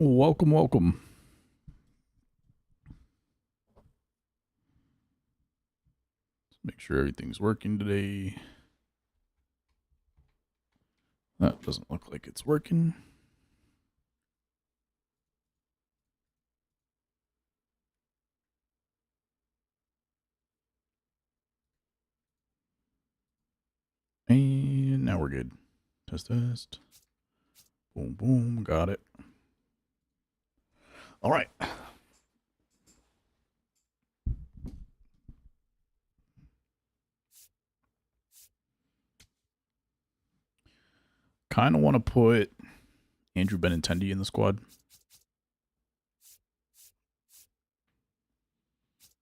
Welcome, welcome. Let's make sure everything's working today. That doesn't look like it's working. And now we're good. Test, test. Boom, boom. Got it. All right. Kind of want to put Andrew Benintendi in the squad.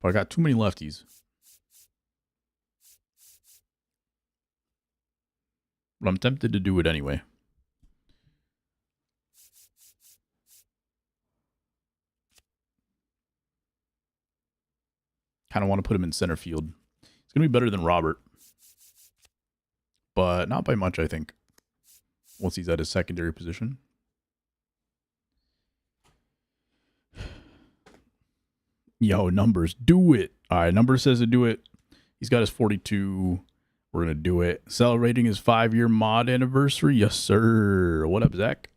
But I got too many lefties. But I'm tempted to do it anyway. Kind of want to put him in center field. It's going to be better than Robert. But not by much, I think. Once he's at his secondary position. Yo, numbers, do it. All right, numbers says to do it. He's got his 42. We're going to do it. Celebrating his 5-year mod anniversary. Yes, sir. What up, Zach?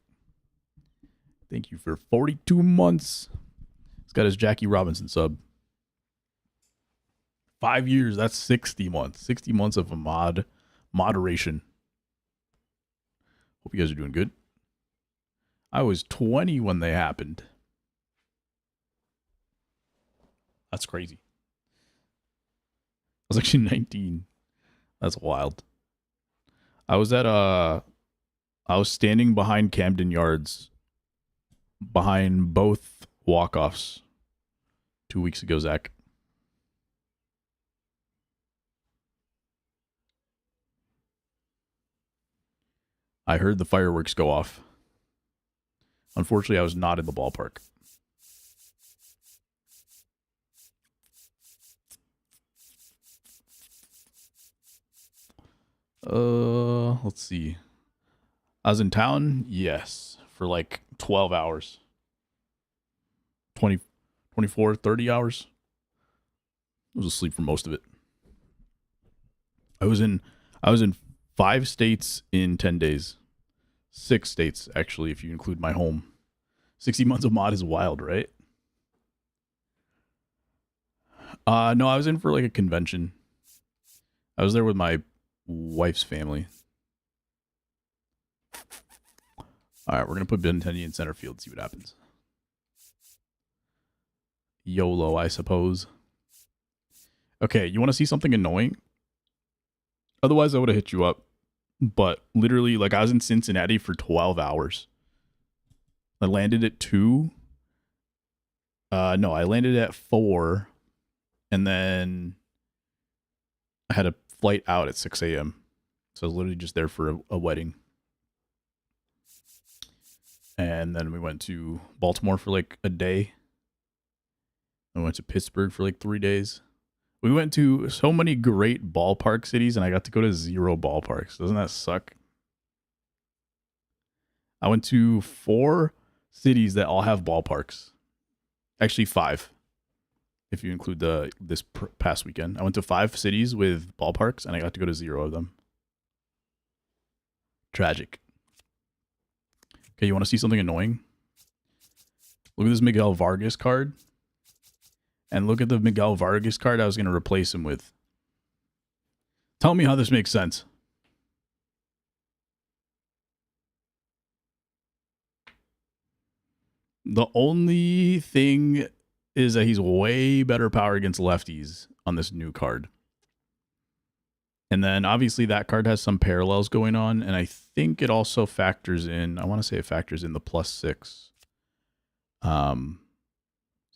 Thank you for 42 months. He's got his Jackie Robinson sub. 5 years. That's 60 months. 60 months of a moderation. Hope you guys are doing good. I was 20 when they happened. That's crazy. I was actually 19. That's wild. I was standing behind Camden Yards behind both walk-offs 2 weeks ago, Zach. I heard the fireworks go off. Unfortunately, I was not in the ballpark. Let's see. I was in town, yes, for like 12 hours. 20, 24, 30 hours. I was asleep for most of it. I was in 5 states in 10 days. 6 states, actually, if you include my home. 60 months of mod is wild, right? No, I was in for like a convention. I was there with my wife's family. All right, we're going to put Benintendi in center field, see what happens. YOLO, I suppose. Okay, you want to see something annoying? Otherwise, I would have hit you up. But literally, like, I was in Cincinnati for 12 hours. I landed at 2. No, I landed at 4. And then I had a flight out at 6 a.m. So I was literally just there for a wedding. And then we went to Baltimore for like a day. I went to Pittsburgh for like 3 days. We went to so many great ballpark cities, and I got to go to 0 ballparks. Doesn't that suck? I went to 4 cities that all have ballparks. Actually, 5, if you include this past weekend. I went to 5 cities with ballparks, and I got to go to 0 of them. Tragic. Okay, you want to see something annoying? Look at this Miguel Vargas card. And look at the Miguel Vargas card I was going to replace him with. Tell me how this makes sense. The only thing is that he's way better power against lefties on this new card. And then obviously that card has some parallels going on. And I think it also factors in, I want to say it factors in the +6.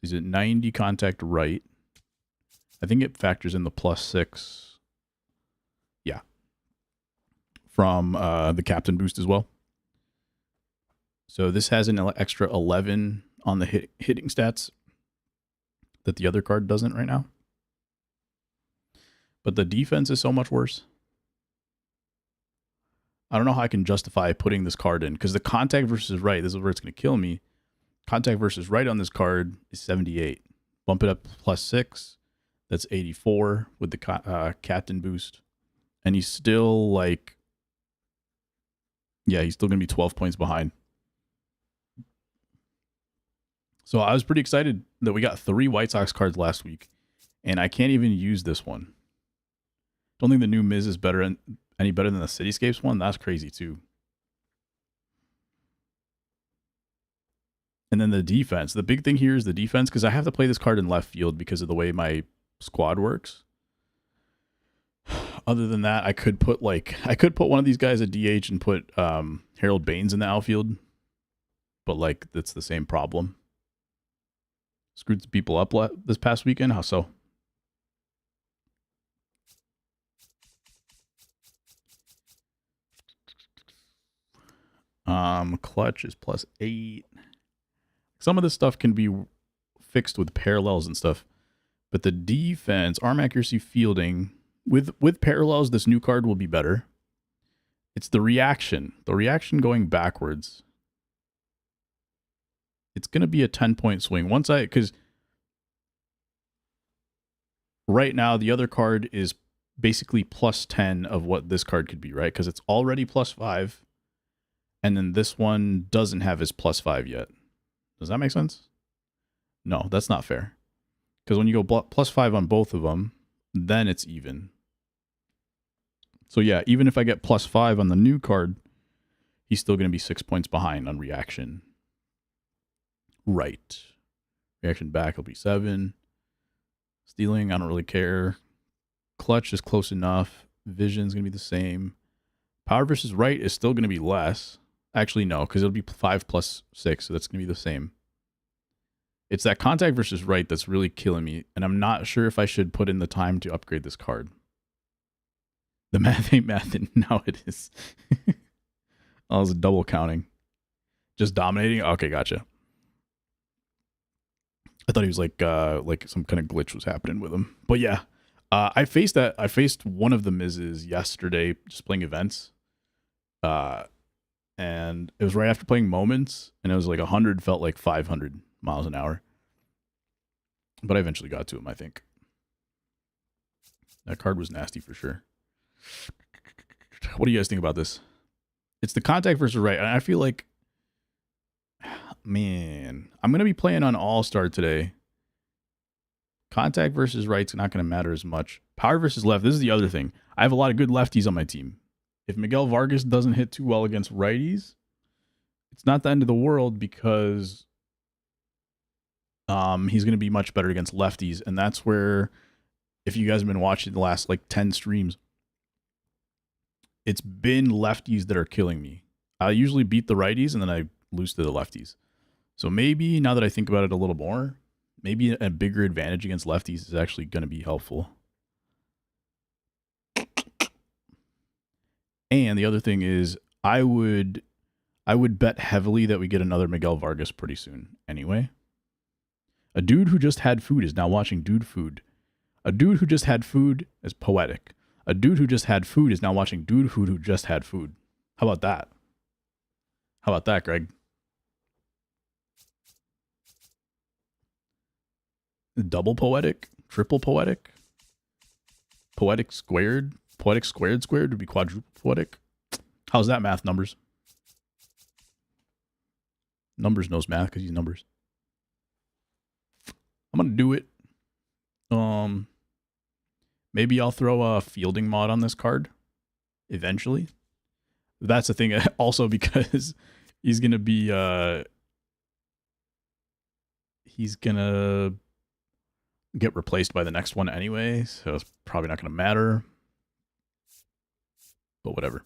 He's at 90 contact right. I think it factors in the +6. Yeah. From the captain boost as well. So this has an extra 11 on the hitting stats that the other card doesn't right now. But the defense is so much worse. I don't know how I can justify putting this card in, because the contact versus right, this is where it's going to kill me. Contact versus right on this card is 78. Bump it up +6. That's 84 with the captain boost. And he's still like, yeah, he's still going to be 12 points behind. So I was pretty excited that we got 3 White Sox cards last week, and I can't even use this one. Don't think the new Miz is any better than the Cityscapes one. That's crazy too. And then the defense. The big thing here is the defense, because I have to play this card in left field because of the way my squad works. Other than that, I could put one of these guys at DH and put Harold Baines in the outfield, but like that's the same problem. Screwed some people up this past weekend. How so? Clutch is +8. Some of this stuff can be fixed with parallels and stuff, but the defense, arm accuracy, fielding with parallels, this new card will be better. It's the reaction going backwards. It's going to be a 10-point swing because right now the other card is basically +10 of what this card could be, right? Because it's already +5, and then this one doesn't have his +5 yet. Does that make sense? No, that's not fair. Because when you go +5 on both of them, then it's even. So yeah, even if I get +5 on the new card, he's still going to be 6 points behind on reaction. Right. Reaction back will be 7. Stealing, I don't really care. Clutch is close enough. Vision's going to be the same. Power versus right is still going to be less. Actually, no, because it'll be 5 + 6, so that's going to be the same. It's that contact versus right that's really killing me, and I'm not sure if I should put in the time to upgrade this card. The math ain't mathing. Now it is. Oh, it was double counting. Just dominating? Okay, gotcha. I thought he was like some kind of glitch was happening with him. But yeah, I faced one of the Miz's yesterday just playing events. And it was right after playing Moments, and it was like 100 felt like 500 miles an hour. But I eventually got to him, I think. That card was nasty for sure. What do you guys think about this? It's the contact versus right, and I feel like, man, I'm going to be playing on All-Star today. Contact versus right's not going to matter as much. Power versus left, this is the other thing. I have a lot of good lefties on my team. If Miguel Vargas doesn't hit too well against righties, it's not the end of the world because he's going to be much better against lefties. And that's where, if you guys have been watching the last like 10 streams, it's been lefties that are killing me. I usually beat the righties and then I lose to the lefties. So maybe now that I think about it a little more, maybe a bigger advantage against lefties is actually going to be helpful. And the other thing is, I would bet heavily that we get another Miguel Vargas pretty soon anyway. A dude who just had food is now watching Dude Food. A dude who just had food is poetic. A dude who just had food is now watching Dude Food who just had food. How about that? How about that, Greg? Double poetic? Triple poetic? Poetic squared? Poetic squared would be quadruple poetic. How's that math, Numbers? Numbers knows math because he's Numbers. I'm going to do it. Maybe I'll throw a fielding mod on this card eventually. That's the thing also because he's going to be he's going to get replaced by the next one anyway, so it's probably not going to matter. But whatever.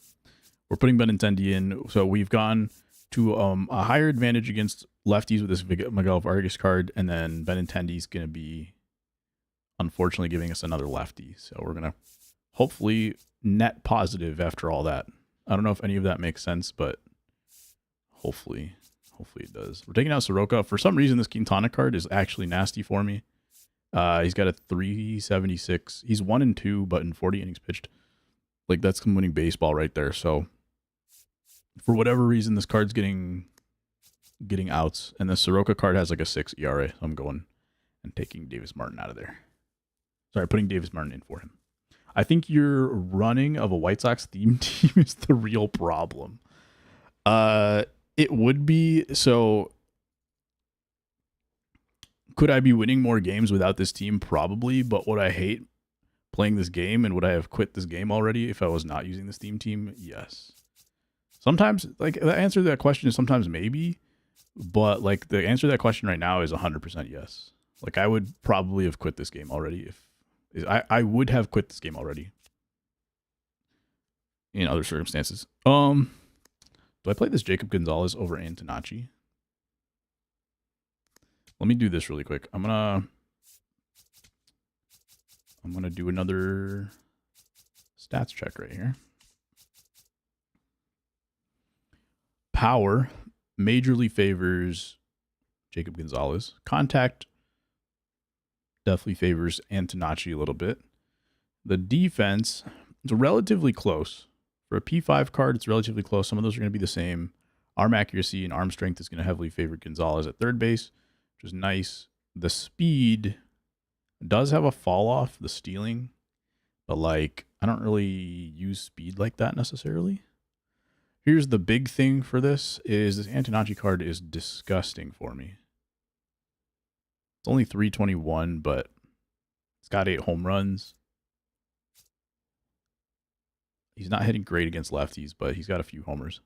We're putting Benintendi in, so we've gone to a higher advantage against lefties with this Miguel Vargas card, and then Benintendi's going to be, unfortunately, giving us another lefty. So we're going to hopefully net positive after all that. I don't know if any of that makes sense, but hopefully it does. We're taking out Soroka. For some reason, this Quintana card is actually nasty for me. He's got a 376. He's 1-2, but in 40 innings pitched. Like, that's winning baseball right there. So, for whatever reason, this card's getting getting outs. And the Soroka card has like a 6 ERA. So I'm going and taking Davis Martin out of there. Sorry, putting Davis Martin in for him. I think your running of a White Sox theme team is the real problem. It would be. So could I be winning more games without this team? Probably. But would I hate playing this game, and would I have quit this game already if I was not using this theme team? Yes. Sometimes, like, the answer to that question is sometimes maybe, but like the answer to that question right now is 100% yes. Like, I would probably have quit this game already if I would have quit this game already in other circumstances. Do I play this Jacob Gonzalez over Antonacci? Let me do this really quick. I'm gonna do another stats check right here. Power majorly favors Jacob Gonzalez. Contact definitely favors Antonacci a little bit. The defense is relatively close. For a P5 card, it's relatively close. Some of those are going to be the same. Arm accuracy and arm strength is going to heavily favor Gonzalez at third base, which is nice. The speed does have a fall off, the stealing, but like I don't really use speed like that necessarily. Here's the big thing for this is this Antonacci card is disgusting for me. It's only 321, but it's got 8 home runs. He's not hitting great against lefties, but he's got a few homers.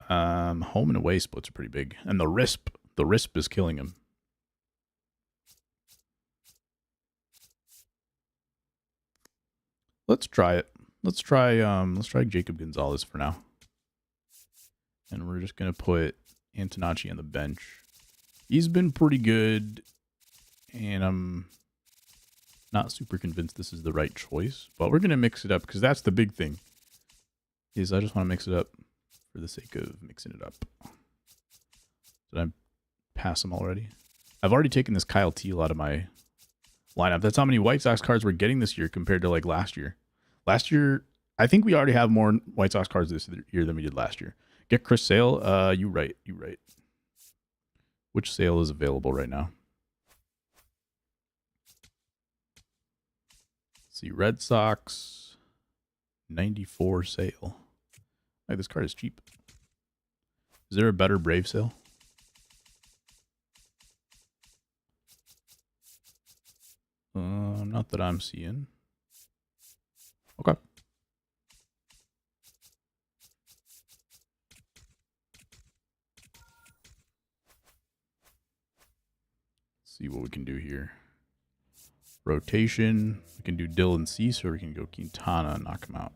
Home and away splits are pretty big. And the RISP is killing him. Let's try it. Let's try Jacob Gonzalez for now. And we're just gonna put Antonacci on the bench. He's been pretty good, and I'm not super convinced this is the right choice, but we're gonna mix it up because that's the big thing. Is I just want to mix it up for the sake of mixing it up. Did I pass him already? I've already taken this Kyle Teal out of my lineup. That's how many White Sox cards we're getting this year compared to like last year. Last year, I think we already have more White Sox cards this year than we did last year. Get Chris Sale. You right. Which Sale is available right now? Let's see, Red Sox 94 Sale. Like, this card is cheap. Is there a better Brave Sale? Not that I'm seeing. Okay. Let's see what we can do here. Rotation. We can do Dylan Cease, or we can go Quintana and knock him out.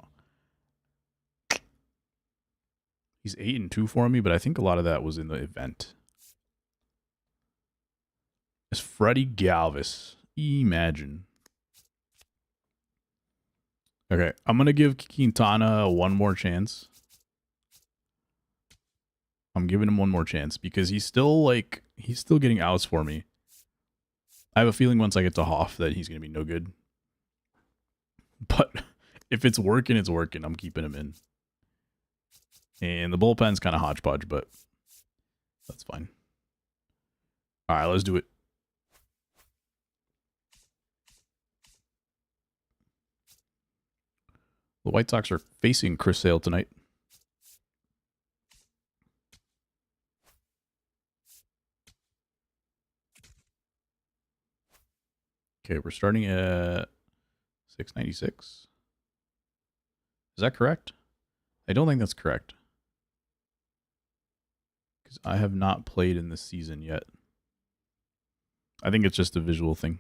He's 8-2 for me, but I think a lot of that was in the event. It's Freddie Galvis. Imagine. Okay, I'm going to give Quintana one more chance. I'm giving him one more chance because he's still getting outs for me. I have a feeling once I get to Hoff that he's going to be no good. But if it's working, it's working. I'm keeping him in. And the bullpen's kind of hodgepodge, but that's fine. All right, let's do it. The White Sox are facing Chris Sale tonight. Okay, we're starting at 696. Is that correct? I don't think that's correct. Because I have not played in this season yet. I think it's just a visual thing.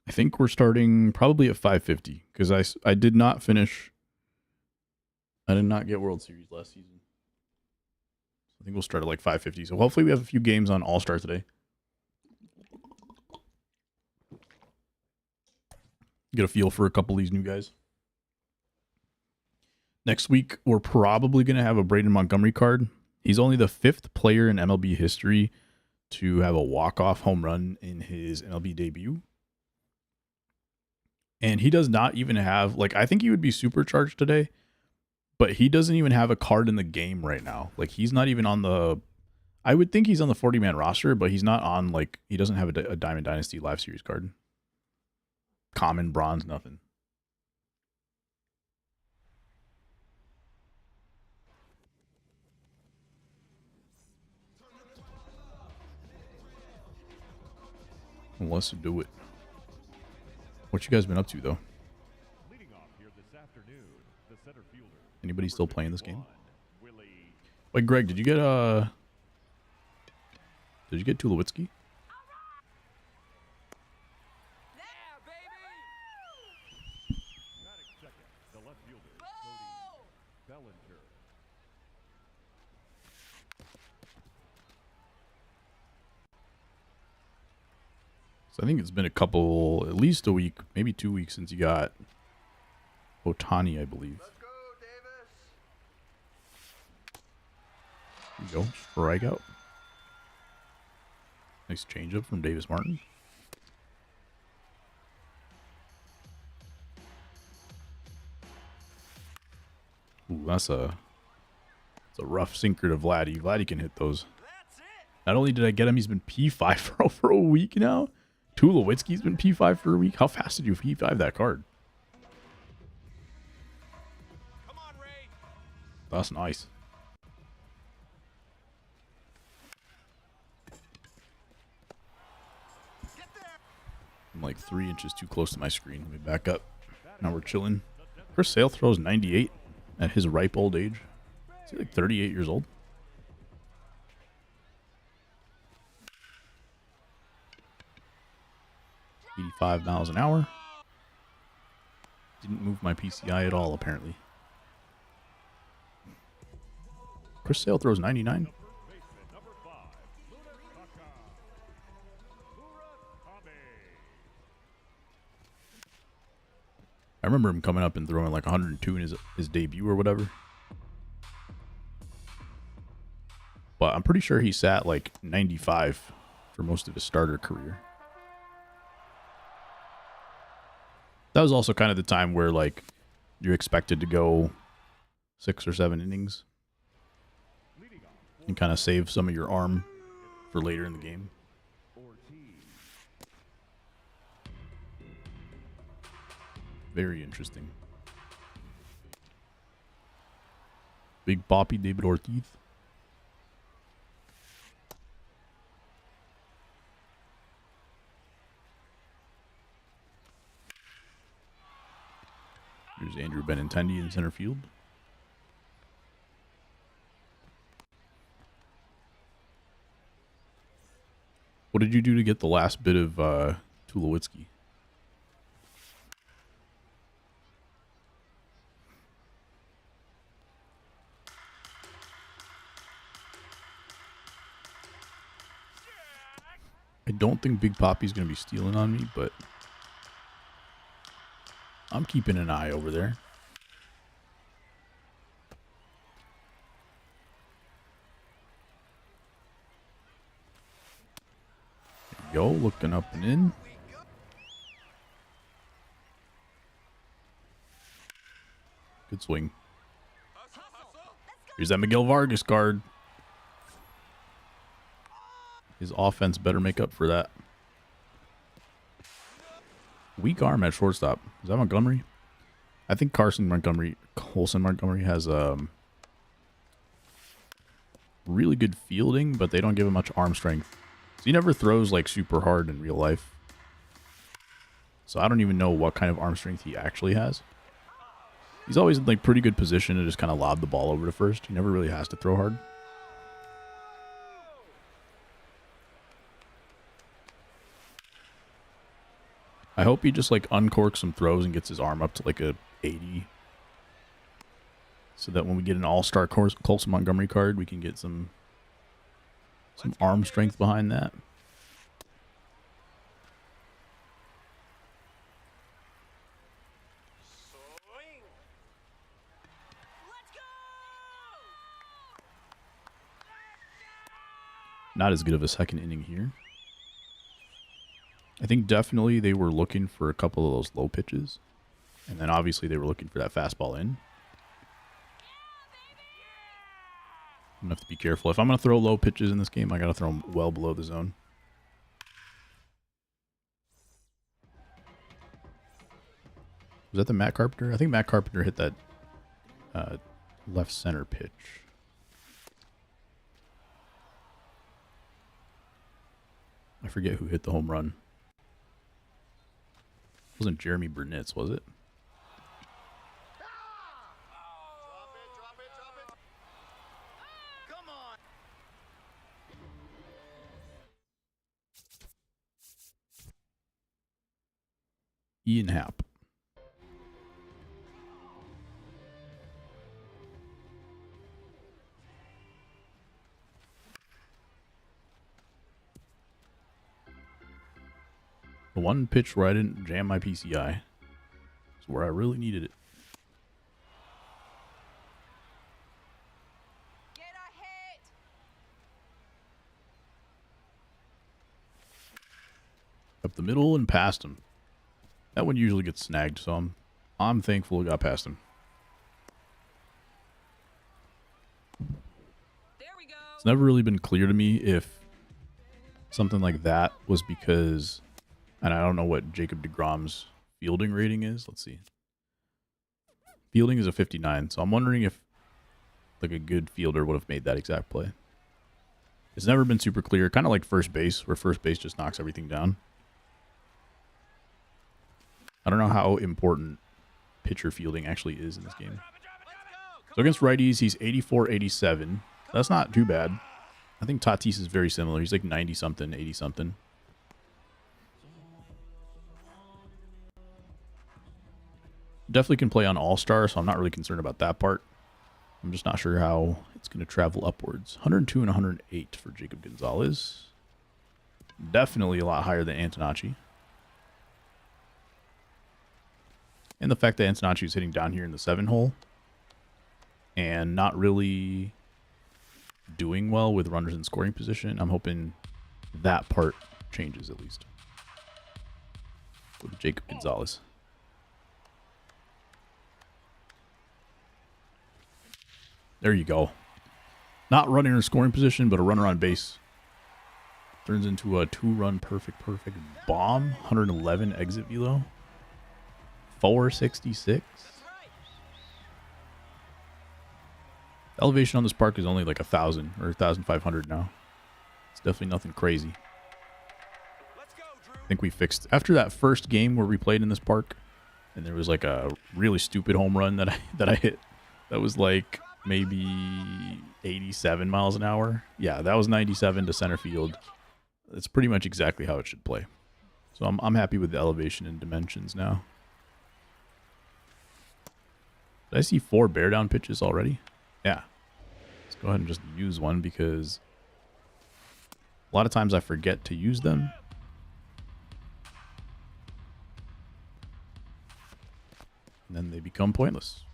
I think we're starting probably at 550 because I did not finish. I did not get World Series last season. I think we'll start at like 550. So hopefully we have a few games on All-Star today. Get a feel for a couple of these new guys. Next week, we're probably going to have a Braden Montgomery card. He's only the 5th player in MLB history to have a walk-off home run in his MLB debut. And he does not even have, like, I think he would be supercharged today, but he doesn't even have a card in the game right now. Like, he's not even on the, I would think he's on the 40-man roster, but he's not on, like, he doesn't have a Diamond Dynasty Live Series card. Common, bronze, nothing. Let's do it. What you guys been up to, though? Anybody still playing this game? Like, Greg, did you get Tulowitzki? So I think it's been at least a week, maybe 2 weeks since you got Otani, I believe. Let's go, Davis. There you go, strike out. Nice changeup from Davis Martin. Ooh, that's a rough sinker to Vladdy. Vladdy can hit those. Not only did I get him, he's been P5 for over a week now. Tulowitzki's been P5 for a week. How fast did you P5 that card? Come on, Ray. That's nice. Get there. I'm like 3 inches too close to my screen. Let me back up. Now we're chilling. Chris Sale throws 98 at his ripe old age. Is he like 38 years old? $85 miles an hour. Didn't move my PCI at all, apparently. Chris Sale throws 99. I remember him coming up and throwing like 102 in his debut or whatever. But I'm pretty sure he sat like 95 for most of his starter career. That was also kind of the time where, like, you're expected to go 6 or 7 innings and kind of save some of your arm for later in the game. Very interesting. Big Poppy, David Ortiz. Here's Andrew Benintendi in center field. What did you do to get the last bit of Tulowitzki? I don't think Big Poppy's going to be stealing on me, but I'm keeping an eye over there. There you go, looking up and in. Good swing. Here's that Miguel Vargas card. His offense better make up for that. Weak arm at shortstop. Is that Montgomery? I think Colson Montgomery has really good fielding, but they don't give him much arm strength. So he never throws like super hard in real life. So I don't even know what kind of arm strength he actually has. He's always in like pretty good position to just kind of lob the ball over to first. He never really has to throw hard. I hope he just like uncorks some throws and gets his arm up to like a 80. So that when we get an all-star Colson Montgomery card, we can get some arm strength behind that. Swing. Let's go. Not as good of a second inning here. I think definitely they were looking for a couple of those low pitches. And then obviously they were looking for that fastball in. I'm going to have to be careful. If I'm going to throw low pitches in this game, I got to throw them well below the zone. Was that the Matt Carpenter? I think Matt Carpenter hit that left center pitch. I forget who hit the home run. It wasn't Jeremy Burnitz, was it? Come on. Ian Happ. The one pitch where I didn't jam my PCI is where I really needed it. Get a hit. Up the middle and past him. That one usually gets snagged, so I'm thankful it got past him. There we go. It's never really been clear to me if something like that was because, and I don't know what Jacob deGrom's fielding rating is. Let's see. Fielding is a 59, so I'm wondering if like a good fielder would have made that exact play. It's never been super clear, kind of like first base, where first base just knocks everything down. I don't know how important pitcher fielding actually is in this game. So against righties, he's 84-87. That's not too bad. I think Tatis is very similar. He's like 90-something, 80-something. Definitely can play on All-Star, so I'm not really concerned about that part. I'm just not sure how it's going to travel upwards. 102 and 108 for Jacob Gonzalez. Definitely a lot higher than Antonacci. And the fact that Antonacci is hitting down here in the 7 hole and not really doing well with runners in scoring position, I'm hoping that part changes at least. With Jacob Gonzalez. There you go. Not running in scoring position, but a runner on base. Turns into a 2-run perfect bomb. 111 exit velo. 466. Elevation on this park is only like 1,000 or 1,500 now. It's definitely nothing crazy. Let's go, Drew. I think we fixed after that first game where we played in this park, and there was like a really stupid home run that I hit. That was like maybe 87 miles an hour. Yeah, that was 97 to center field. That's pretty much exactly how it should play. So I'm happy with the elevation and dimensions now. Did I see 4 bear down pitches already? Yeah. Let's go ahead and just use one because a lot of times I forget to use them. And then they become pointless.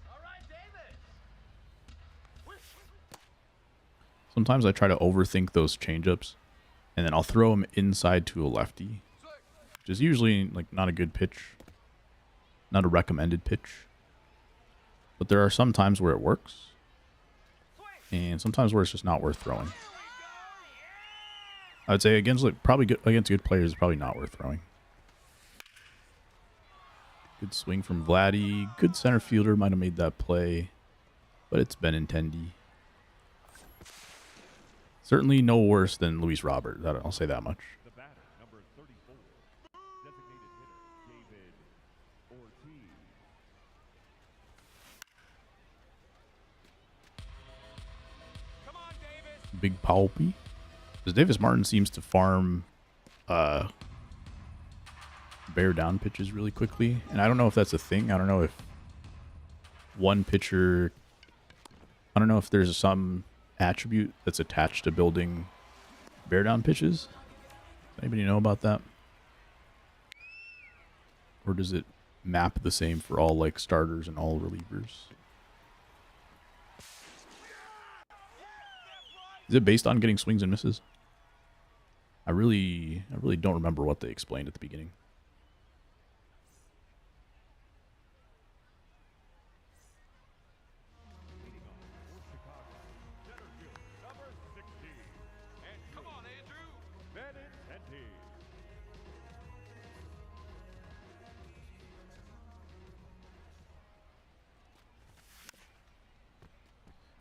All right, Davis. Sometimes I try to overthink those changeups, and then I'll throw them inside to a lefty, which is usually like not a good pitch, not a recommended pitch. But there are some times where it works, and sometimes where it's just not worth throwing. I would say against against good players, it's probably not worth throwing. Good swing from Vladdy. Good center fielder might have made that play, but it's Benintendi. Certainly no worse than Luis Robert. I'll say that much. The batter, number 34, designated hitter, David Ortiz. Come on, Davis. Big Palpy. Because Davis Martin seems to farm bear down pitches really quickly. And I don't know if that's a thing. I don't know if one pitcher... I don't know if there's some attribute that's attached to building bear down pitches. Does anybody know about that? Or does it map the same for all like starters and all relievers. Is it based on getting swings and misses? I really don't remember what they explained at the beginning. Number 16, And come on, Andrew. Benintendi.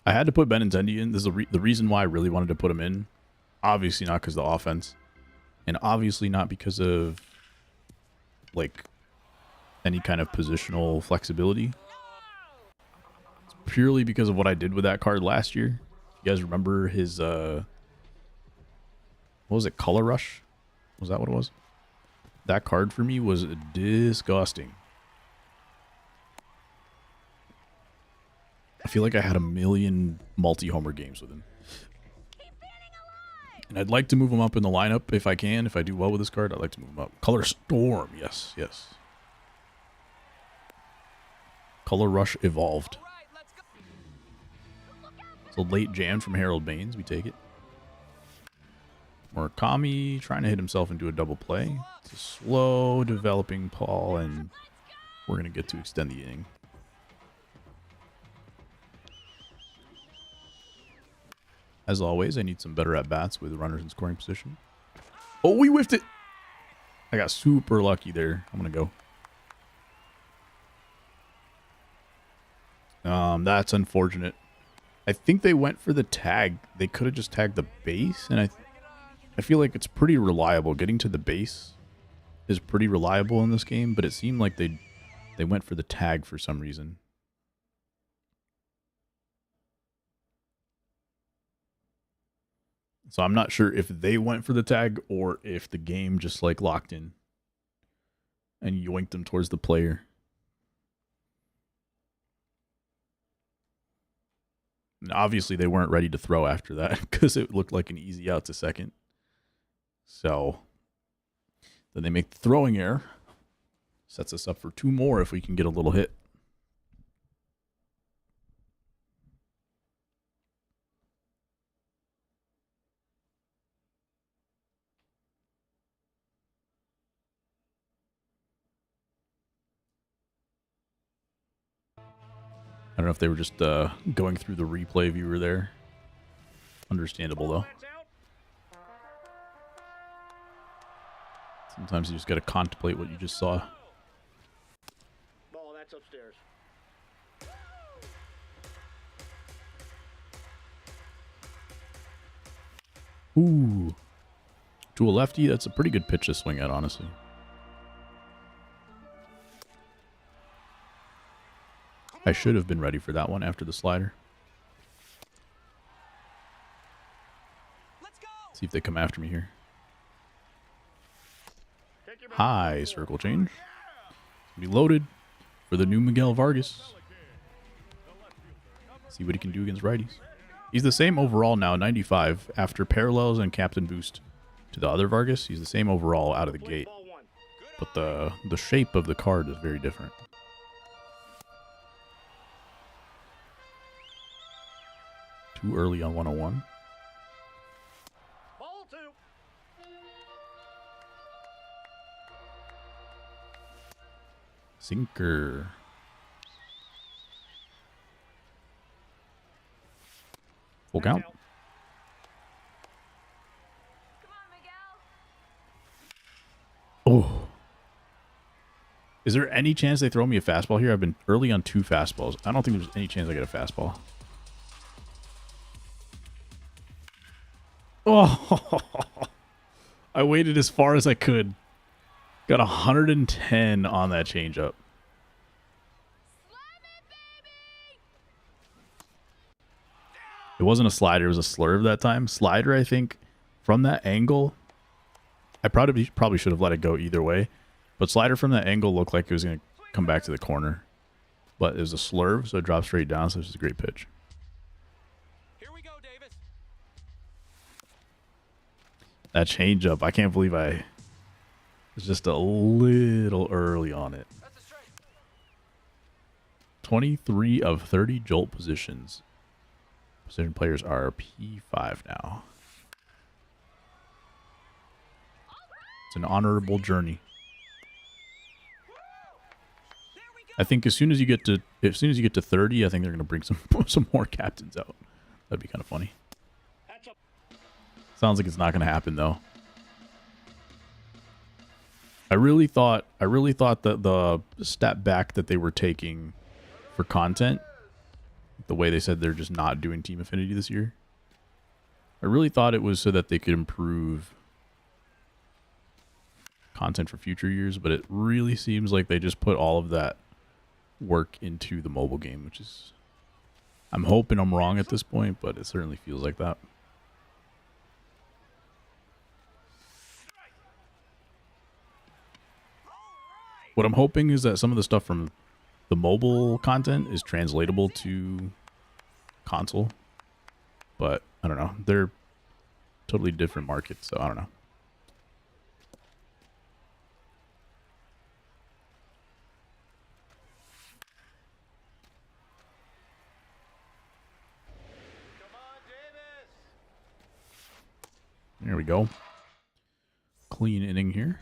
I had to put Benintendi in. This is the reason why I really wanted to put him in. Obviously not because of the offense. And obviously not because of, like, any kind of positional flexibility. It's purely because of what I did with that card last year. You guys remember his, what was it, Color Rush? Was that what it was? That card for me was disgusting. I feel like I had a million multi-homer games with him. And I'd like to move him up in the lineup if I can. If I do well with this card, I'd like to move him up. Color Storm. Yes, yes. Color Rush evolved. All right, let's go. So late jam from Harold Baines. We take it. Murakami trying to hit himself into a double play. It's a slow developing Paul, and we're going to get to extend the inning. As always, I need some better at-bats with runners in scoring position. Oh, we whiffed it. I got super lucky there. I'm going to go. That's unfortunate. I think they went for the tag. They could have just tagged the base, and I feel like it's pretty reliable. Getting to the base is pretty reliable in this game, but it seemed like they went for the tag for some reason. So I'm not sure if they went for the tag or if the game just like locked in and yoinked them towards the player. And obviously they weren't ready to throw after that because it looked like an easy out to second. So then they make the throwing error. Sets us up for two more if we can get a little hit. I don't know if they were just going through the replay viewer there. Understandable, though. Sometimes you just got to contemplate what you just saw. Ball, that's upstairs. Ooh. To a lefty, that's a pretty good pitch to swing at, honestly. I should have been ready for that one after the slider. Let's go. See if they come after me here. Take your High circle change. Be loaded for the new Miguel Vargas. See what he can do against righties. He's the same overall now, 95. After parallels and captain boost to the other Vargas, he's the same overall out of the gate. ball one. But the shape of the card is very different. Too early on 101. Ball two. Sinker. Full count. Out. Come on, Miguel. Oh. Is there any chance they throw me a fastball here? I've been early on 2 fastballs. I don't think there's any chance I get a fastball. Oh, I waited as far as I could. Got 110 on that changeup. It wasn't a slider, it was a slurve that time. Slider, I think, from that angle, I probably should have let it go either way. But slider from that angle looked like it was going to come back to the corner. But it was a slurve, so it dropped straight down, so this is a great pitch. Here we go, Davis. That changeup, I can't believe I was just a little early on it. That's a strike. 23 of 30 jolt positions. Position players are P5 now. It's an honorable journey. I think as soon as you get to 30, I think they're gonna bring some more captains out. That'd be kind of funny. Sounds like it's not gonna happen though. I really thought that the step back that they were taking for content, the way they said they're just not doing Team Affinity this year, I really thought it was so that they could improve content for future years, but it really seems like they just put all of that work into the mobile game, which is, I'm hoping I'm wrong at this point, but it certainly feels like that. What I'm hoping is that some of the stuff from the mobile content is translatable to console, but I don't know. They're totally different markets, so I don't know. There we go. Clean inning here.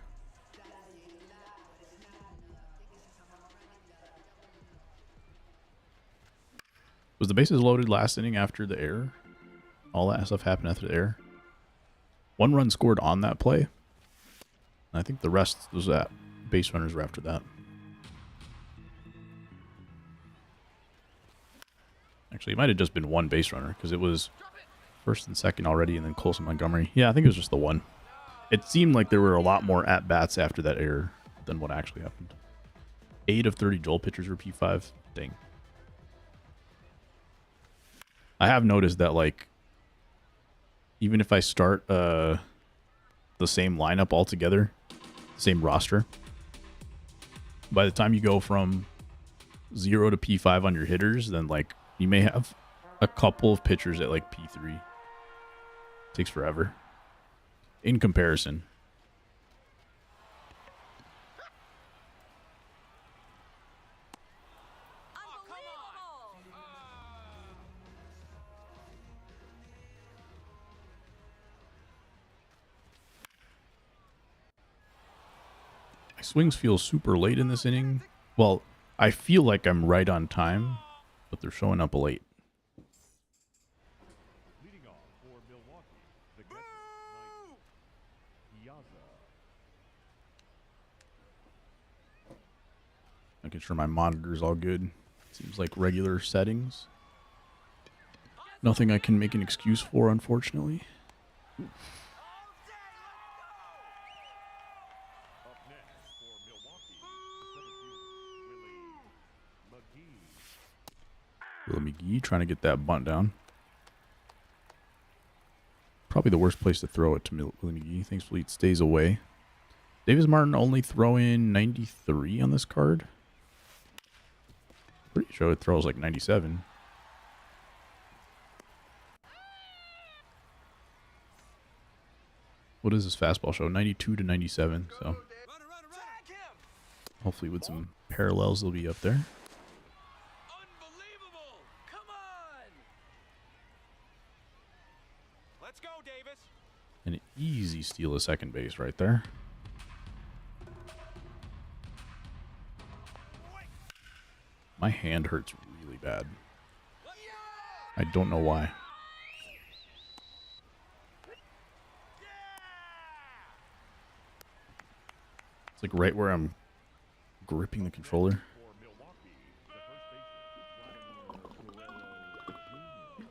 Was the bases loaded last inning after the error? All that stuff happened after the error. 1 run scored on that play. I think the rest was that base runners were after that. Actually, it might have just been 1 base runner because it was first and second already and then Colson Montgomery. Yeah, I think it was just the 1. It seemed like there were a lot more at-bats after that error than what actually happened. 8 of 30 Joel pitchers were P5. Dang. I have noticed that, like, even if I start the same lineup altogether, same roster, by the time you go from 0 to P5 on your hitters, then, like, you may have a couple of pitchers at, like, P3. Takes forever. In comparison. My swings feel super late in this inning. Well, I feel like I'm right on time, but they're showing up late. Leading off for Milwaukee, the catcher, Mike Piazza. Making sure my monitor's all good. Seems like regular settings. Nothing I can make an excuse for, unfortunately. Up next for Milwaukee, the center fielder, Willie McGee. Willie McGee trying to get that bunt down. Probably the worst place to throw it to Willie McGee. Thankfully, it stays away. Davis Martin only throwing 93 on this card. Pretty sure it throws like 97. What does this fastball show? 92 to 97. So hopefully with some parallels, they'll be up there. Unbelievable! Come on! Let's go, Davis. An easy steal of second base right there. My hand hurts really bad. I don't know why. It's like right where I'm gripping the controller. For Milwaukee, the first baseman, Vladimir Guerrero Jr.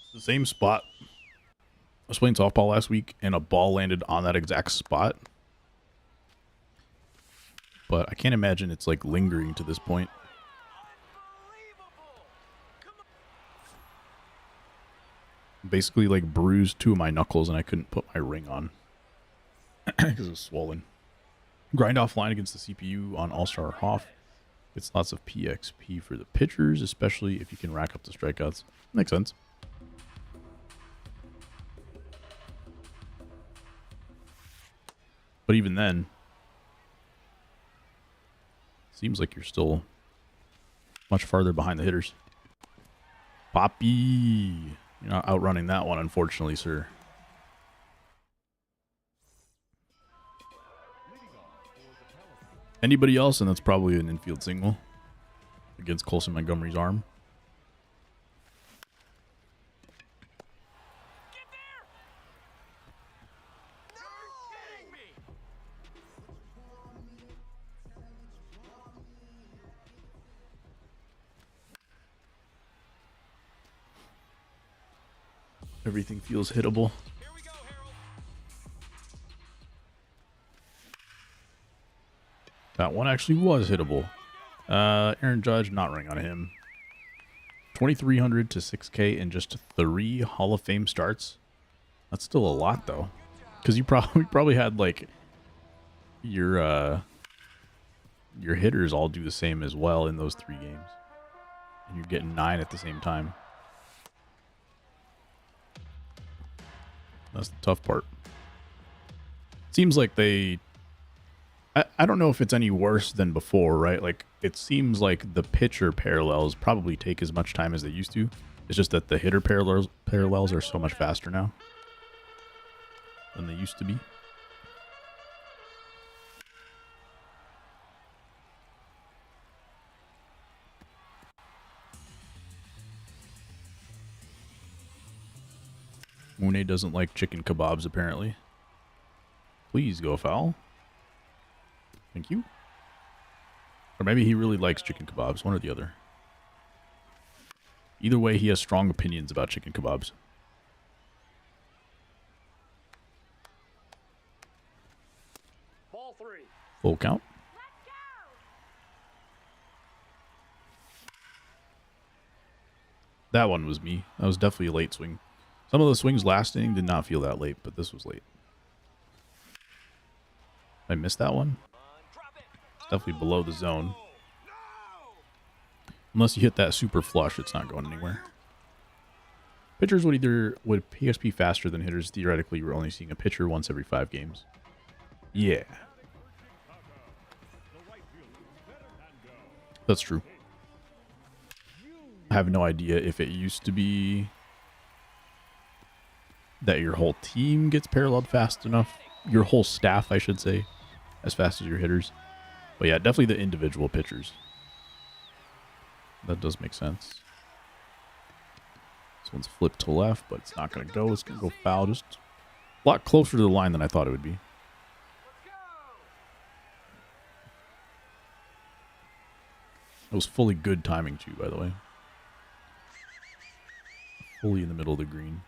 It's the same spot. I was playing softball last week and a ball landed on that exact spot. But I can't imagine it's like lingering to this point. Basically like bruised 2 of my knuckles and I couldn't put my ring on because it was swollen. Grind off line against the CPU on All-Star Hoff. It's lots of PXP for the pitchers, especially if you can rack up the strikeouts. Makes sense. But even then, Seems like you're still much farther behind the hitters. Poppy. You're not outrunning that one, unfortunately, sir. Anybody else, and that's probably an infield single against Colson Montgomery's arm. Everything feels hittable. Here we go, Harold. That one actually was hittable. Aaron Judge, not running on him. 2,300 to 6K in just 3 Hall of Fame starts. That's still a lot, though. Because you probably had, like, your hitters all do the same as well in those 3 games. And you're getting 9 at the same time. That's the tough part. Seems like they... I don't know if it's any worse than before, right? Like, it seems like the pitcher parallels probably take as much time as they used to. It's just that the hitter parallels are so much faster now than they used to be. Mune doesn't like chicken kebabs, apparently. Please go foul. Thank you. Or maybe he really likes chicken kebabs, one or the other. Either way, he has strong opinions about chicken kebabs. Ball 3. Full count. That one was me. That was definitely a late swing. Some of the swings last inning did not feel that late, but this was late. I missed that one. It's definitely below the zone. Unless you hit that super flush, it's not going anywhere. Pitchers would PSP faster than hitters. Theoretically, we're only seeing a pitcher once every 5 games. Yeah. That's true. I have no idea if it used to be that your whole team gets paralleled fast enough. Your whole staff, I should say, as fast as your hitters. But yeah, definitely the individual pitchers. That does make sense. This one's flipped to left, but it's not going to go. It's going to go foul. Just a lot closer to the line than I thought it would be. It was fully good timing, too, by the way. Fully in the middle of the green.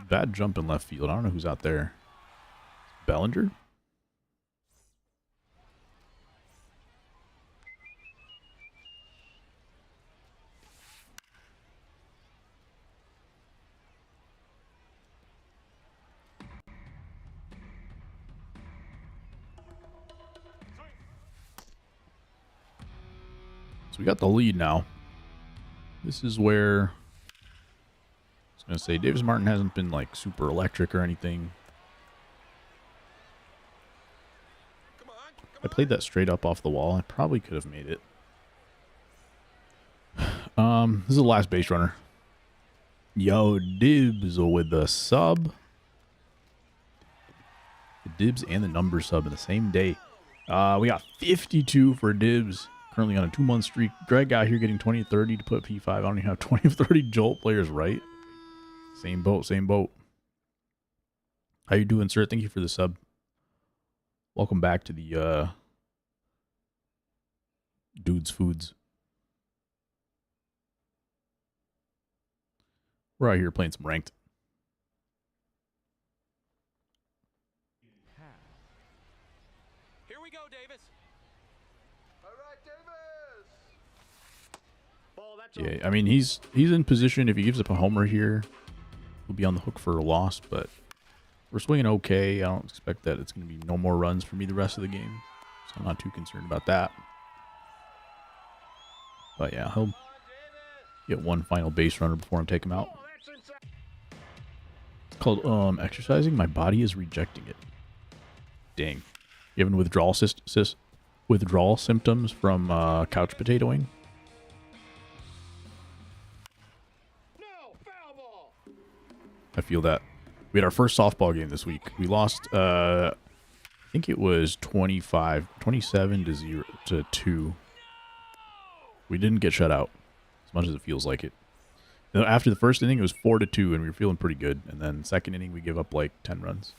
Bad jump in left field. I don't know who's out there. Bellinger? So we got the lead now. This is where I was going to say Davis Martin hasn't been like super electric or anything. I played that straight up off the wall. I probably could have made it. This is the last base runner. Yo, Dibs with the sub. The Dibs and the number sub in the same day. We got 52 for Dibs. Currently on a 2-month streak. Greg out here getting 20 30 to put P5. I don't even have 20 of 30 Jolt players right. Same boat, same boat. How you doing, sir? Thank you for the sub. Welcome back to the Dude's Foods. We're out here playing some ranked. Here we go, Davis. All right, Davis. Ball, that's Yeah, I mean he's in position. If he gives up a homer here, he'll be on the hook for a loss. But we're swinging okay. I don't expect that it's going to be no more runs for me the rest of the game, so I'm not too concerned about that. But yeah, he'll get one final base runner before I take him out. It's called exercising. My body is rejecting it. Dang. You having withdrawal symptoms from couch potatoing? No, foul ball. I feel that. We had our first softball game this week. We lost, I think it was 27 to 2. We didn't get shut out, as much as it feels like it. After the first inning, it was 4-2, and we were feeling pretty good. And then second inning, we give up like 10 runs.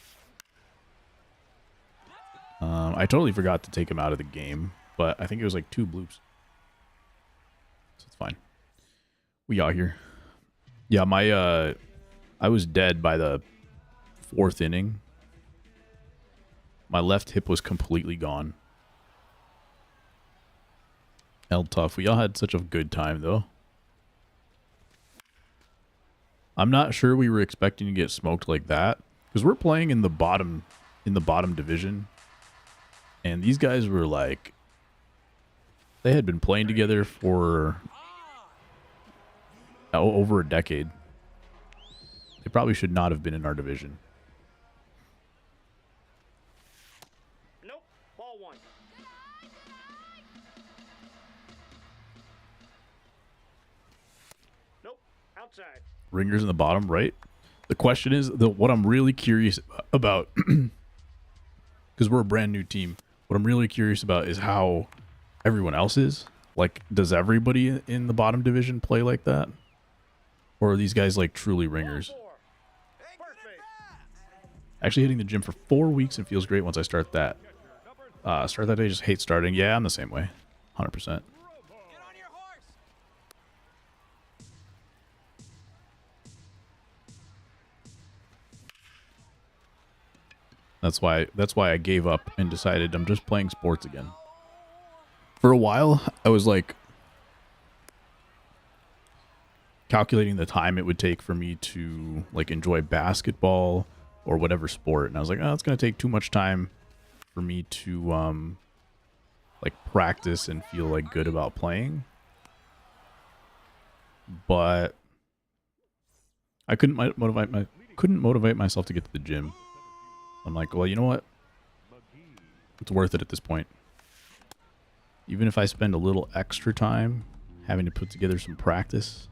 I totally forgot to take him out of the game, but I think it was like 2 bloops. So it's fine. We out here. Yeah, I was dead by the 4th inning. My left hip was completely gone. Held tough. We all had such a good time, though. I'm not sure we were expecting to get smoked like that, because we're playing in the bottom division, and these guys were like, they had been playing together for over a decade. They probably should not have been in our division. Nope, ball 1. Nope, outside. Ringers in the bottom right. The question is, what I'm really curious about, because we're a brand new team, what I'm really curious about is how everyone else is. Like, does everybody in the bottom division play like that? Or are these guys like truly ringers? First base. Actually hitting the gym for 4 weeks and feels great once I start that. Start that day, just hate starting. Yeah, I'm the same way. 100%. Get on your horse. That's why I gave up and decided I'm just playing sports again. For a while, I was like calculating the time it would take for me to like enjoy basketball or whatever sport, and I was like, oh, it's gonna take too much time for me to like practice and feel like good about playing. But I couldn't motivate myself to get to the gym. I'm like, well, you know what? It's worth it at this point. Even if I spend a little extra time having to put together some practice,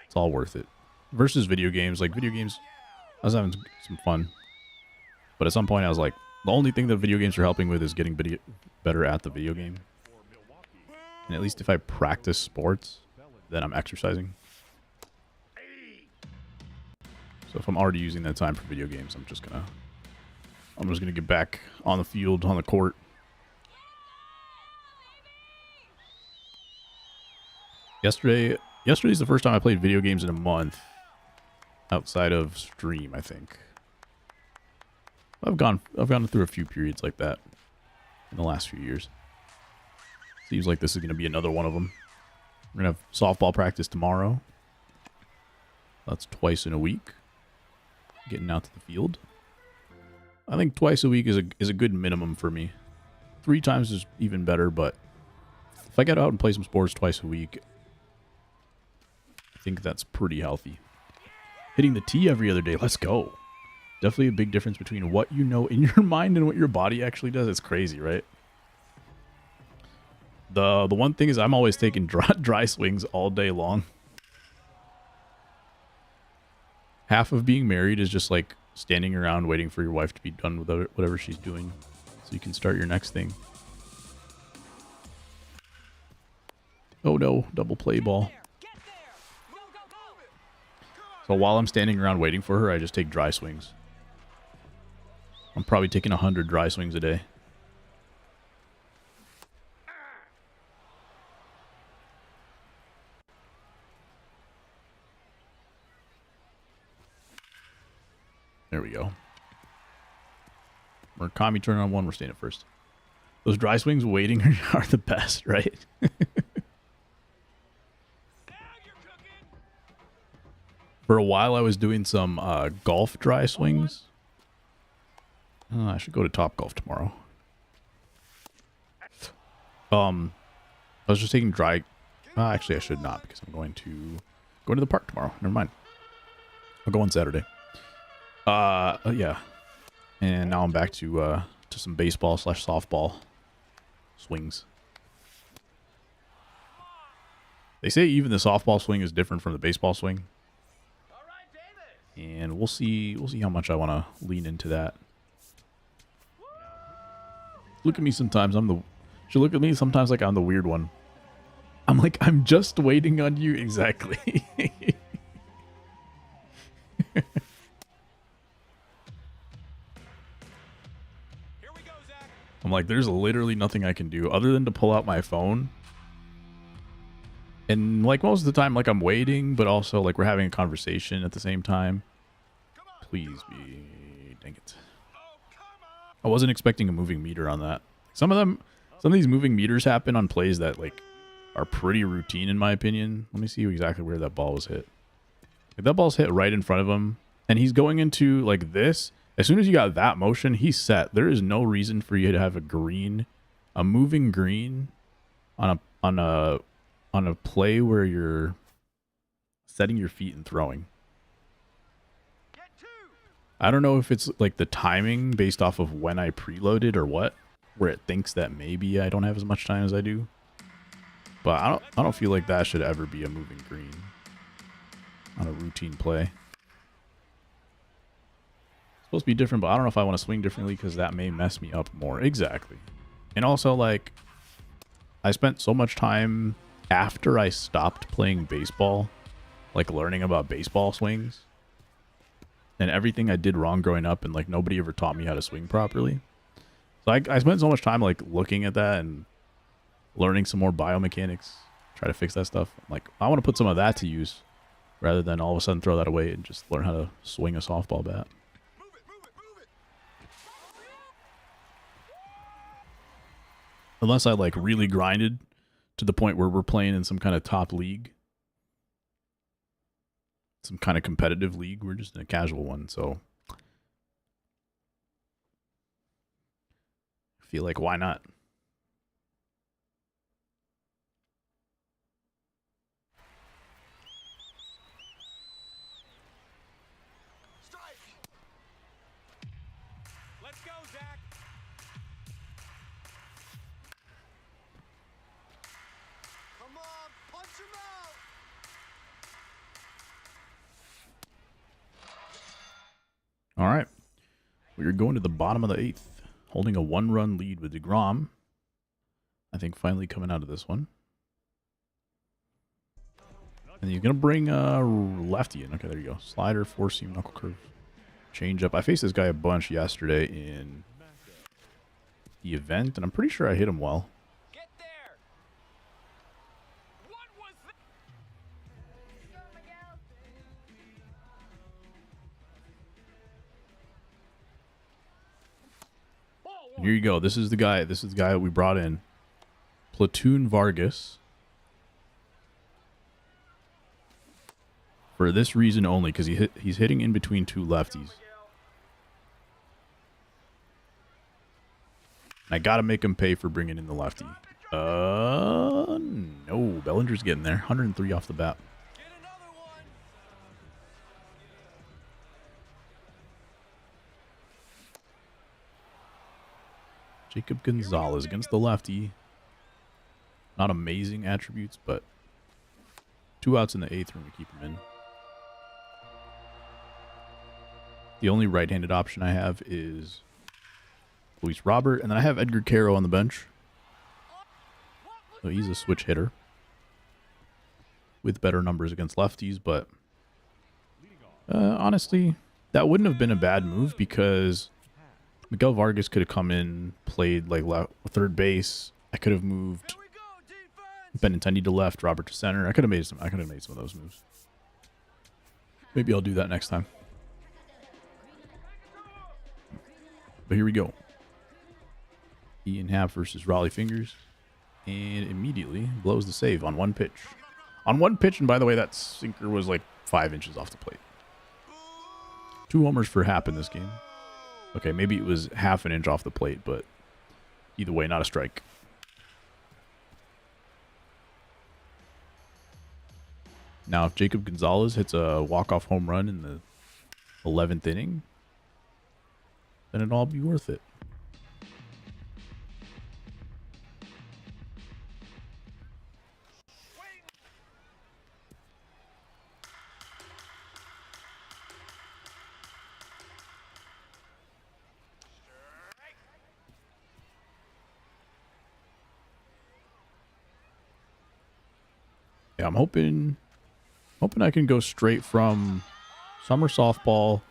it's all worth it. Versus video games. Like, video games, I was having some fun. But at some point, I was like, the only thing that video games are helping with is getting better at the video game. And at least if I practice sports, then I'm exercising. So if I'm already using that time for video games, I'm just gonna get back on the field, on the court. Yesterday's the first time I played video games in a month outside of stream, I think. I've gone through a few periods like that in the last few years. Seems like this is going to be another one of them. We're going to have softball practice tomorrow. That's twice in a week. Getting out to the field. I think twice a week is a good minimum for me. 3 times is even better, but if I get out and play some sports twice a week, I think that's pretty healthy. Hitting the tee every other day, let's go. Definitely a big difference between what you know in your mind and what your body actually does. It's crazy, right? The one thing is I'm always taking dry swings all day long. Half of being married is just like standing around waiting for your wife to be done with whatever she's doing so you can start your next thing. Oh no, double play ball. So while I'm standing around waiting for her, I just take dry swings. I'm probably taking 100 dry swings a day. There we go. Murakami turn on 1. We're staying at first. Those dry swings waiting are the best, right? For a while, I was doing some golf dry swings. I should go to Top Golf tomorrow. I was just taking dry. Actually, I should not because I'm going to the park tomorrow. Never mind. I'll go on Saturday. Yeah. And now I'm back to some baseball / softball swings. They say even the softball swing is different from the baseball swing. All right, Davis. And we'll see how much I want to lean into that. Look at me sometimes. She'll look at me sometimes like I'm the weird one. I'm like, I'm just waiting on you. Exactly. Here we go, Zach. I'm like, there's literally nothing I can do other than to pull out my phone. And like most of the time, like I'm waiting, but also like we're having a conversation at the same time. Please be, dang it. I wasn't expecting a moving meter on that. Some of these moving meters happen on plays that like are pretty routine in my opinion. Let me see exactly where that ball was hit. Like, that ball's hit right in front of him, and he's going into like this. As soon as you got that motion, he's set. There is no reason for you to have a moving green on a play where you're setting your feet and throwing. I don't know if it's like the timing based off of when I preloaded or what, where it thinks that maybe I don't have as much time as I do. But I don't feel like that should ever be a moving green on a routine play. It's supposed to be different, but I don't know if I want to swing differently because that may mess me up more. Exactly. And also, like, I spent so much time after I stopped playing baseball, like learning about baseball swings and everything I did wrong growing up, and like nobody ever taught me how to swing properly. So I spent so much time like looking at that and learning some more biomechanics, try to fix that stuff. I'm like, I want to put some of that to use rather than all of a sudden throw that away and just learn how to swing a softball bat. Unless I like really grinded to the point where we're playing in some kind of top league, some kind of competitive league. We're just in a casual one, so I feel like why not? Strike. Let's go, Zach. Come on, punch him out. All right. We're going to the bottom of the 8th, holding a 1-run lead with DeGrom. I think finally coming out of this one. And you're going to bring lefty in. Okay, there you go. Slider, 4-seam, knuckle curve, change up. I faced this guy a bunch yesterday in the event, and I'm pretty sure I hit him well. Get there. What was that? And here you go. This is the guy that we brought in. Platoon Vargas. For this reason only, because he's hitting in between two lefties. I gotta make him pay for bringing in the lefty. No. Bellinger's getting there. 103 off the bat. Get another one. Jacob Gonzalez against the lefty. Not amazing attributes, but 2 outs in the 8th. We're going to keep him in. The only right-handed option I have is Luis Robert, and then I have Edgar Caro on the bench. So he's a switch hitter with better numbers against lefties, but honestly, that wouldn't have been a bad move because Miguel Vargas could have come in, played like third base. I could have moved Here we go, defense. Benintendi to left, Robert to center. I could have made some of those moves. Maybe I'll do that next time. But here we go. Ian Happ versus Raleigh Fingers. And immediately blows the save on 1 pitch. On 1 pitch, and by the way, that sinker was like 5 inches off the plate. 2 homers for Happ in this game. Okay, maybe it was half an inch off the plate, but either way, not a strike. Now, if Jacob Gonzalez hits a walk-off home run in the 11th inning, then it'll all be worth it. Yeah, I'm hoping I can go straight from summer softball.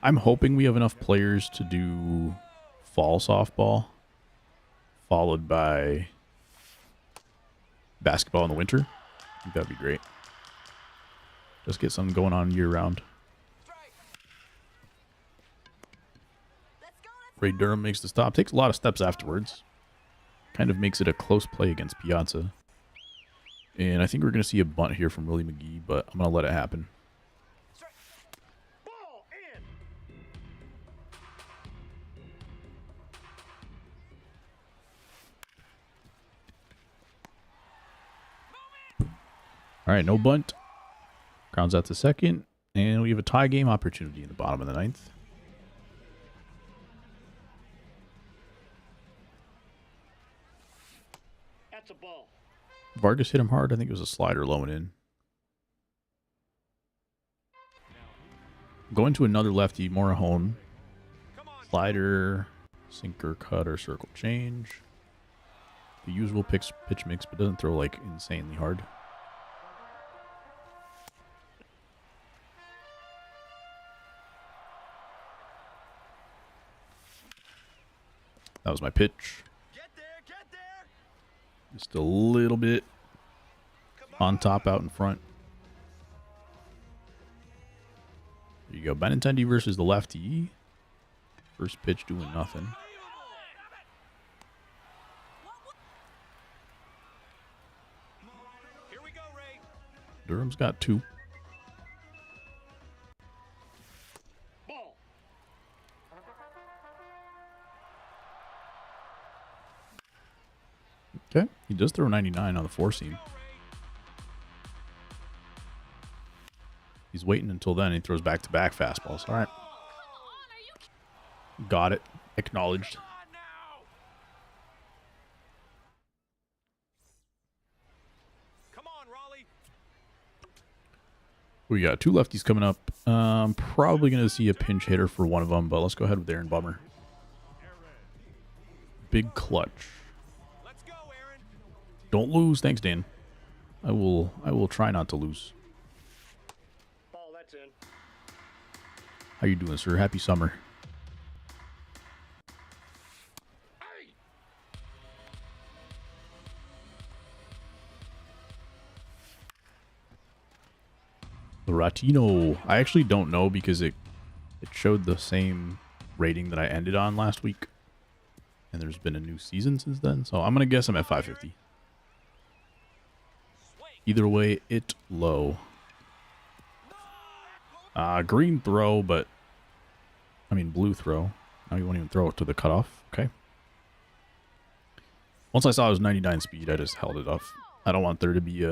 I'm hoping we have enough players to do fall softball, followed by basketball in the winter. I think that'd be great. Just get something going on year round. Ray Durham makes the stop. Takes a lot of steps afterwards. Kind of makes it a close play against Piazza. And I think we're going to see a bunt here from Willie McGee, but I'm going to let it happen. Ball in. All right, no bunt. Grounds out to second. And we have a tie game opportunity in the bottom of the ninth. That's a ball. Vargas hit him hard. I think it was a slider low and in. Going to another lefty, Morahone. Come on. Slider, sinker, cutter, circle change. The usual pitch mix, but doesn't throw like insanely hard. That was my pitch. Get there, get there. Just a little bit on top, out in front. There you go. Benintendi versus the lefty. First pitch doing nothing. Here we go, Ray. Durham's got 2. Ball. Okay. He does throw 99 on the 4-seam. He's waiting until then. He throws back-to-back fastballs. All right. Got it. Acknowledged. Come on now. Come on, Raleigh. We got 2 lefties coming up. Probably going to see a pinch hitter for one of them, but let's go ahead with Aaron Bummer. Big clutch. Let's go, Aaron. Don't lose. Thanks, Dan. I will try not to lose. Ball, that's in. How you doing, sir? Happy summer. Hey. The Ratino. I actually don't know because it showed the same rating that I ended on last week. And there's been a new season since then. So I'm going to guess I'm at 550. Either way, it low. Green throw, but... I mean, blue throw. Now you won't even throw it to the cutoff. Okay. Once I saw it was 99 speed, I just held it off. I don't want there to be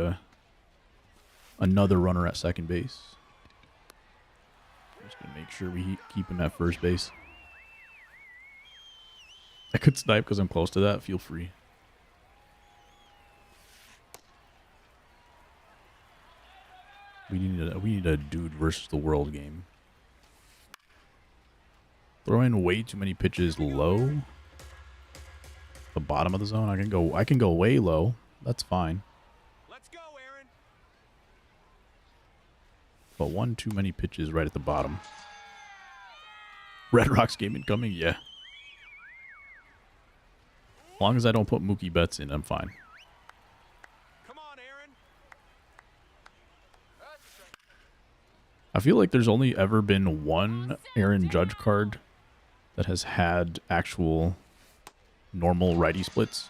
another runner at second base. Just going to make sure we keep him at first base. I could snipe because I'm close to that. Feel free. We need a dude versus the world game. Throwing way too many pitches low. The bottom of the zone. I can go way low. That's fine. Let's go, Aaron. But one too many pitches right at the bottom. Red Rocks game incoming? Yeah. As long as I don't put Mookie Betts in, I'm fine. Come on, Aaron. I feel like there's only ever been one Aaron Judge card that has had actual normal righty splits.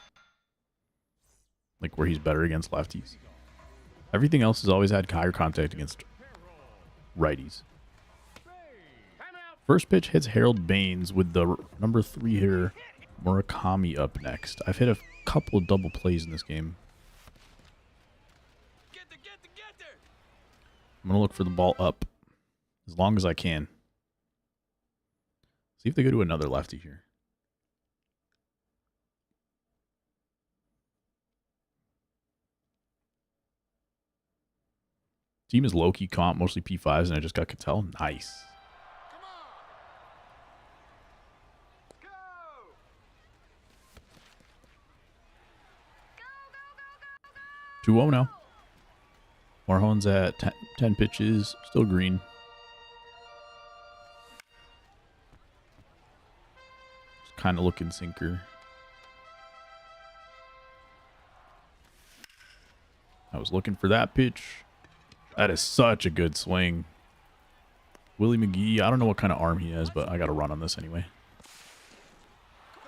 Like where he's better against lefties. Everything else has always had higher contact against righties. First pitch hits Harold Baines with the number 3 hitter Murakami up next. I've hit a couple of double plays in this game. Get there. I'm going to look for the ball up as long as I can. See if they go to another lefty here. Team is low-key comp, mostly P5s, and I just got Cattell. Nice. Come on. Go. 2-0 now. Marhone's at 10 pitches, still green. Just kind of looking sinker. I was looking for that pitch. That is such a good swing. Willie McGee, I don't know what kind of arm he has, but I got to run on this anyway.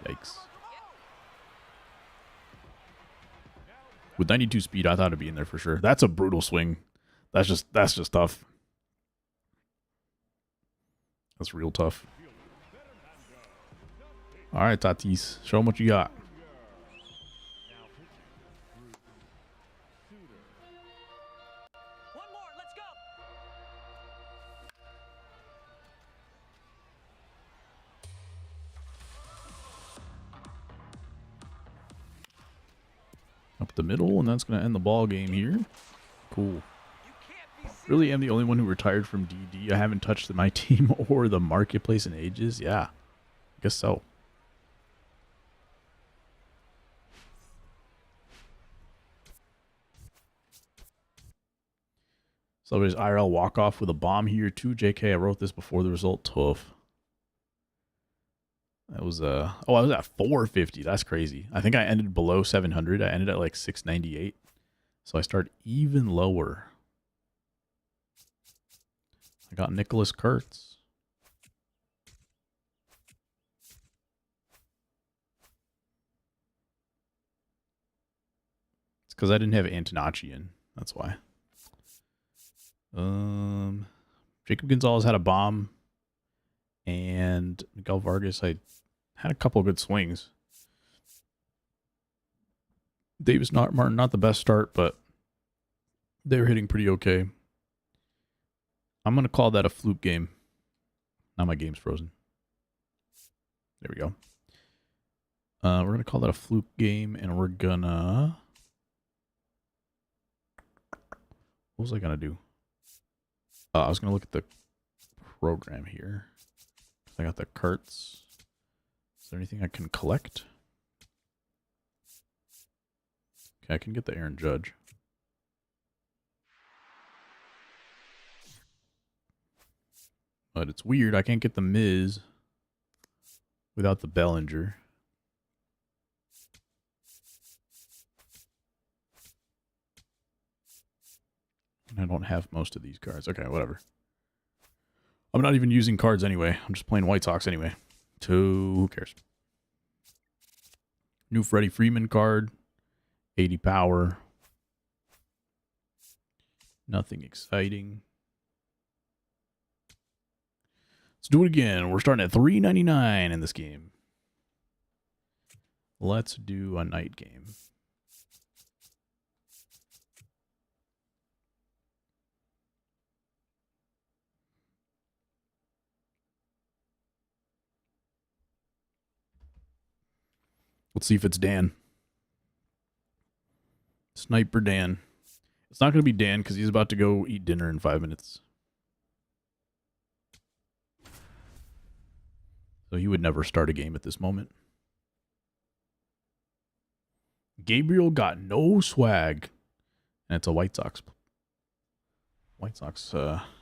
Yikes. With 92 speed, I thought it'd be in there for sure. That's a brutal swing. That's just tough. That's real tough. All right, Tatis, show them what you got. One more. Let's go. Up the middle, and that's going to end the ball game here. Cool. You can't be Really am the only one who retired from DD. I haven't touched my team or the marketplace in ages. Yeah, I guess so. So there's IRL walk-off with a bomb here too. JK, I wrote this before the result. Tough. That was oh, I was at 450. That's crazy. I think I ended below 700. I ended at like 698. So I start even lower. I got Nicholas Kurtz. It's because I didn't have Antonacci in. That's why. Jacob Gonzalez had a bomb. And Miguel Vargas, I had a couple of good swings. Davis Martin, not the best start, but they were hitting pretty okay. I'm going to call that a fluke game. Now my game's frozen. There we go. We're going to call that a fluke game, and we're going to... What was I going to do? I was going to look at the program here. I got the Kurtz. Is there anything I can collect? Okay, I can get the Aaron Judge. But it's weird. I can't get the Miz without the Bellinger. And I don't have most of these cards. Okay, whatever. I'm not even using cards anyway. I'm just playing White Sox anyway. So who cares? New Freddie Freeman card. 80 power. Nothing exciting. Let's do it again. We're starting at $3.99 in this game. Let's do a night game. Let's see if it's Dan. Sniper Dan. It's not going to be Dan because he's about to go eat dinner in 5 minutes. So he would never start a game at this moment. Gabriel got no swag. And it's a White Sox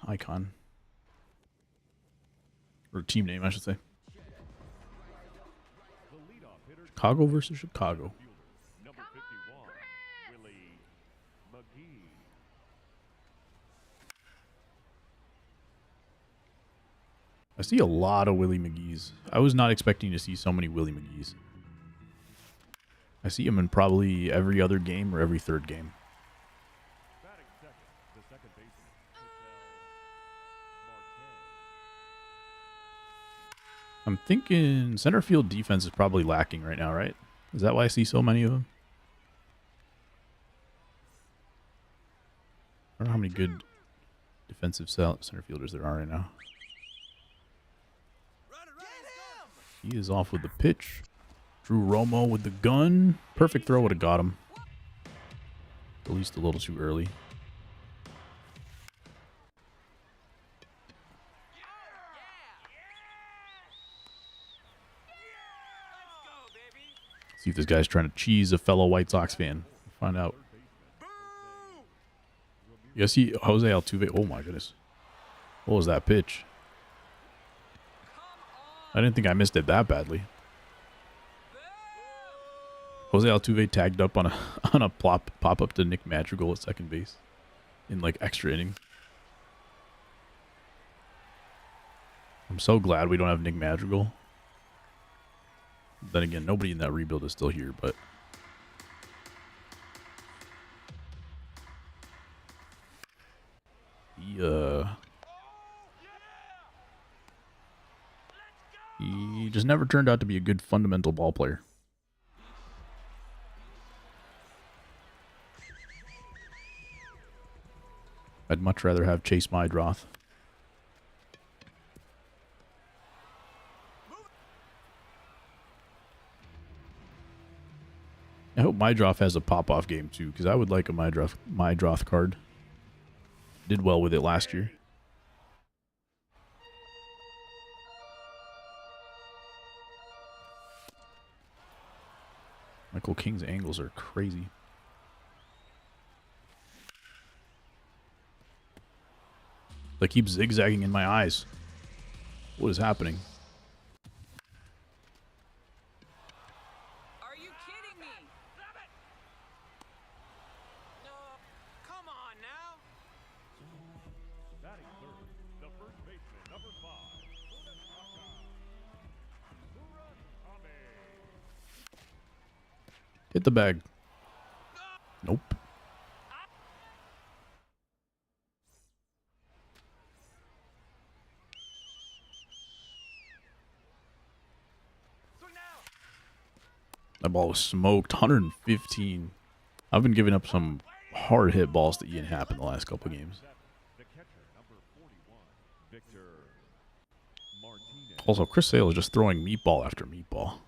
icon. Or team name, I should say. Chicago versus Chicago. Number 51, Willie McGee. I see a lot of Willie McGee's. I was not expecting to see so many Willie McGee's. I see him in probably every other game or every third game. Batting second, the second baseman, Marte. I'm thinking center field defense is probably lacking right now, right? Is that why I see so many of them? I don't know how many good defensive center fielders there are right now. Run it, run it, He is off with the pitch. Drew Romo with the gun. Perfect throw would have got him. At least a little too early. See if this guy's trying to cheese a fellow White Sox fan. Find out. You guys see Jose Altuve? Oh my goodness. What was that pitch? I didn't think I missed it that badly. Jose Altuve tagged up on a pop up to Nick Madrigal at second base in like extra inning. I'm so glad we don't have Nick Madrigal. Then again, nobody in that rebuild is still here, but he just never turned out to be a good fundamental ball player. I'd much rather have Chase Mydroth. I hope Mydroth has a pop-off game too, because I would like a Mydroth card. Did well with it last year. Michael King's angles are crazy. They keep zigzagging in my eyes. What is happening? Are you kidding me? Stop it! No. Come on now. Batting third, the first baseman, number 5. Hit the bag. Nope. Swing now. That ball was smoked. 115. I've been giving up some hard hit balls to Ian Happ in the last couple games. The catcher, number 41, Victor Martinez. Also, Chris Sale is just throwing meatball after meatball. Swing.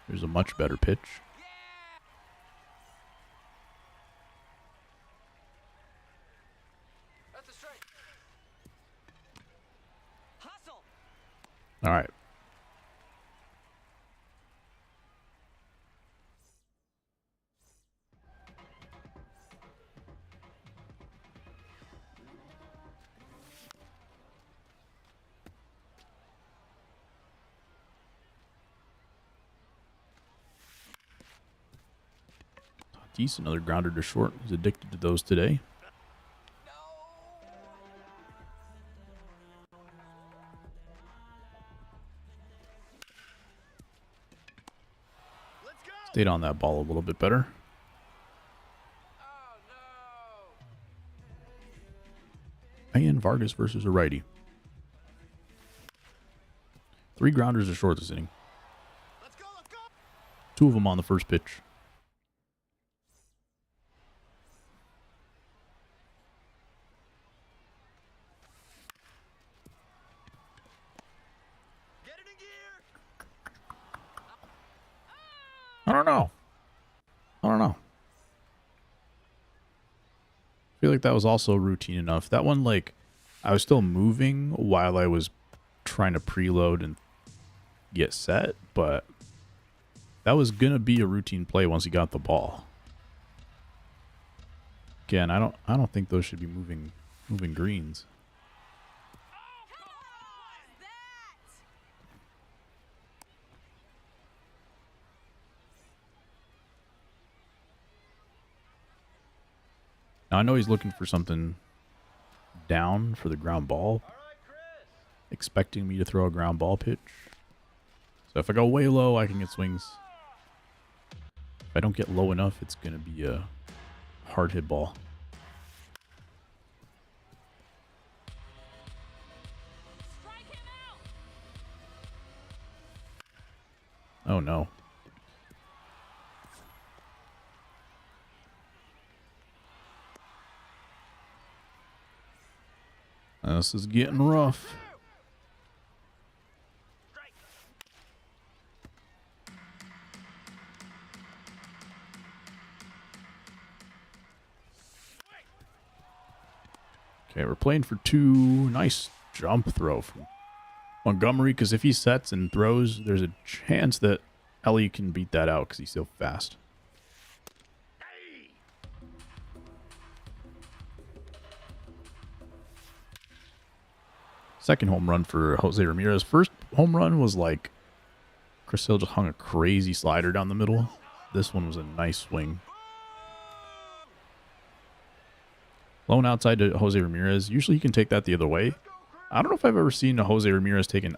There's a much better pitch. That's a strike. Hustle. All right. Tatis, another grounder to short. He's addicted to those today. Let's go. Stayed on that ball a little bit better. Oh no. Ian Vargas versus a righty. 3 grounders to short this inning. Let's go. Let's go. 2 of them on the first pitch. Get it in gear. I don't know. I feel like that was also routine enough. That one, like, I was still moving while I was trying to preload and get set, but that was gonna be a routine play once he got the ball. Again, I don't think those should be moving greens. Now, I know he's looking for something down for the ground ball, All right, Chris. expecting me to throw a ground ball pitch. So if I go way low, I can get swings. If I don't get low enough, it's going to be a hard hit ball. Strike him out. Oh, no. This is getting rough. Okay, we're playing for 2. Nice jump throw from Montgomery, because if he sets and throws, there's a chance that Ellie can beat that out because he's so fast. Second home run for Jose Ramirez. First home run was like Chris Hill just hung a crazy slider down the middle. This one was a nice swing. Blown outside to Jose Ramirez. Usually you can take that the other way. I don't know if I've ever seen a Jose Ramirez take an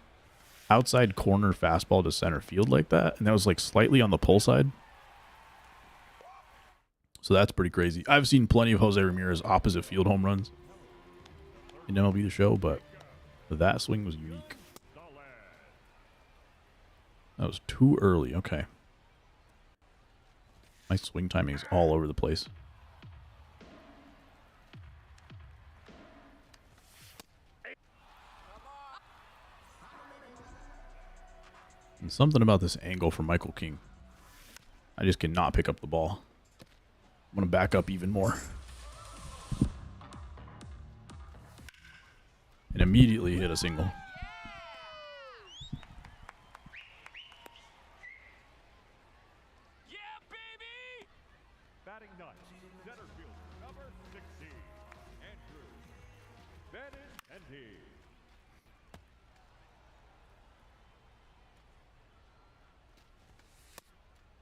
outside corner fastball to center field like that. And that was like slightly on the pull side. So that's pretty crazy. I've seen plenty of Jose Ramirez opposite field home runs in MLB The Show, but that swing was unique. That was too early. Okay. My swing timing is all over the place. And something about this angle from Michael King. I just cannot pick up the ball. I'm going to back up even more. And immediately hit a single. Yeah, baby! Batting ninth, center fielder, number 16, Andrew Benintendi.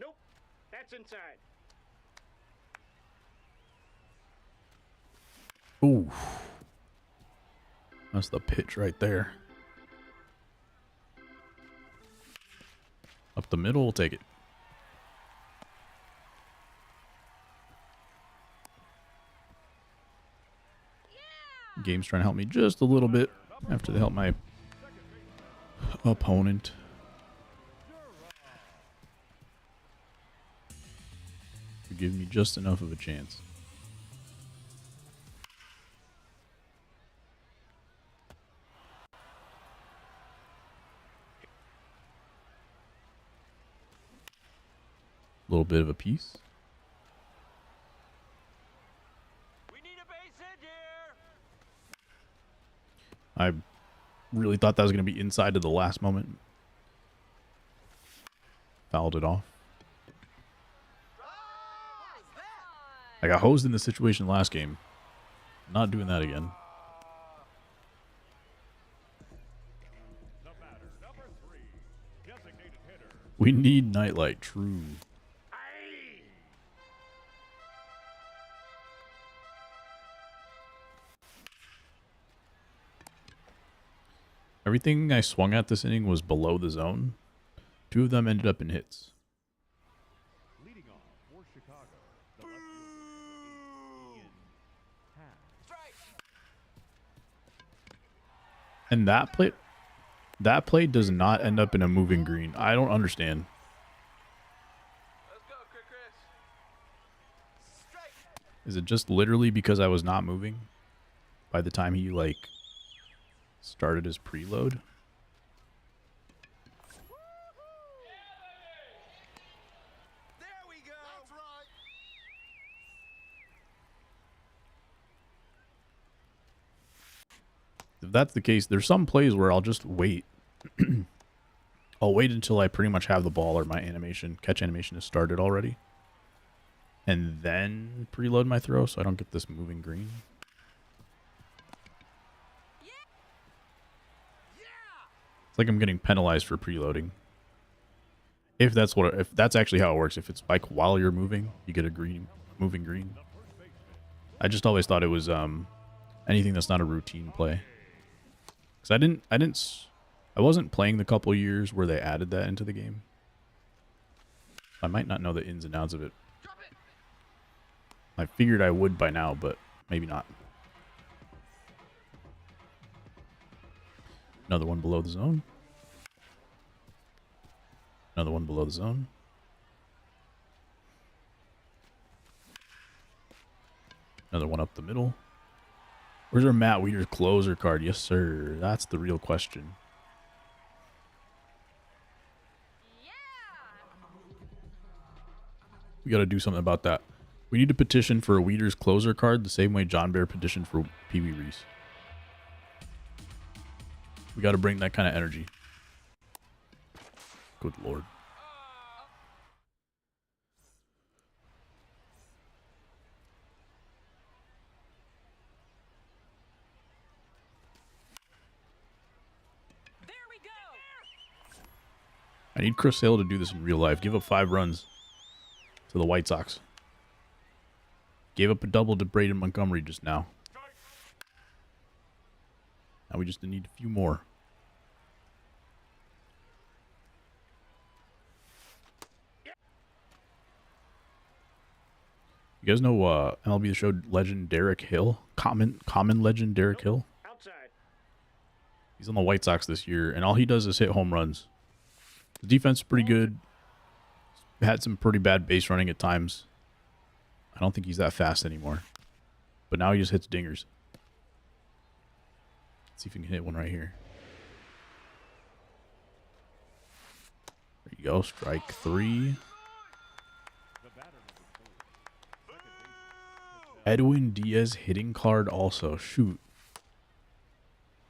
Nope, that's inside. Ooh. That's the pitch right there. Up the middle, we'll take it. Game's trying to help me just a little bit after they help my opponent. To give me just enough of a chance. A little bit of a piece. We need a base hit here. I really thought that was going to be inside to the last moment. Fouled it off. I got hosed in the situation last game. Not doing that again. The batter, number 3, designated hitter. We need Nightlight. True. Everything I swung at this inning was below the zone. 2 of them ended up in hits. Leading off for Chicago, the left fielder, Ian Happ. Strike. And that play does not end up in a moving green. I don't understand. Let's go, Chris. Strike. Is it just literally because I was not moving by the time he like started his preload? There we go. That's right. If that's the case, there's some plays where I'll just wait. I'll wait until I pretty much have the ball or my animation, catch animation is started already. And then preload my throw so I don't get this moving green. It's like I'm getting penalized for preloading. If that's actually how it works. If it's like while you're moving, you get a moving green. I just always thought it was anything that's not a routine play. Because I wasn't playing the couple years where they added that into the game. I might not know the ins and outs of it. I figured I would by now, but maybe not. Another one below the zone. Another one below the zone. Another one up the middle. Where's our Matt Wieters closer card? Yes, sir. That's the real question. We got to do something about that. We need to petition for a Weeders closer card the same way John Bear petitioned for Pee Wee Reese. We got to bring that kind of energy. Good Lord. There we go. I need Chris Sale to do this in real life. Give up 5 runs to the White Sox. Gave up a double to Braden Montgomery just now. Now we just need a few more. You guys know MLB The Show legend Derek Hill? Common legend Derek Hill? Outside. He's on the White Sox this year, and all he does is hit home runs. The defense is pretty good. Had some pretty bad base running at times. I don't think he's that fast anymore. But now he just hits dingers. Let's see if we can hit one right here. There you go. Strike 3. Edwin Diaz hitting card also. Shoot.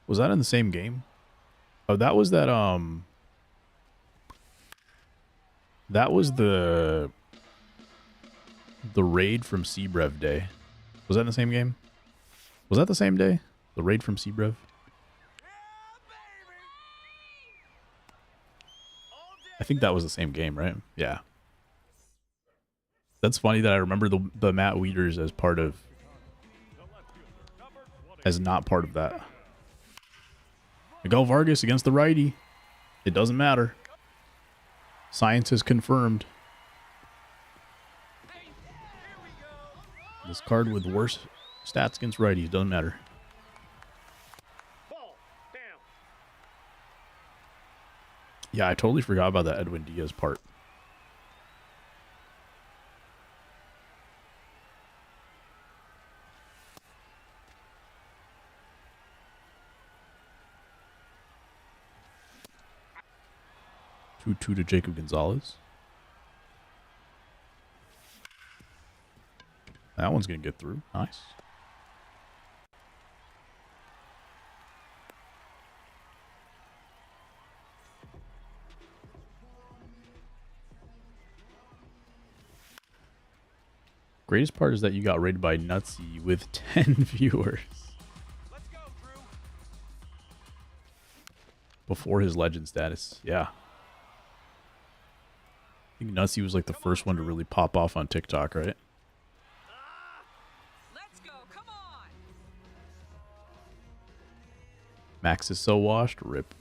Was that in the same game? Oh, that was that, that was the raid from Seabrev Day. Was that in the same game? Was that the same day? The raid from Seabrev? I think that was the same game, right? Yeah. That's funny that I remember the Matt Wieters as part of, as not part of that. Miguel Vargas against the righty. It doesn't matter. Science has confirmed. This card with worse stats against righties doesn't matter. Ball. Down. Yeah, I totally forgot about that Edwin Diaz part. Two to Jacob Gonzalez. That one's going to get through. Nice. Greatest part is that you got rated by Nutsy with 10 viewers. Let's go, Drew. Before his legend status. Yeah. I think Nutsy was like the first one to really pop off on TikTok, right? Let's go. Come on. Max is so washed. Rip.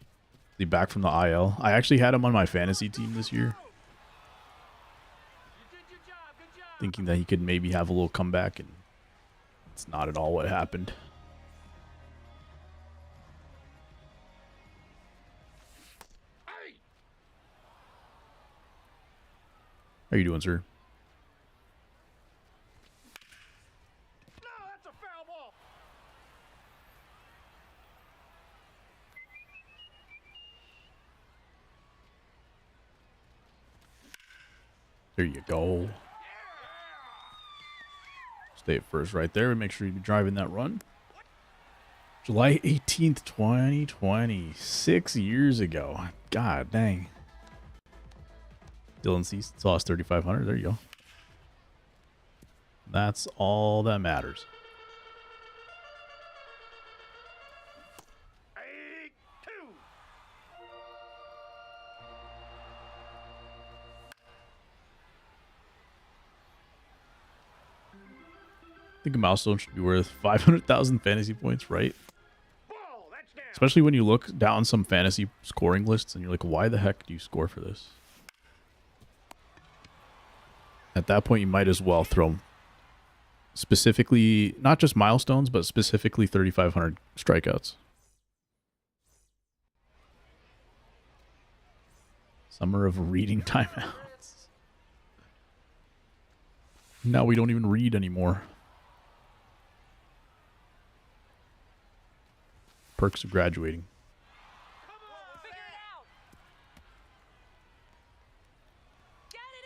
Is he back from the IL? I actually had him on my fantasy team this year. You did your job. Good job. Thinking that he could maybe have a little comeback, and it's not at all what happened. Hey! How you doing, sir? No, that's a foul ball. There you go. Stay at first right there and make sure you be driving that run. July 18th, 2020. 6 years ago. God dang. Dylan C. Sauce 3,500. There you go. That's all that matters. Hey, 2. I think a milestone should be worth 500,000 fantasy points, right? Ball. That's down. Especially when you look down some fantasy scoring lists and you're like, why the heck do you score for this? At that point, you might as well throw specifically, not just milestones, but specifically 3,500 strikeouts. Summer of reading timeouts. Now we don't even read anymore. Perks of graduating. Come on, Figure it out. Get it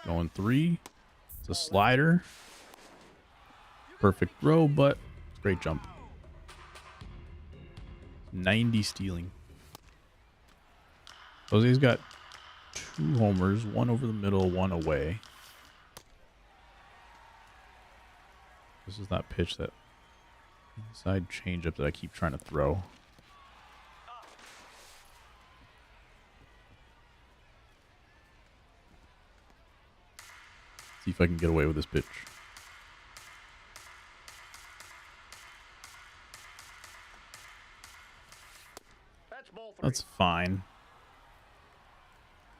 Going 3. It's a slider. Perfect throw, but great jump. 90 stealing. Jose's got 2 homers, 1 over the middle, 1 away. This is that pitch, that inside changeup that I keep trying to throw. See if I can get away with this pitch. That's ball 3. That's fine.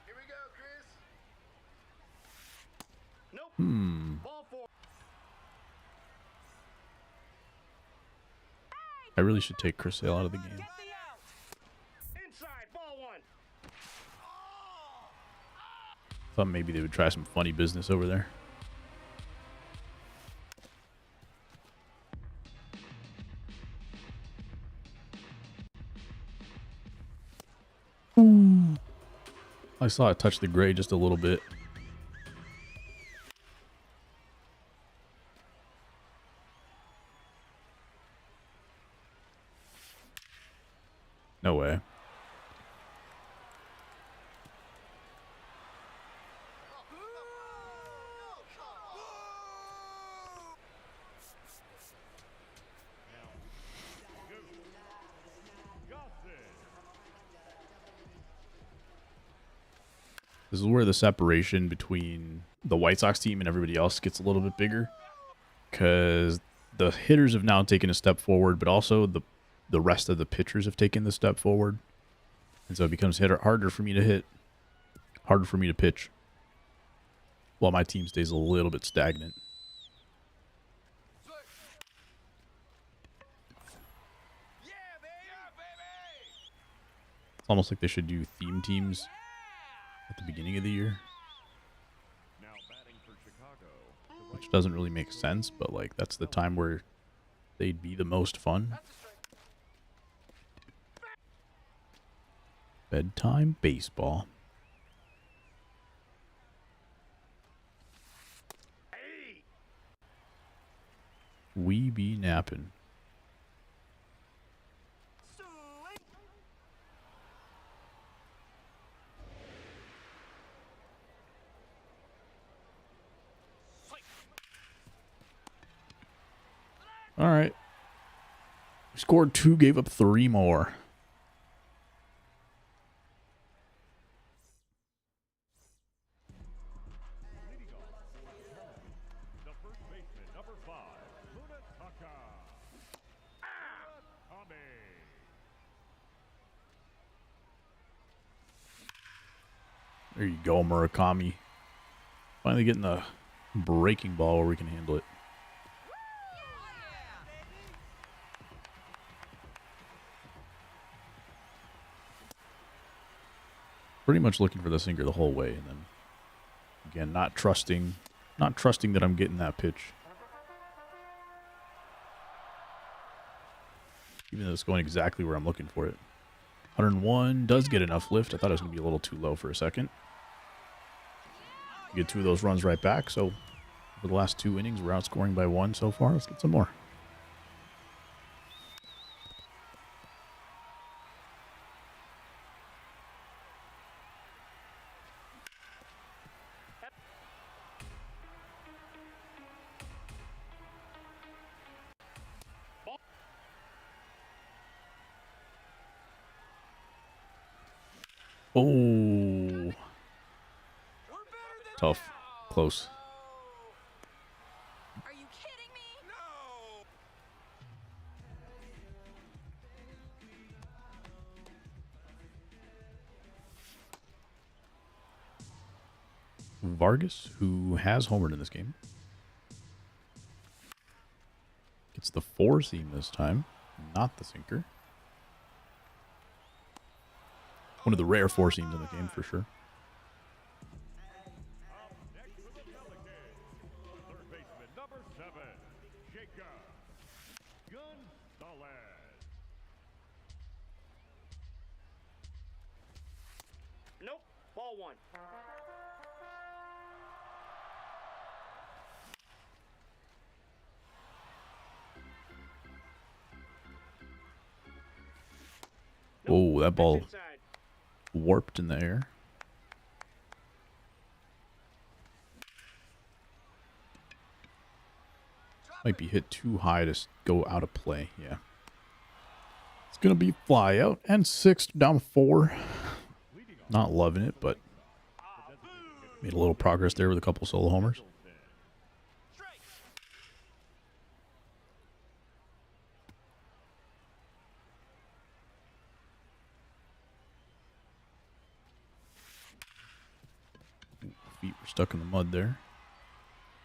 Here we go, Chris. Nope. Ball 4. I really should take Chris Sale out of the game. Get the out. Inside, ball 1. Thought maybe they would try some funny business over there. Ooh. I saw it touch the gray just a little bit. No way. This is where the separation between the White Sox team and everybody else gets a little bit bigger, because the hitters have now taken a step forward, but also the rest of the pitchers have taken the step forward, and so it becomes harder for me to hit, harder for me to pitch, while my team stays a little bit stagnant. It's almost like they should do theme teams at the beginning of the year, Now batting for Chicago. which doesn't really make sense, but like that's the time where they'd be the most fun. Bedtime baseball. Hey. We be napping. All right. We scored 2, gave up 3 more. Leading off for the Cubs, the first baseman, number 5, Munataka. Tommy. There you go, Murakami. Finally getting a breaking ball where we can handle it. Pretty much looking for the sinker the whole way, and then again not trusting that I'm getting that pitch. Even though it's going exactly where I'm looking for it. 101 does get enough lift. I thought it was going to be a little too low for a second. Get 2 of those runs right back. So for the last 2 innings, we're outscoring by 1 so far. Let's get some more. Oh, tough, close. Are you kidding me? Vargas, who has homered in this game, gets the 4-seam this time, not the sinker. One of the rare 4-seams in the game for sure. Next for the Pelicans, third baseman, number 7, Jacob Gonzalez. Nope. Ball 1. Oh, that ball Inside. warped in the air. Might be hit too high to go out of play. Yeah. It's going to be fly out and 6 down 4. Not loving it, but made a little progress there with a couple solo homers. Strike. Feet were stuck in the mud there.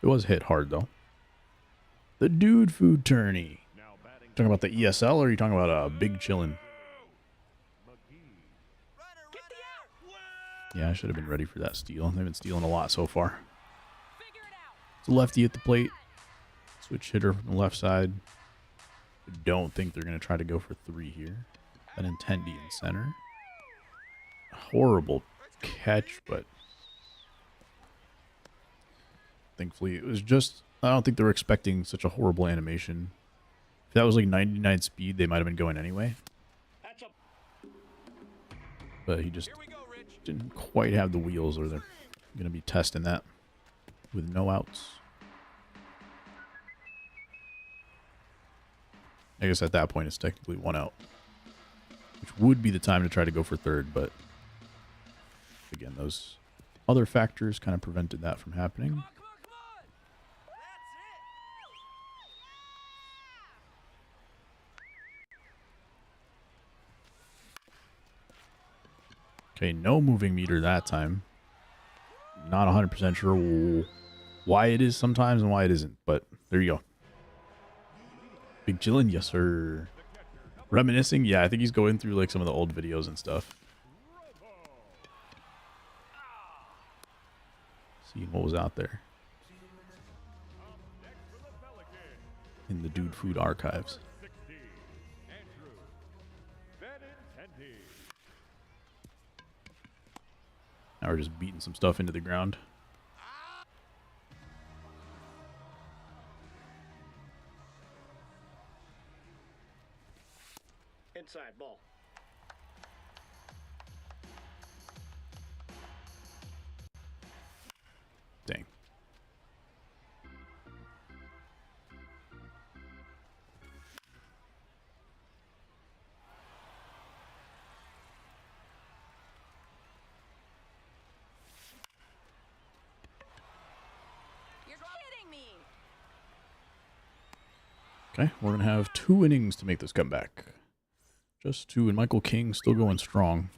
It was hit hard, though. The dude food tourney. Now batting Talking about the ESL, or are you talking about Big Chillin'? McGee. Get the out. Yeah, I should have been ready for that steal. They've been stealing a lot so far. Figure it out. It's a lefty at the plate. Switch hitter from the left side. I don't think they're going to try to go for 3 here. An Intendi in center. Horrible catch, but thankfully it was just... I don't think they were expecting such a horrible animation. If that was like 99 speed, they might have been going anyway. That's a But he just Here we go, Rich. didn't quite have the wheels, or they're going to be testing that with no outs. I guess at that point it's technically 1 out, which would be the time to try to go for 3rd, but again, those other factors kind of prevented that from happening. Come on. That's Okay, no moving meter that time. Not 100% sure why it is sometimes and why it isn't, but there you go. Big chillin', yes sir. Reminiscing, yeah, I think he's going through like some of the old videos and stuff. Seeing what was out there in the Dude Food archives. 60. Andrew. Benintendi. Now we're just beating some stuff into the ground. inside ball. Dang. You're kidding me. Okay, we're going to have 2 innings to make this comeback. Just 2, and Michael King still going strong.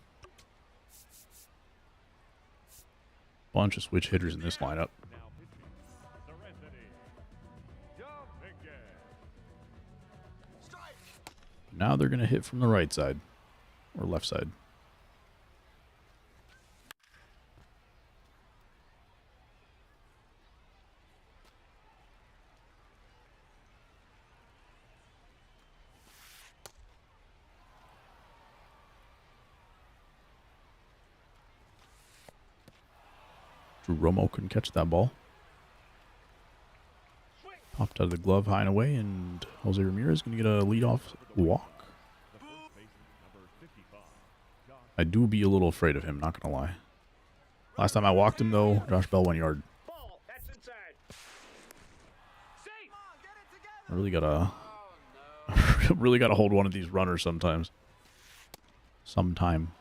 Bunch of switch hitters in this lineup. Now pitching. Serenity. Dominguez. Strike. Now they're going to hit from the right side. Or left side. Drew Romo couldn't catch that ball. Popped out of the glove high and away, and Jose Ramirez going to get a leadoff walk. The first baseman, number 55. Josh I do be a little afraid of him, not going to lie. Last time I walked him, though, Josh Bell 1 yard. Ball. That's inside. Safe. Come on, get it together. I really got to... Oh no. really got to hold one of these runners sometimes. Sometime.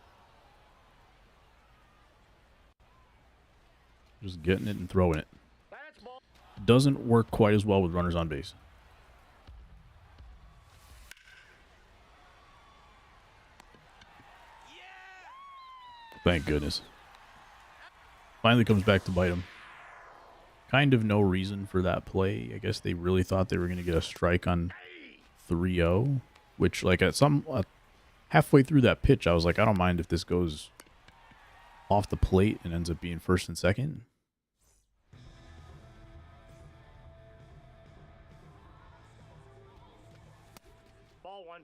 Just getting it and throwing it. That's ball. Doesn't work quite as well with runners on base. Thank goodness. Finally comes back to bite him. Kind of no reason for that play. I guess they really thought they were going to get a strike on 3-0, which like at some halfway through that pitch, I was like, I don't mind if this goes off the plate and ends up being first and second. Ball 1.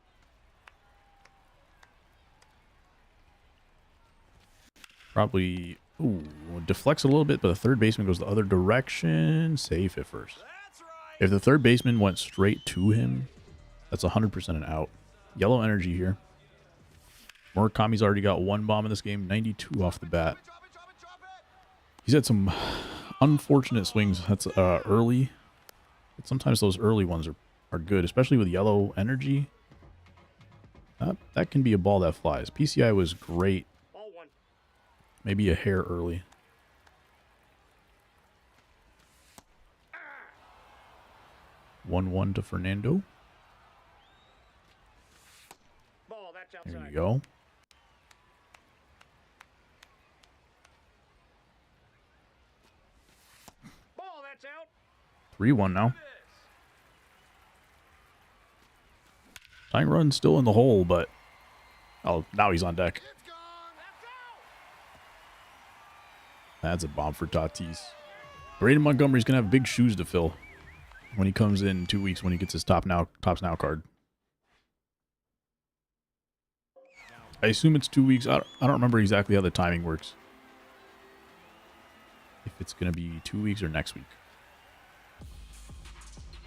Probably, ooh, deflects a little bit, but the third baseman goes the other direction. Safe at first. That's right. If the third baseman went straight to him, that's 100% an out. Yellow energy here. Murakami's already got 1 bomb in this game, 92 off the bat. He's had some unfortunate swings. That's early. But sometimes those early ones are good, especially with yellow energy. That can be a ball that flies. PCI was great. Ball 1. Maybe a hair early. Ah! 1-1 to Fernando. Ball, that's There outside. you go. Ball, that's out. 3-1 now. Tying Run's still in the hole, but... Oh, now he's on deck. That's out. That's a bomb for Tatis. Braden Montgomery's going to have big shoes to fill when he comes in 2 weeks when he gets his Tops Now card. I assume it's 2 weeks. I don't remember exactly how the timing works. If it's going to be 2 weeks or next week.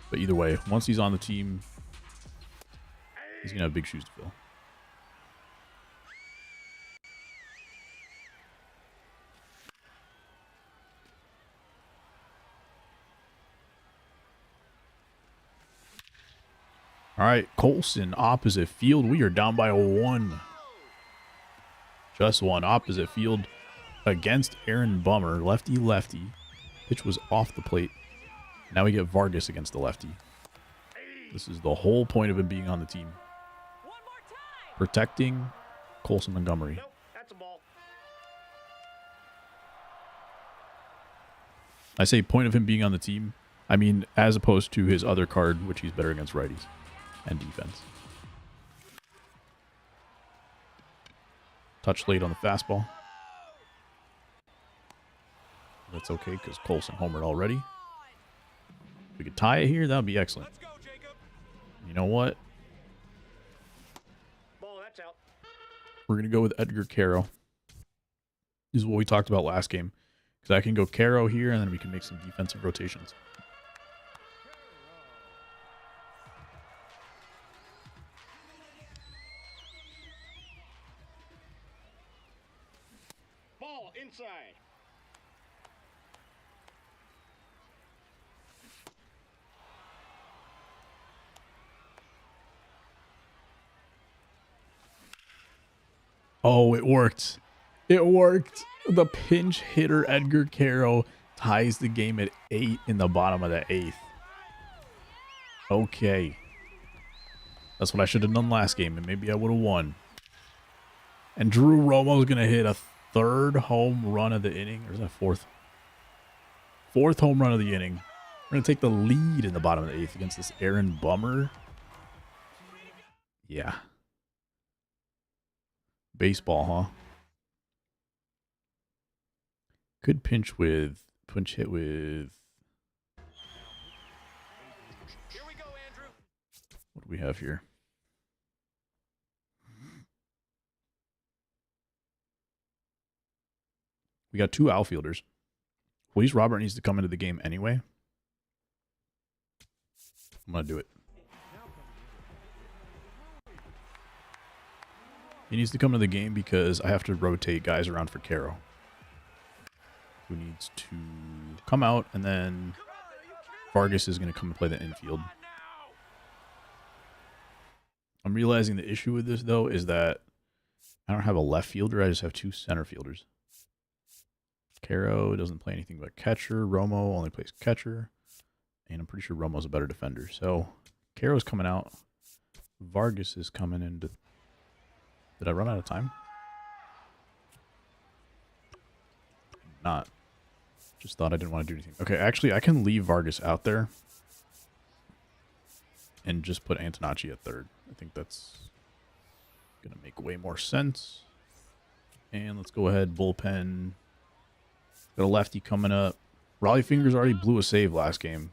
But either way, once he's on the team, he's going to have big shoes to fill. All right, Colson, opposite field. We are down by 1. Just 1. Opposite field against Aaron Bummer. Lefty, lefty. Pitch was off the plate. Now we get Vargas against the lefty. This is the whole point of him being on the team. One more time. Protecting Colson Montgomery. Nope, that's a ball. I say point of him being on the team. I mean, as opposed to his other card, which he's better against righties and defense. Touch late on the fastball. That's okay because Colson homered already. If we could tie it here, that would be excellent. Let's go, Jacob. You know what? Ball, that's out. We're going to go with Edgar Caro. This is what we talked about last game. Because I can go Caro here, and then we can make some defensive rotations. Ball, inside. Oh, it worked. It worked. The pinch hitter Edgar Caro ties the game at 8 in the bottom of the 8th. Okay. That's what I should have done last game, and maybe I would have won. And Drew Romo's going to hit a 3rd home run of the inning. Or is that 4th? 4th home run of the inning. We're going to take the lead in the bottom of the 8th against this Aaron Bummer. Yeah. Baseball, huh? Could pinch hit with. Here we go, Andrew. What do we have here? We got 2 outfielders. Luis Robert needs to come into the game anyway. I'm going to do it. He needs to come to the game because I have to rotate guys around for Caro, who needs to come out, and then Vargas is going to come and play the infield. I'm realizing the issue with this, though, is that I don't have a left fielder. I just have 2 center fielders. Caro doesn't play anything but catcher. Romo only plays catcher. And I'm pretty sure Romo's a better defender. So Caro's coming out. Vargas is coming in to... Did I run out of time? Not. Just thought I didn't want to do anything. Okay, actually, I can leave Vargas out there and just put Antonacci at 3rd. I think that's going to make way more sense. And let's go ahead, bullpen. Got a lefty coming up. Raleigh Fingers already blew a save last game.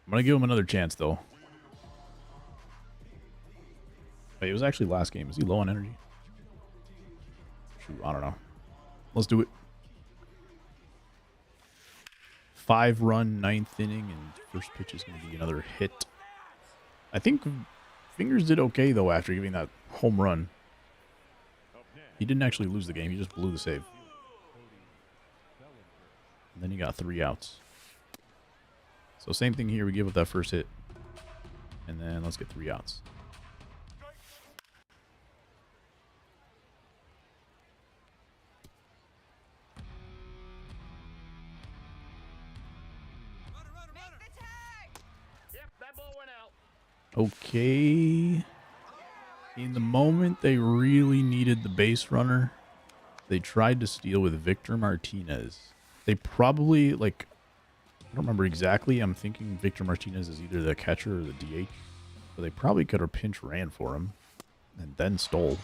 I'm going to give him another chance, though. Wait, it was actually last game. Is he low on energy? Shoot, I don't know. Let's do it. 5-run, 9th inning, and first pitch is going to be another hit. I think Fingers did okay, though, after giving that home run. Up next, He didn't actually lose the game. He just blew the save. Cody Bellinger. And then he got 3 outs. So same thing here. We give up that first hit. And then let's get 3 outs. Make the tag! Yep, that ball went out. Okay. In the moment they really needed the base runner, they tried to steal with Victor Martinez. They probably, like, I don't remember exactly. I'm thinking Victor Martinez is either the catcher or the DH. But they probably could have pinch ran for him and then stole.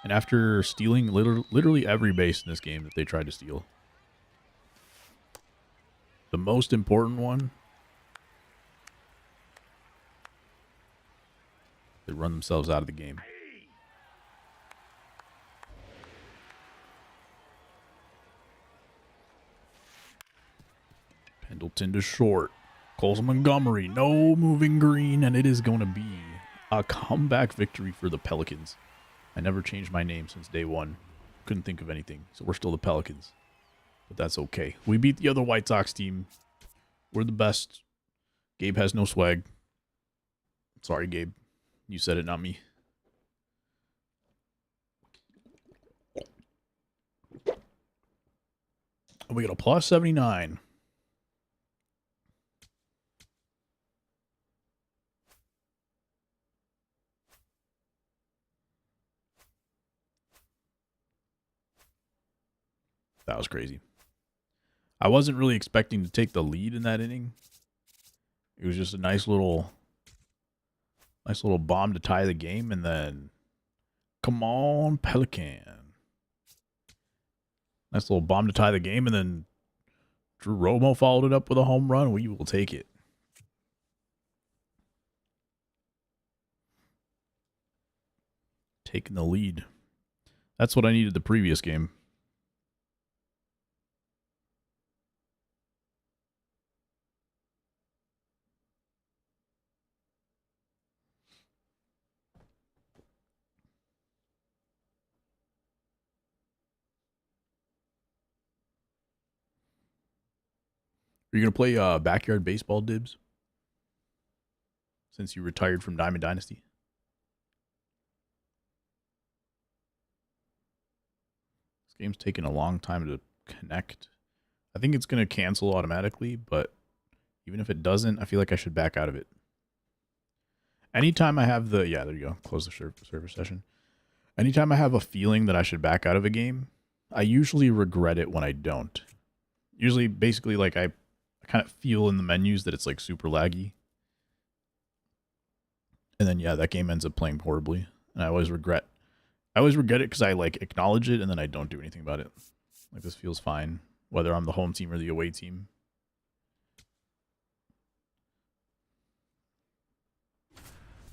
And after stealing literally every base in this game that they tried to steal, the most important one, they run themselves out of the game. Pendleton to short. Coles Montgomery, no moving green, and it is going to be a comeback victory for the Pelicans. I never changed my name since day one. Couldn't think of anything, so we're still the Pelicans. But that's okay. We beat the other White Sox team. We're the best. Gabe has no swag. Sorry, Gabe. You said it, not me. We got a plus 79. That was crazy. I wasn't really expecting to take the lead in that inning. It was just a nice little bomb to tie the game, and then come on, Pelican. Nice little bomb to tie the game, and then Drew Romo followed it up with a home run. We will take it. Taking the lead. That's what I needed the previous game. Are you going to play backyard baseball, Dibs? Since you retired from Diamond Dynasty? This game's taking a long time to connect. I think it's going to cancel automatically, but even if it doesn't, I feel like I should back out of it. Anytime I have the... Yeah, there you go. Close the server session. Anytime I have a feeling that I should back out of a game, I usually regret it when I don't. Usually, basically, like, I kind of feel in the menus that it's like super laggy. And then, yeah, that game ends up playing horribly. And I always regret it because I like acknowledge it and then I don't do anything about it. Like, this feels fine, whether I'm the home team or the away team.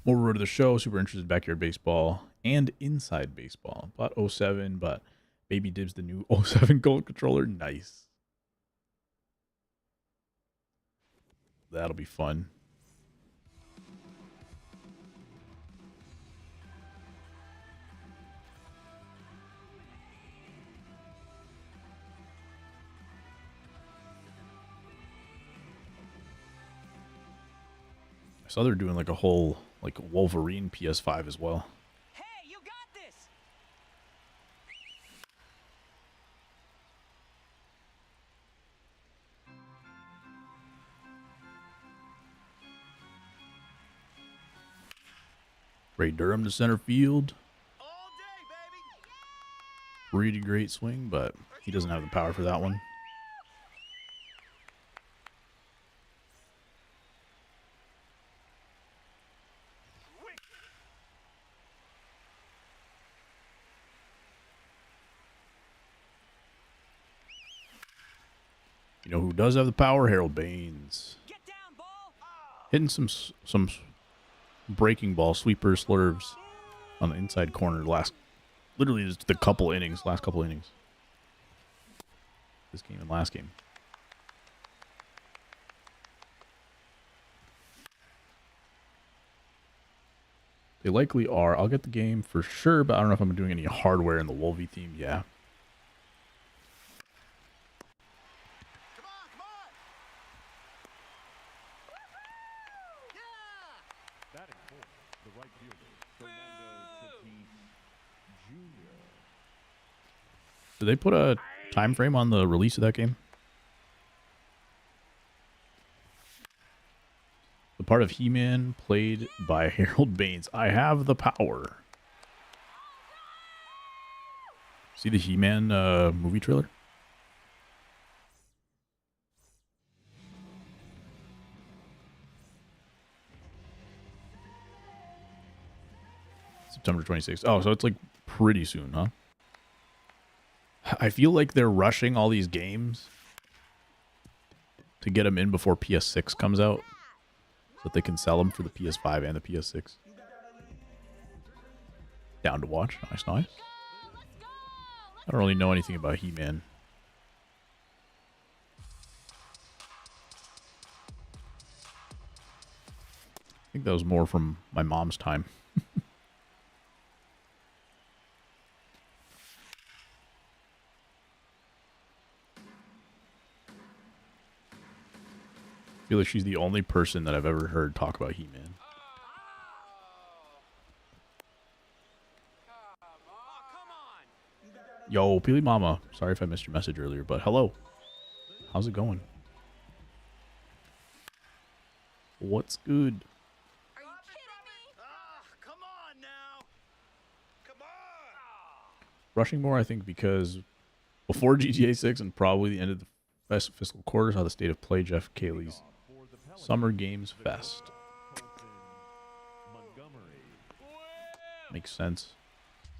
More road to the show. Super interested in backyard baseball and inside baseball. Bought 07, but Baby Dibs the new 07 Gold controller. Nice. That'll be fun. I saw they're doing like a whole like Wolverine PS5 as well. Hey, you got this! Ray Durham to center field. All day, baby. Pretty great swing, but he doesn't have the power for that one. You know who does have the power? Harold Baines. Get down, ball! Hitting some breaking ball sweeper slurves on the inside corner literally just last couple innings. This game and last game. They likely are. I'll get the game for sure, but I don't know if I'm doing any hardware in the Wolvie theme. Yeah. Come on, come on. Yeah. Batting fourth, the right fielder, Fernando Tatis Jr. Did they put a time frame on the release of that game? The part of He-Man played by Harold Baines. I have the power. See the He-Man movie trailer? September 26th. Oh, so it's like pretty soon, huh? I feel like they're rushing all these games to get them in before PS6 comes out, so that they can sell them for the PS5 and the PS6. Down to watch. Nice, nice. I don't really know anything about He-Man. I think that was more from my mom's time. I feel like she's the only person that I've ever heard talk about He-Man. Yo, Peely Mama. Sorry if I missed your message earlier, but hello. How's it going? What's good? Are you kidding me? Come on now. Come on. Rushing more, I think, because before GTA 6 and probably the end of the fiscal quarter saw the state of play Jeff Cayley's Summer Games Fest. Makes sense.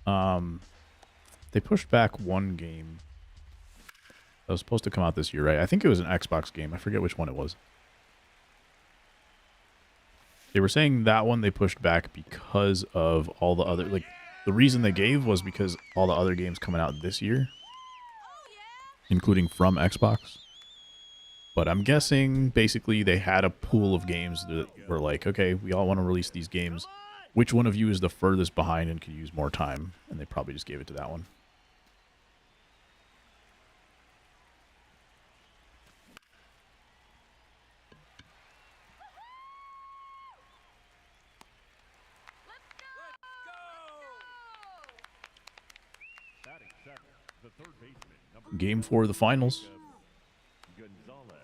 They pushed back one game that was supposed to come out this year, right? I think it was an Xbox game. I forget which one it was. They were saying that one they pushed back because of all the other, like, the reason they gave was because all the other games coming out this year, including from Xbox. But I'm guessing basically they had a pool of games that were like, okay, we all want to release these games. Which one of you is the furthest behind and could use more time? And they probably just gave it to that one. Batting seventh, the third baseman, number Game 4 of the finals. Gonzalez.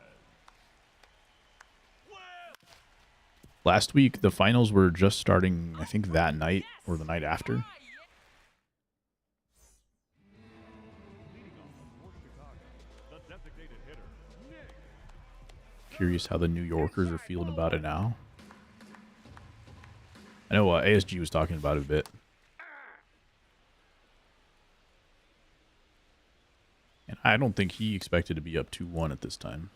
Last week, the finals were just starting, I think, that night or the night after. Leading off for Chicago, the designated hitter, Nick. Curious how the New Yorkers are feeling about it now. I know ASG was talking about it a bit. And I don't think he expected to be up 2-1 at this time.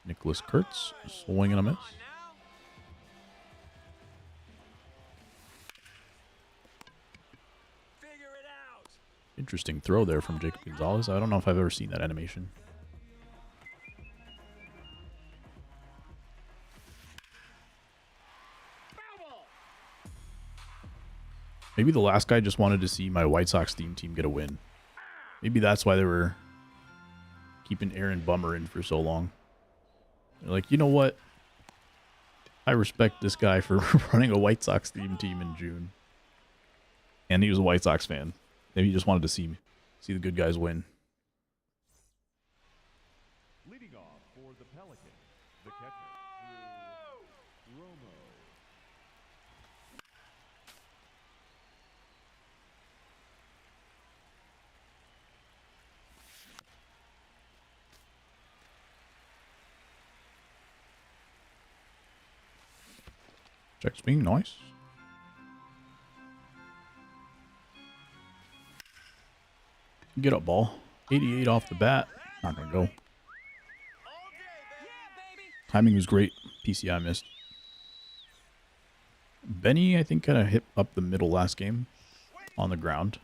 Nicholas Kurtz swinging a miss. Figure it out. Interesting throw there from Jacob Gonzalez. I don't know if I've ever seen that animation. Foul ball. Maybe the last guy just wanted to see my White Sox theme team get a win. Maybe that's why they were keeping Aaron Bummer in for so long. They're like, you know what? I respect this guy for running a White Sox theme team in June. And he was a White Sox fan. Maybe he just wanted to see the good guys win. Leading off for the Pelicans, the catcher, Drew Romo. Check swing, nice. Get up, ball. 88 off the bat. Not gonna go. All day, baby. Yeah, baby. Timing was great. PCI missed. Benny, I think, kind of hit up the middle last game on the ground.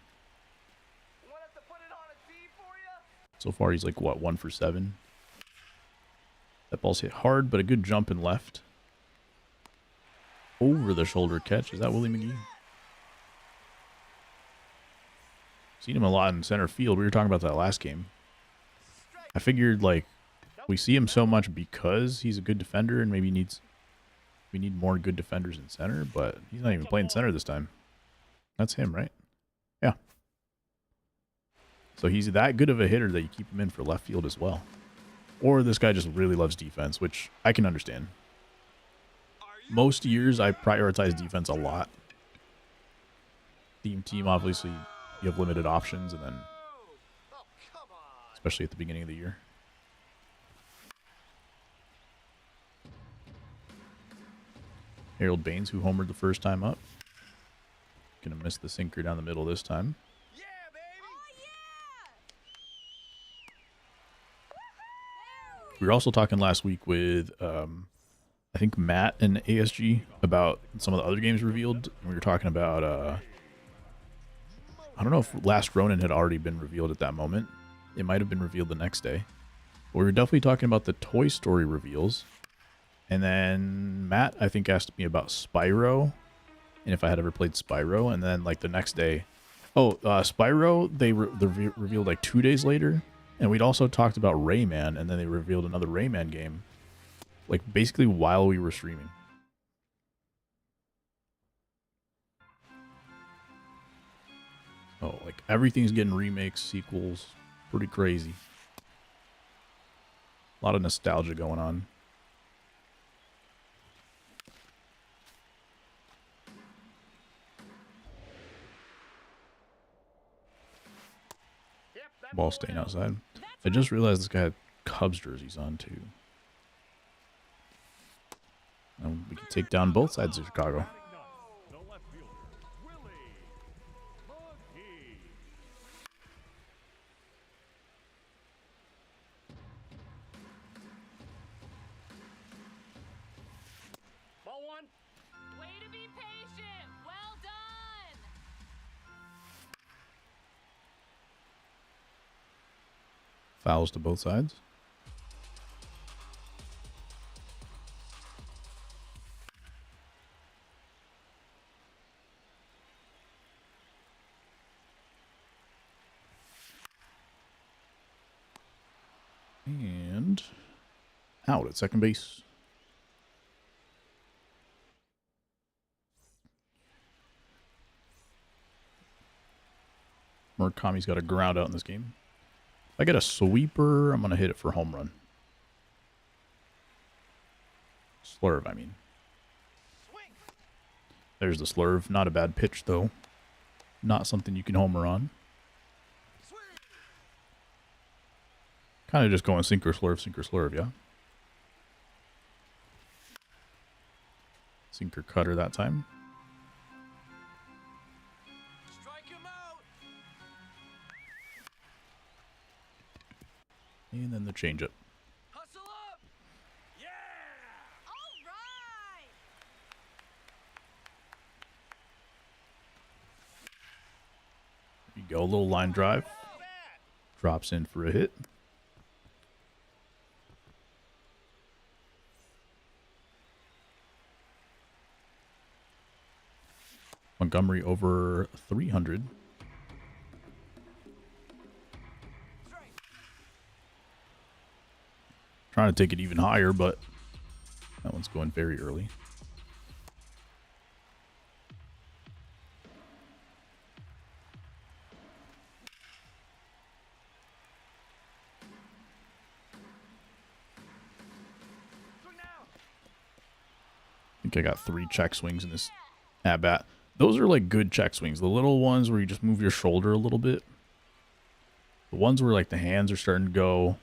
Want us to put it on a tee for you? So far, he's like, what, 1 for 7? That ball's hit hard, but a good jump and left. Over the shoulder catch. Is that Willie McGee? Seen him a lot in center field. We were talking about that last game. I figured, like, we see him so much because he's a good defender and maybe we need more good defenders in center, but he's not even playing center this time. That's him, right? Yeah. So he's that good of a hitter that you keep him in for left field as well. Or this guy just really loves defense, which I can understand. Most years, I prioritize defense a lot. Team, obviously, you have limited options, and then especially at the beginning of the year. Harold Baines, who homered the first time up. Gonna miss the sinker down the middle this time. Yeah, baby. We were also talking last week with, I think, Matt and ASG about some of the other games revealed. We were talking about, I don't know if Last Ronin had already been revealed at that moment. It might have been revealed the next day. But we were definitely talking about the Toy Story reveals. And then Matt, I think, asked me about Spyro and if I had ever played Spyro. And then, like, the next day, Spyro, they revealed like 2 days later. And we'd also talked about Rayman, and then they revealed another Rayman game, like, basically while we were streaming. Oh, like, everything's getting remakes, sequels, pretty crazy. A lot of nostalgia going on. Yep, that's Ball the staying way. outside. I just realized this guy had Cubs jerseys on, too. And we can take down both sides of Chicago. The left fielder, Willie McGee. Ball one. Way to be patient. Well done. Fouls to both sides. And out at second base. Murakami's got a ground out in this game. If I get a sweeper, I'm going to hit it for home run. Slurve, I mean. Swing. There's the slurve. Not a bad pitch, though. Not something you can homer on. Swing. Kind of just going sinker, slurve, yeah? Sinker cutter that time. Strike him out. And then the changeup. Hustle up. Yeah. All right. There you go, a little line drive. Ball bat. Drops in for a hit. Montgomery over 300. Strike. Trying to take it even higher, but that one's going very early. Swing now. I think I got 3 check swings in this at bat. Those are like good check swings. The little ones where you just move your shoulder a little bit. The ones where like the hands are starting to go.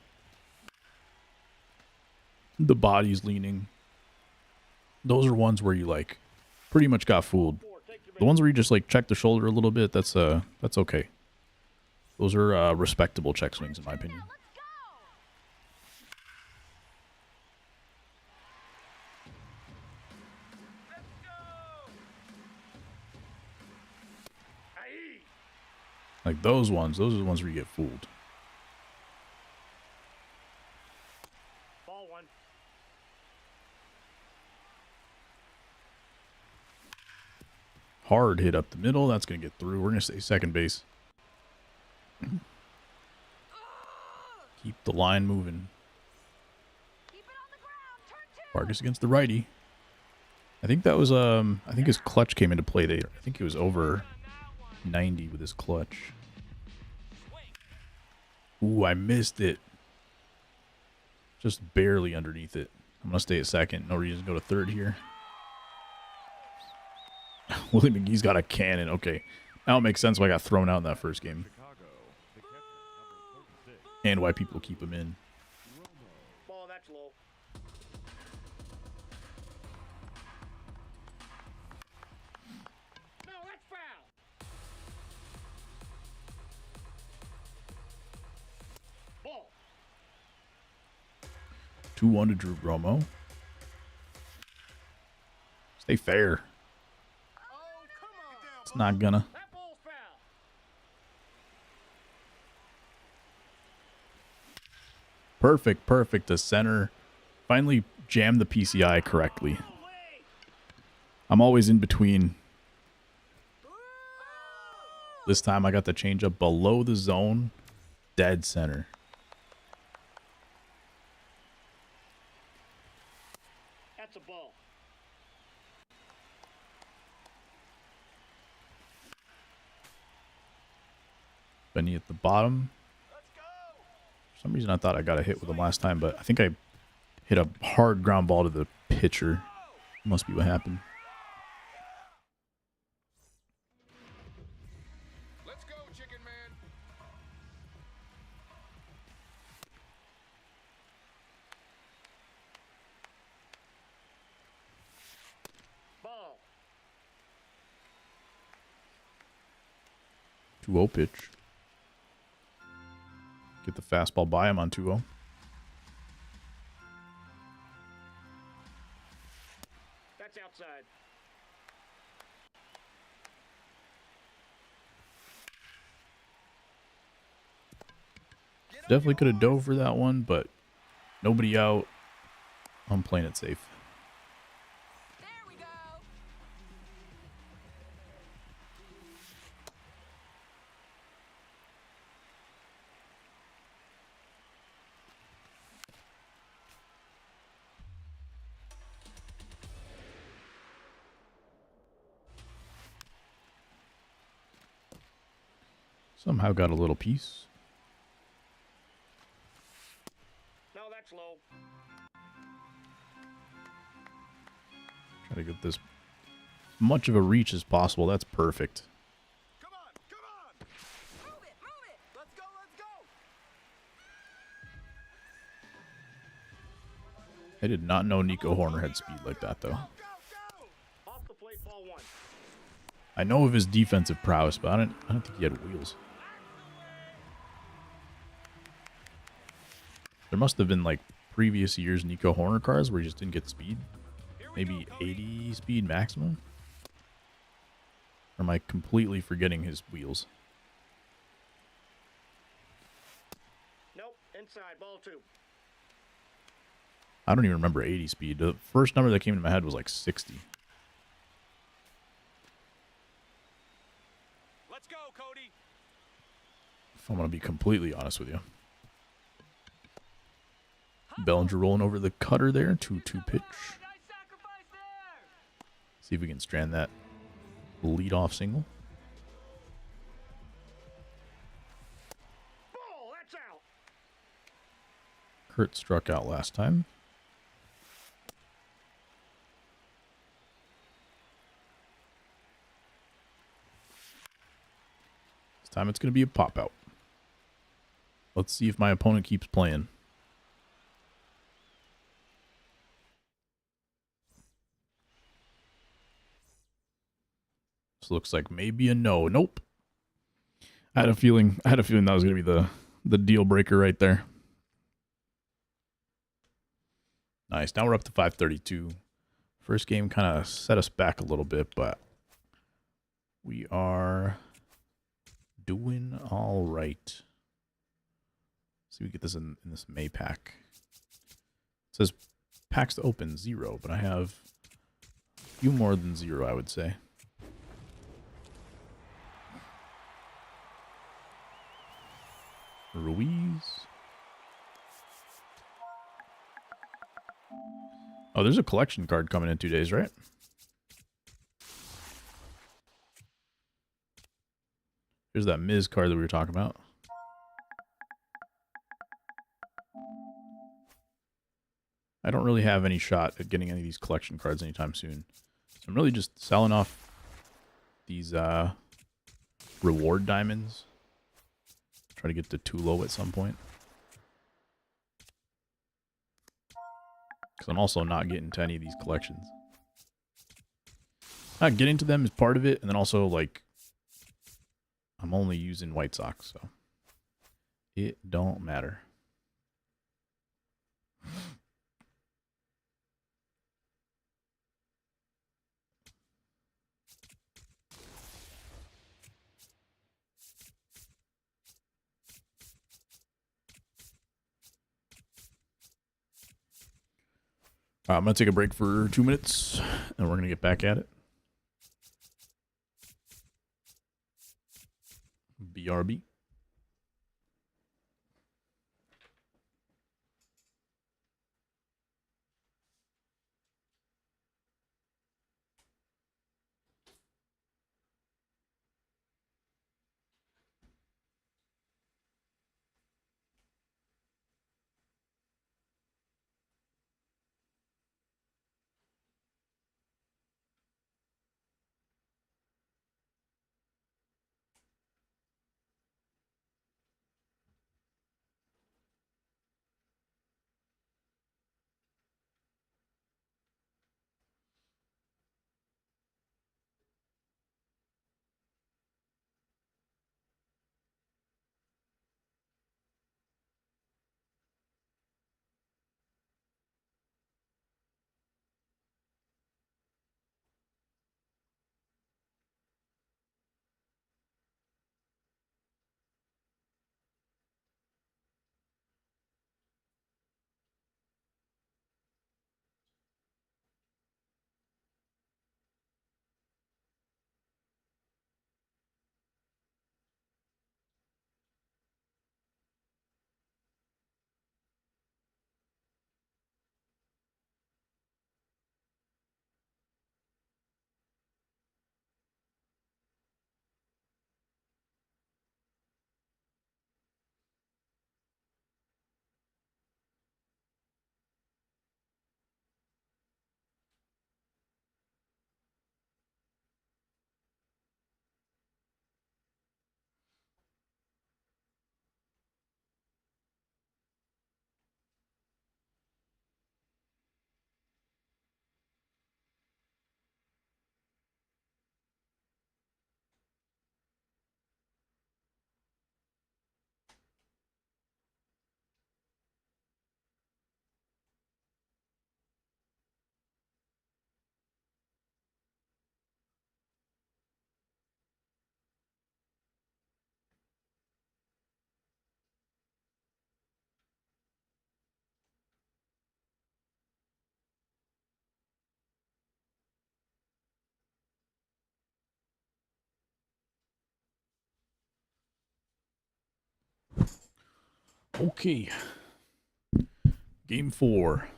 The body's leaning. Those are ones where you like pretty much got fooled. The ones where you just like check the shoulder a little bit, that's okay. Those are respectable check swings in my opinion. Let's go. Let's go. Aye. Like those ones, those are the ones where you get fooled. Ball one. Hard hit up the middle. That's going to get through. We're going to say second base. Keep the line moving. Keep it on the ground. Turn two. Vargas against the righty. I think that was I think his clutch came into play there. I think he was over 90 with his clutch. Ooh, I missed it. Just barely underneath it. I'm going to stay at second. No reason to go to third here. Willie McGee's got a cannon. Okay. Now it makes sense why I got thrown out in that first game. Chicago, the catcher, number 36. And why people keep him in. Ball, that's low. No, that's foul. Ball. 2-1 to Drew Romo. Stay fair. Oh, come on. It's not gonna. That ball's foul. Perfect to center. Finally jammed the PCI correctly. I'm always in between. This time I got the change up below the zone. Dead center. That's a ball. Benny at the bottom. Let's go. For some reason I thought I got a hit with him last time, but I think I hit a hard ground ball to the pitcher. Must be what happened. Let's go, chicken man. Ball. 2-0 pitch. Get the fastball by him on 2-0. That's outside. Definitely could have dove for that one, but nobody out. I'm playing it safe. There we go. Somehow got a little piece. No, that's low. Try to get this much of a reach as possible. That's perfect. Come on, come on. Move it, move it. Let's go, let's go. I did not know Nico Horner had speed like that, though. Go, go. Off the plate, ball one. I know of his defensive prowess, but I don't think he had wheels. There must have been like previous years Nico Horner cars where he just didn't get speed. Maybe 80 speed maximum? Or am I completely forgetting his wheels? Nope, inside, ball two. I don't even remember 80 speed. The first number that came into my head was like 60. Let's go, Cody. If I'm going to be completely honest with you. Bellinger rolling over the cutter there. 2-2 pitch. Nice sacrifice there. See if we can strand that leadoff single. Ball, that's out. Kurt struck out last time. This time it's going to be a pop out. Let's see if my opponent keeps playing. This looks like maybe a no. Nope. I had a feeling that was going to be the deal breaker right there. Nice. Now we're up to 532. First game kind of set us back a little bit, but we are doing all right. See if we get this in this May pack. It says packs to open 0, but I have a few more than 0, I would say. there's a collection card coming in 2 days, right? Here's that Miz card that we were talking about. I don't really have any shot at getting any of these collection cards anytime soon. So I'm really just selling off these reward diamonds. Try to get to Tulo at some point. Because I'm also not getting to any of these collections. Not getting to them is part of it, and then also, like, I'm only using White Sox, so it don't matter. I'm going to take a break for 2 minutes, and we're going to get back at it. BRB. Okay. Game 4.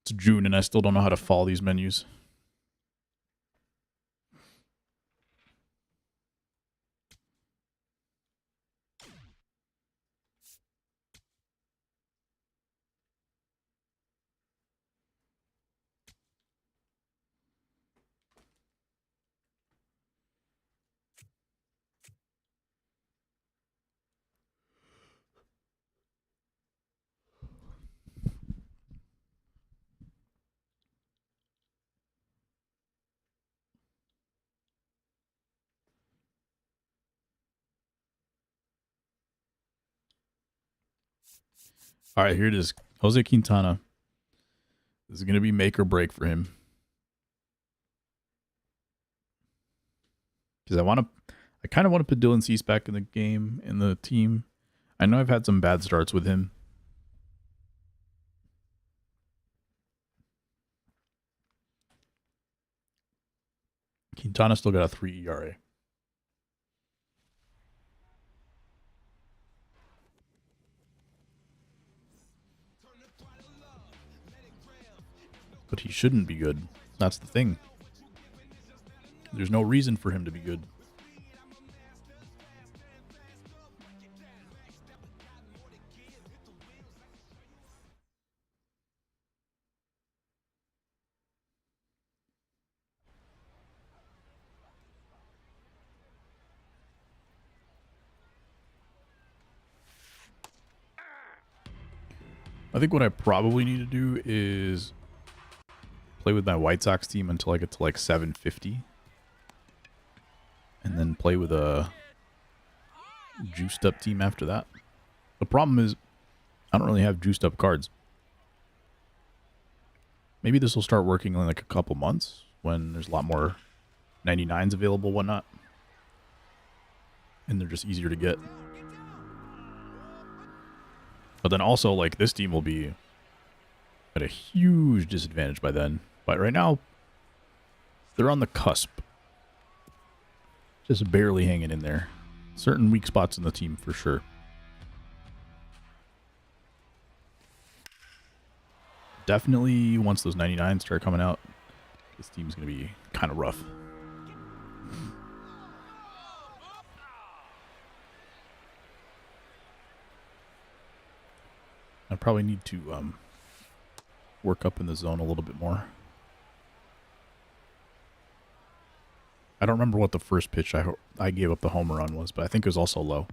It's June, and I still don't know how to follow these menus. All right, here it is. Jose Quintana. This is going to be make or break for him. Because I kind of want to put Dylan Cease back in the game, in the team. I know I've had some bad starts with him. Quintana still got a 3 ERA. But he shouldn't be good. That's the thing. There's no reason for him to be good. I think what I probably need to do is play with my White Sox team until I get to like 750. And then play with a juiced up team after that. The problem is I don't really have juiced up cards. Maybe this will start working in like a couple months when there's a lot more 99s available, whatnot. And they're just easier to get. But then also, like, this team will be at a huge disadvantage by then. But right now, they're on the cusp. Just barely hanging in there. Certain weak spots in the team, for sure. Definitely, once those 99s start coming out, this team's going to be kind of rough. I probably need to work up in the zone a little bit more. I don't remember what the first pitch I gave up the homer on was, but I think it was also low.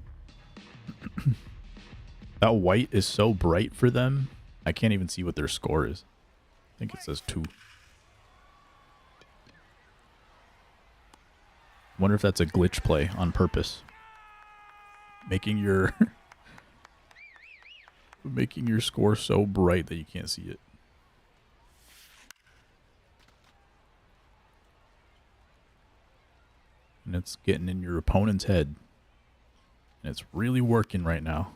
That white is so bright for them, I can't even see what their score is. I think it says 2. Wonder if that's a glitch play on purpose. Making your... making your score so bright that you can't see it. And it's getting in your opponent's head. And it's really working right now.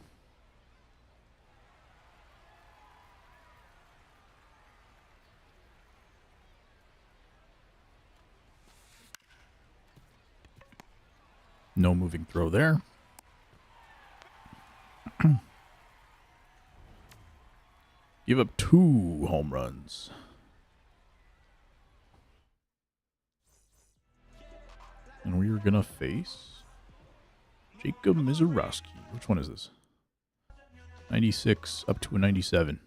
No moving throw there. Give up 2 home runs. And we are going to face Jacob Mizorowski. Which one is this? 96 up to a 97.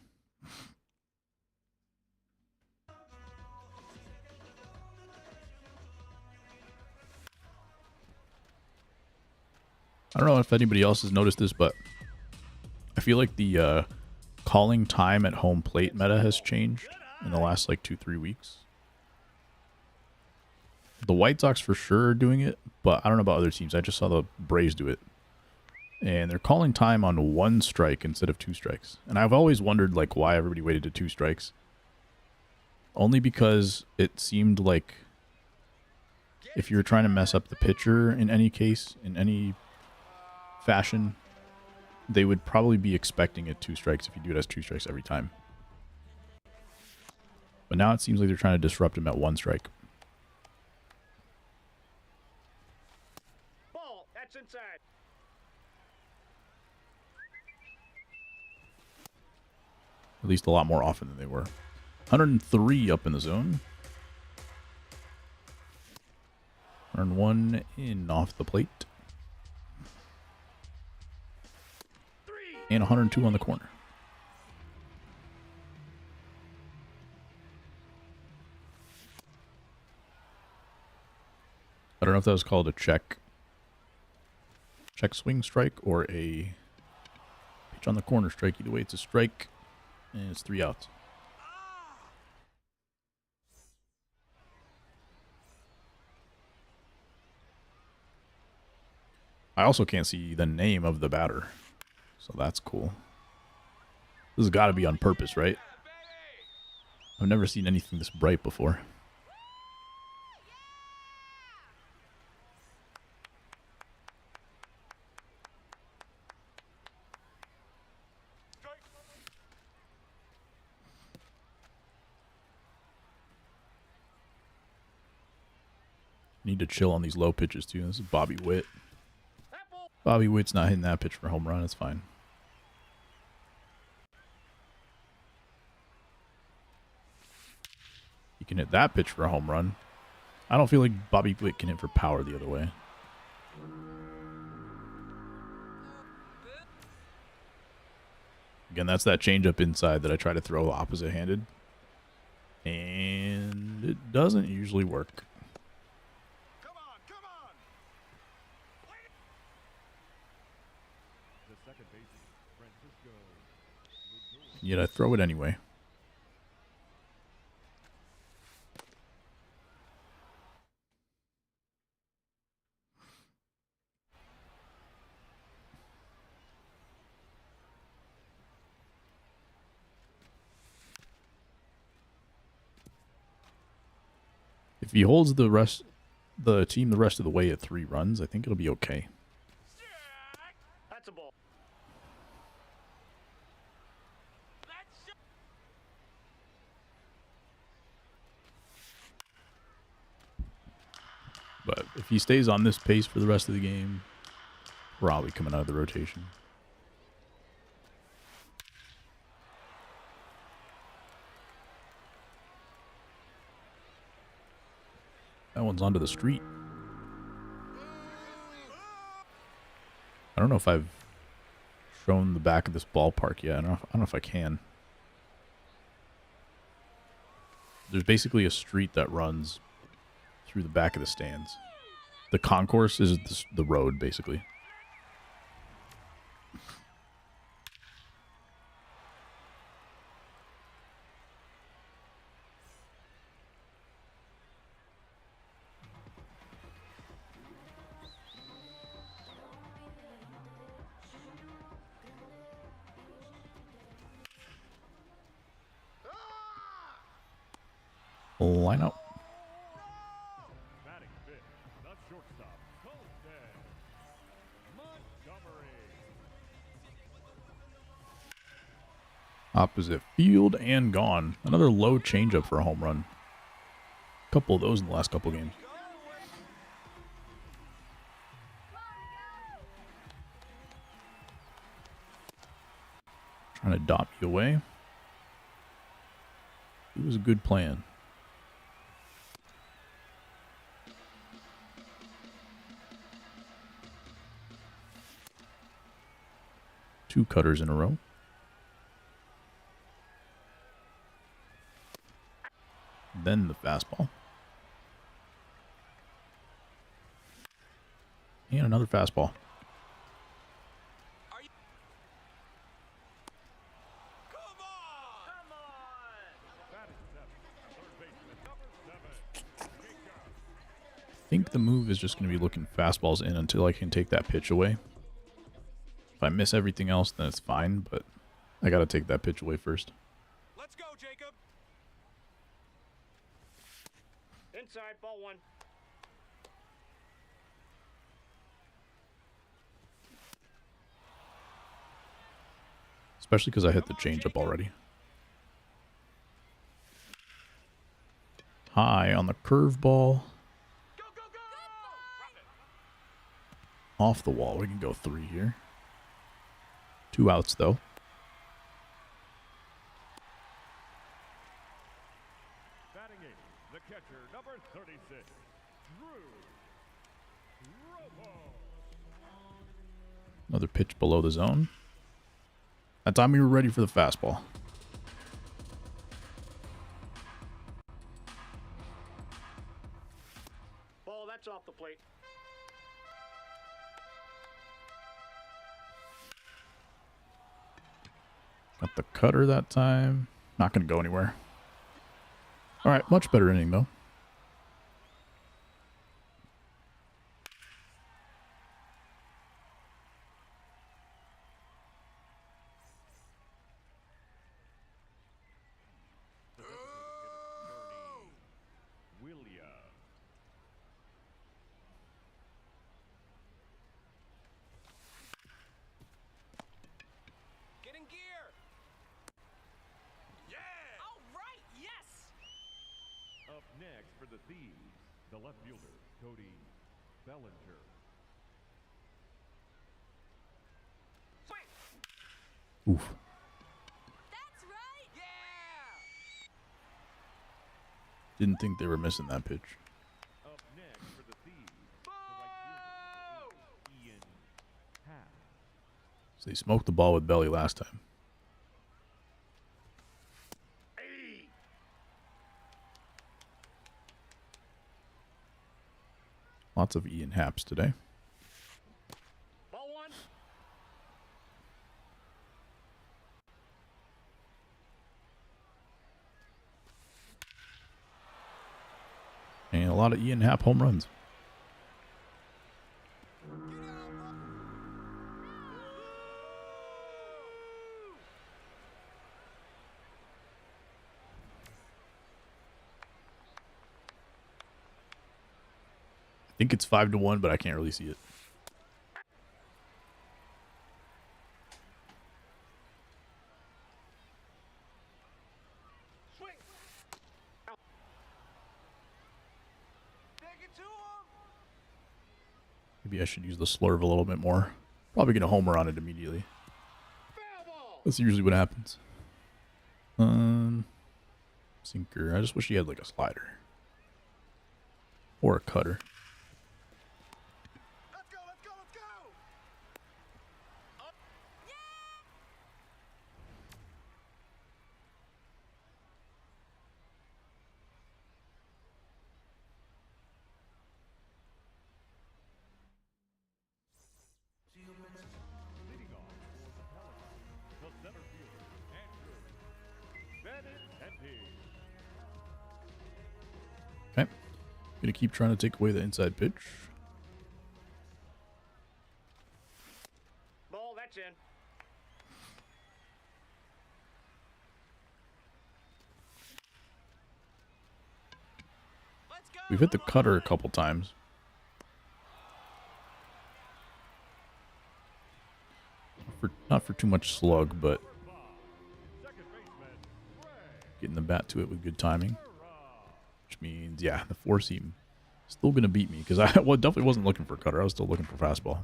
I don't know if anybody else has noticed this, but I feel like the calling time at home plate meta has changed in the last like 2-3 weeks. The White Sox for sure are doing it, but I don't know about other teams. I just saw the Braves do it. And they're calling time on 1 strike instead of 2 strikes. And I've always wondered like why everybody waited to 2 strikes. Only because it seemed like if you're trying to mess up the pitcher in any case, in any fashion, they would probably be expecting it 2 strikes if you do it as 2 strikes every time. But now it seems like they're trying to disrupt him at 1 strike. Ball, that's inside. At least a lot more often than they were. 103 up in the zone. 101 in off the plate. And 102 on the corner. I don't know if that was called a check swing strike or a pitch on the corner strike. Either way, it's a strike, and it's 3 outs. I also can't see the name of the batter. So that's cool. This has got to be on purpose, right? I've never seen anything this bright before. Need to chill on these low pitches too. This is Bobby Witt. Bobby Witt's not hitting that pitch for a home run. It's fine. can hit that pitch for a home run. I don't feel like Bobby Witt can hit for power the other way. Again, that's that changeup inside that I try to throw opposite-handed. And it doesn't usually work. Come on, come on. The second baseman, Francisco Lindor. Yet I throw it anyway. If he holds the team the rest of the way at 3 runs, I think it'll be okay. That's a ball. That's But if he stays on this pace for the rest of the game, probably coming out of the rotation. That one's onto the street. I don't know if I've shown the back of this ballpark yet. I don't know if I can. There's basically a street that runs through the back of the stands. The concourse is the road, basically. Line out. Batting fifth, the shortstop, Colton Montgomery. Opposite field and gone. Another low changeup for a home run. Couple of those in the last couple games. Trying to dot me away. It was a good plan. Two cutters in a row. Then the fastball. And another fastball. Come on! Come on! Batting seventh, third baseman, number 7, Jacob. I think the move is just going to be looking fastballs in until I can take that pitch away. If I miss everything else, then it's fine, but I got to take that pitch away first. Let's go, Jacob. Inside, ball 1. Especially because I hit the changeup already. High on the curveball. Go, go, go! Off the wall. We can go 3 here. 2 outs, though. Batting eighth, the catcher, number 36, Drew Romo. Another pitch below the zone. That time we were ready for the fastball. Ball, that's off the plate. Got the cutter that time. Not going to go anywhere. All right, much better inning, though. Williams. Get in gear! Yeah! All right, yes. Up next for the Thieves, the left fielder, Cody Bellinger. Swing! Oof. That's right. Yeah! Didn't think they were missing that pitch. Up next for the Thieves, the right fielder, number 8, Ian Happ. So they smoked the ball with belly last time. Lots of Ian Happs today. Ball one. And a lot of Ian Happ home runs. I think it's 5-1, but I can't really see it. Swing. Take it to him. Maybe I should use the slurve a little bit more. Probably get a homer on it immediately. Foul ball. That's usually what happens. Sinker. I just wish he had like a slider. Or a cutter. Let's go. Let's go. Let's go. Leading off for the Pelicans, the center fielder, Andrew Benintendi. Okay. Gonna keep trying to take away the inside pitch. Ball. That's in. Let's go. We've hit the cutter a couple times. Not for too much slug, but Second baseman, Ray getting the bat to it with good timing. Which means, yeah, the four seam still going to beat me because I definitely wasn't looking for cutter. I was still looking for fastball.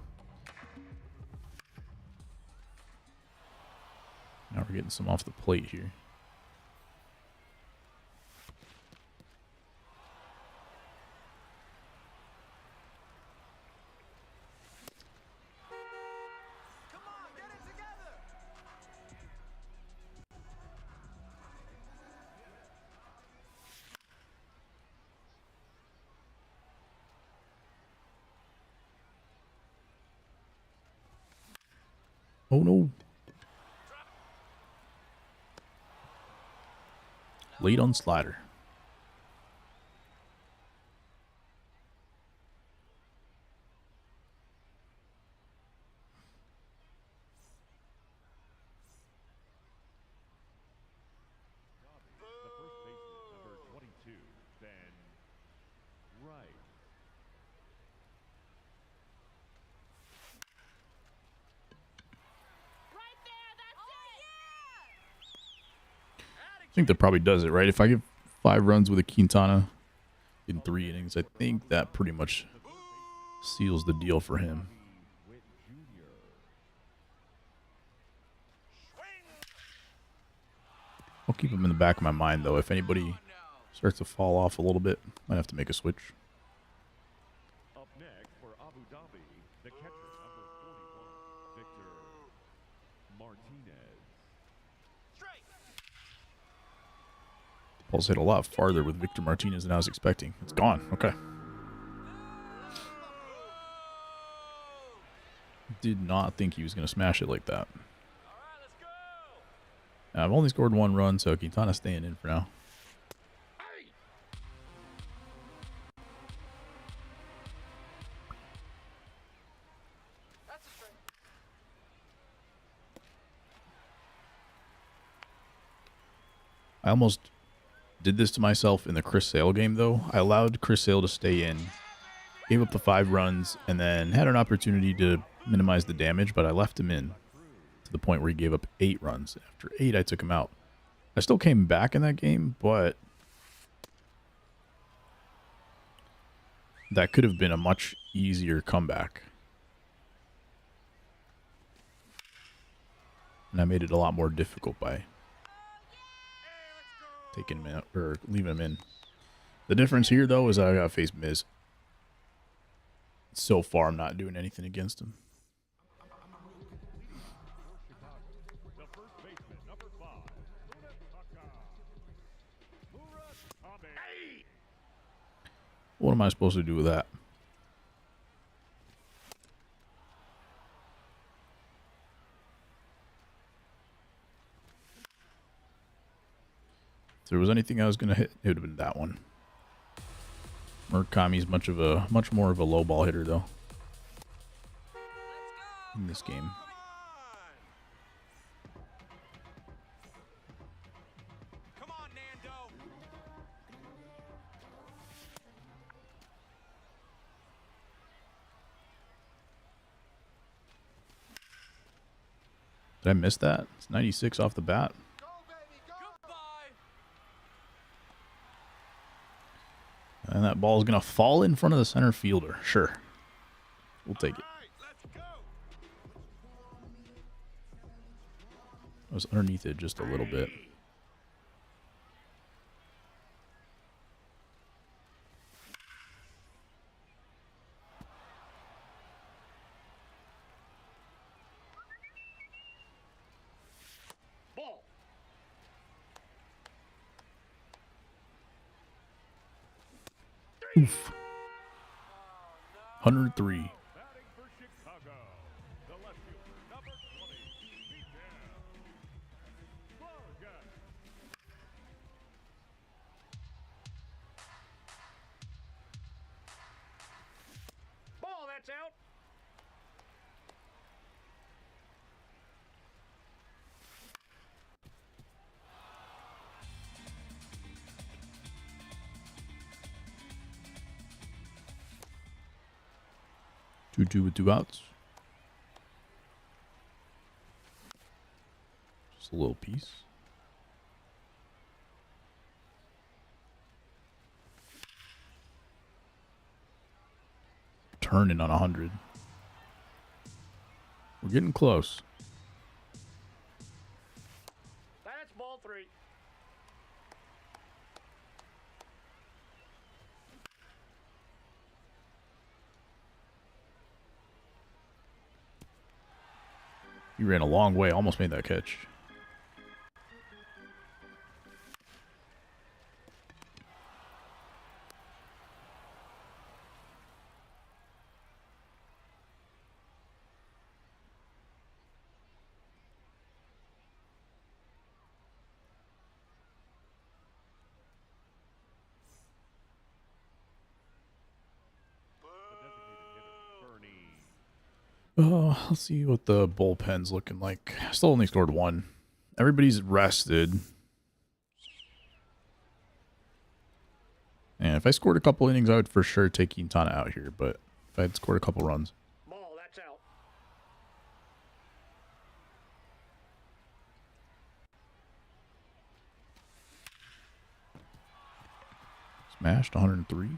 Now we're getting some off the plate here. Come on. Get it together. Oh no. Late on slider. the first baseman, number 22, Ben Wright. Right there, that's it. I think that probably does it, right? If I give 5 runs with a Quintana in 3 innings, I think that pretty much seals the deal for him. Witt Jr. I'll keep him in the back of my mind, though. If anybody starts to fall off a little bit, might have to make a switch. Up next for Abu Dhabi, the catcher, number 41, Victor Martinez. Straight. Ball's hit a lot farther with Victor Martinez than I was expecting. It's gone. Okay. Did not think he was going to smash it like that. All right. Let's go. I've only scored 1 run, so Quintana's staying in for now. Hey. That's a straight. I almost did this to myself in the Chris Sale game, though. I allowed Chris Sale to stay in, gave up the 5 runs, and then had an opportunity to minimize the damage, but I left him in to the point where he gave up 8 runs. After 8, I took him out. I still came back in that game, but that could have been a much easier comeback. And I made it a lot more difficult by taking him in, or leaving him in. The difference here, though, is I got to face Miz. So far, I'm not doing anything against him. The first baseman, number 5, Murakami. What am I supposed to do with that? If there was anything I was going to hit, it would have been that one. Murakami's much more of a low ball hitter, though, in this game. Come on, Nando. Did I miss that? It's 96 off the bat. Go, baby, go. Goodbye. And that ball is going to fall in front of the center fielder. Sure. We'll take it. All right, let's go. I was underneath it just a little bit. Ball. Oof. 103. Batting for Chicago, the left fielder, number 20, Miguel Vargas. Ball, that's out. Two with 2 outs. Just a little piece. Turning on 100. We're getting close. That's ball 3. He ran a long way. Almost made that catch. Let's see what the bullpen's looking like. Still only scored 1. Everybody's rested. And if I scored a couple innings, I would for sure take Quintana out here. But if I had scored a couple runs. Ball, that's out. Smashed 103. Move it.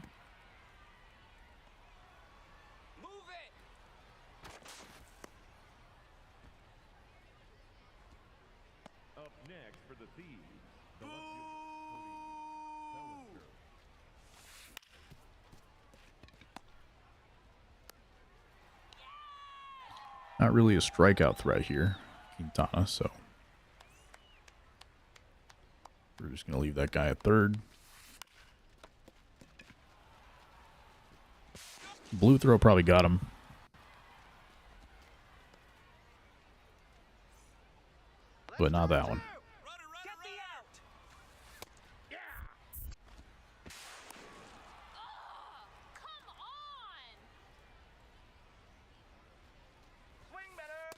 Up next for the Thieves, the left fielder, Cody Bellinger. Not really a strikeout threat here, Quintana, so we're just going to leave that guy at third. Blue throw probably got him. But not that one. Get the out. Yeah. Come on! Swing better.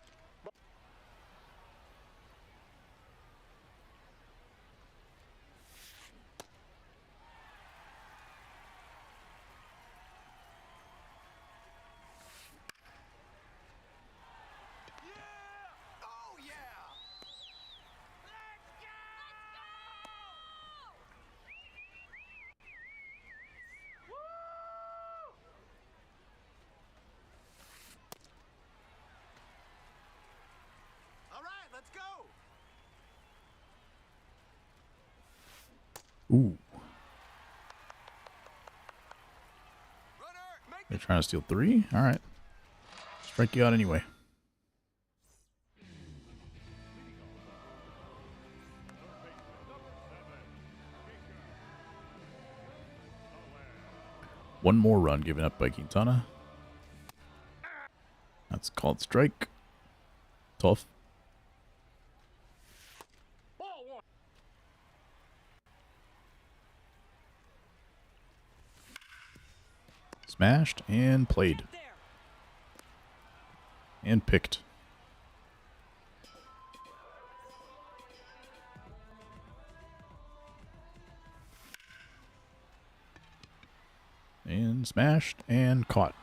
Yeah. Oh yeah. Let's go. Woo! All right, let's go. Ooh. Trying to steal 3? Alright. Strike you out anyway. One more run given up by Quintana. That's called strike. Tough. Ball one. Smashed and played. There. And picked. And smashed and caught.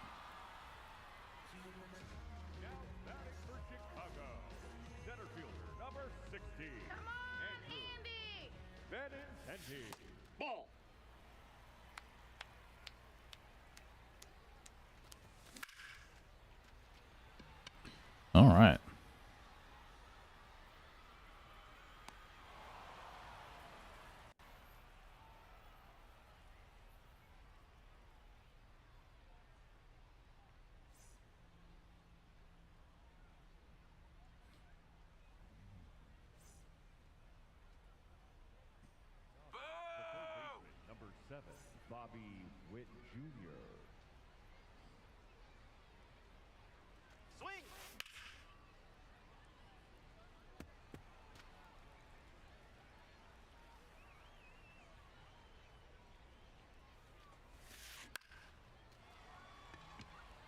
Now batting for Chicago, center fielder number 16. Come on, Andy! Benintendi. Ball. All right. Number 7, Bobby Witt Jr. Swing.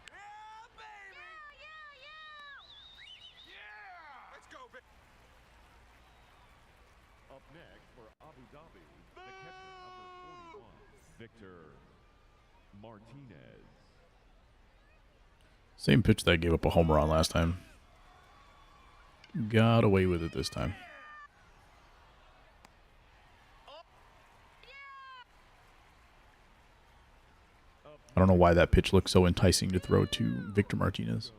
Yeah, baby. Yeah. Let's go, Vic. Up next for Abu Dhabi, the catcher number 41, Victor Martinez. Same pitch that gave up a home run last time. Got away with it this time. I don't know why that pitch looked so enticing to throw to Victor Martinez.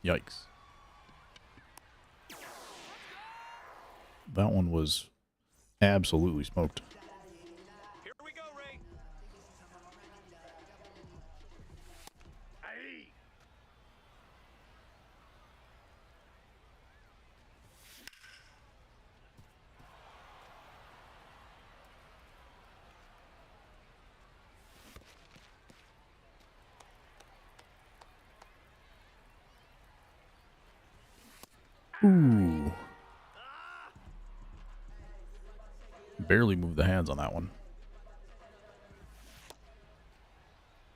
Yikes. That one was absolutely smoked. Here we go, Ray. Aye. Ooh. Barely moved the hands on that one.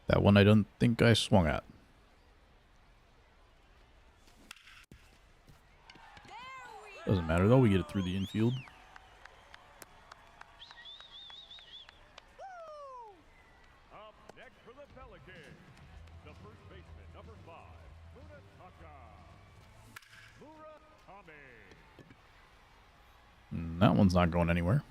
That one I don't think I swung at. Doesn't matter though, we get it through the infield. Up next for the Pelicans, the first baseman, number 5, Muratami. That one's not going anywhere.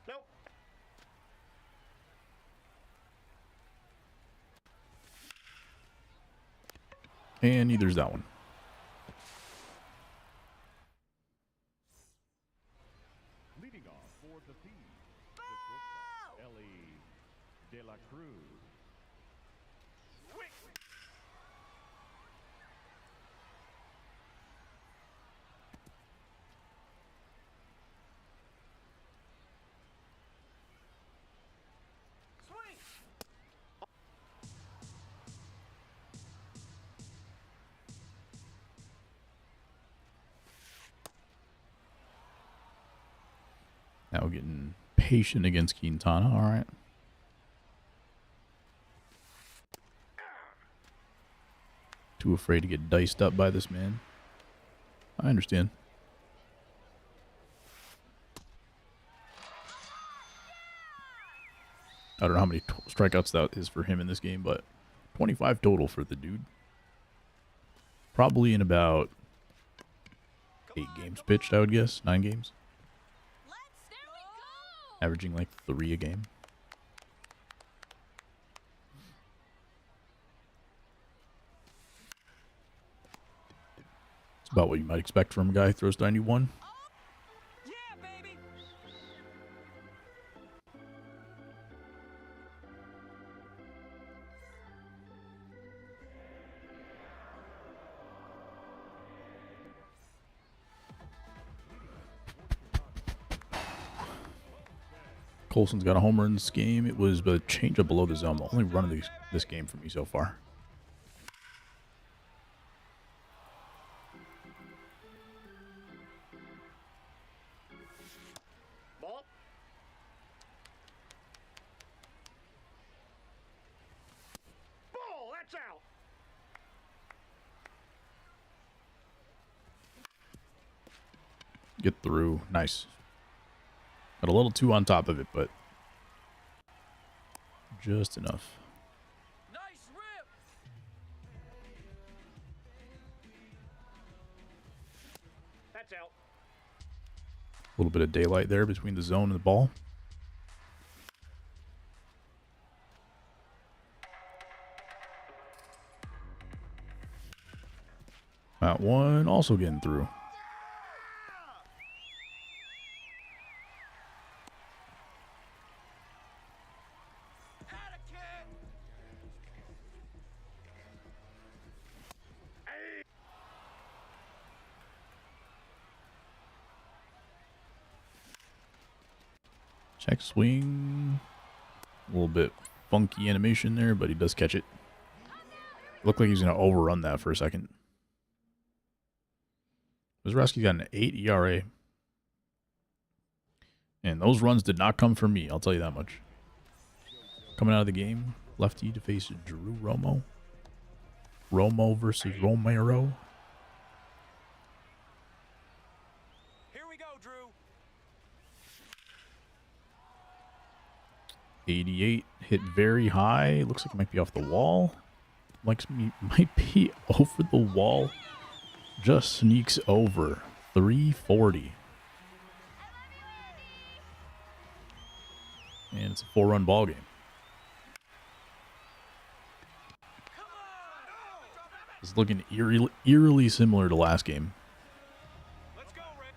Nope. And neither's that one. Leading off for the Thieves, the shortstop, Ellie De La Cruz. Swing. Swing. Now getting patient against Quintana. All right. Too afraid to get diced up by this man. I understand. I don't know how many strikeouts that is for him in this game, but 25 total for the dude. Probably in about 8 games pitched, I would guess. 9 games. There we go. Averaging like 3 a game. It's about what you might expect from a guy who throws 91. Yeah, baby. Colson's got a homer in this game. It was a changeup below the zone. The only run of this game for me so far. Ball. Ball. That's out. Get through. Nice. Got a little too on top of it, but just enough. Nice rip. That's out. A little bit of daylight there between the zone and the ball. That one also getting through. Had a kid. Hey. Check swing. A little bit funky animation there, but he does catch it. Looked like he's going to overrun that for a second. Wizarowski's got an 8 ERA. And those runs did not come from me, I'll tell you that much. Coming out of the game, lefty to face Drew Romo. Romo versus Romero. Here we go, Drew. 88 hit very high. Looks like it might be off the wall. Might be over the wall. Just sneaks over. 340. And it's a 4-run ball game. It's looking eerily similar to last game. Let's go, Rick.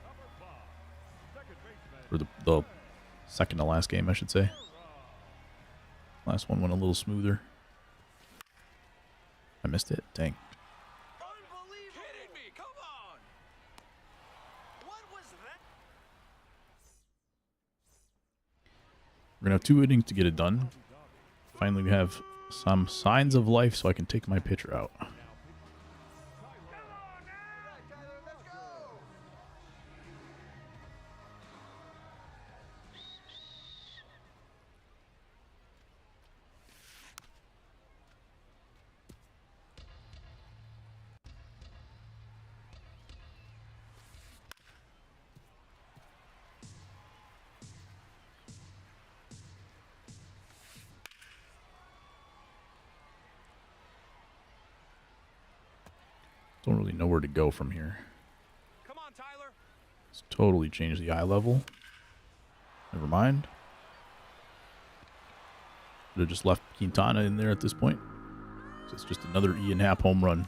Or the second to last game, I should say. Last one went a little smoother. I missed it. Dang. Unbelievable. Kidding me. Come on. What was that? We're going to have 2 innings to get it done. Finally, we have some signs of life so I can take my pitcher out. Don't really know where to go from here. Come on, Tyler. It's totally changed the eye level. Never mind. Could have just left Quintana in there at this point. So it's just another Ian Happ home run.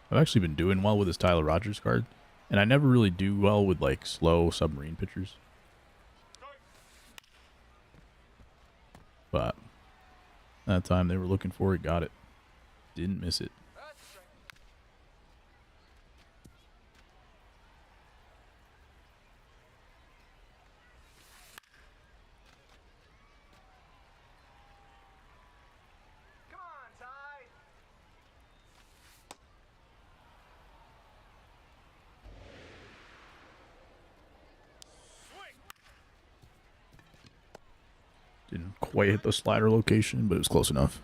I've actually been doing well with this Tyler Rogers card. And I never really do well with like slow submarine pitchers. But that time they were looking for it, got it. Didn't miss it. Come on, Ty. Swing. Didn't quite hit the slider location, but it was close enough.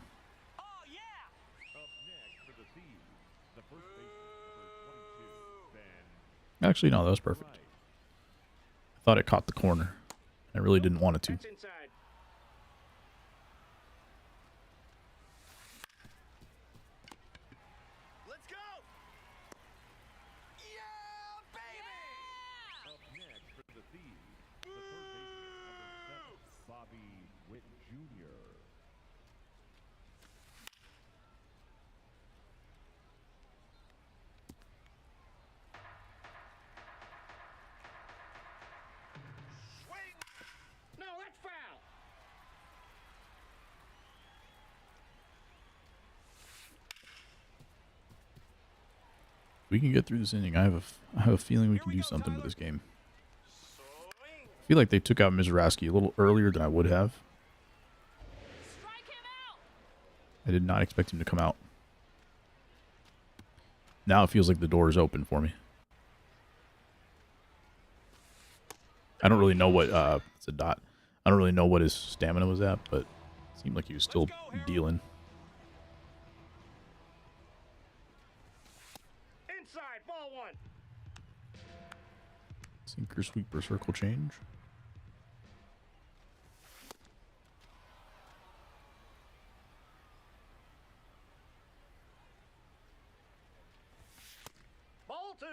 Oh, yeah. Up next for the Seas, the first baseman, number 22, Ben. Actually, no, that was perfect. I thought it caught the corner. I really didn't want it to. That's inside. Let's go. Jr. Swing. No, that's foul. We can get through this inning. I have a feeling we can do something with this game. Swing. I feel like they took out Mizraski a little earlier than I would have. Strike him out. I did not expect him to come out. Now it feels like the door is open for me. I don't really know what it's a dot. I don't really know what his stamina was at, but it seemed like he was still dealing. Inside, ball one. Sinker, sweeper, circle change. Ball two.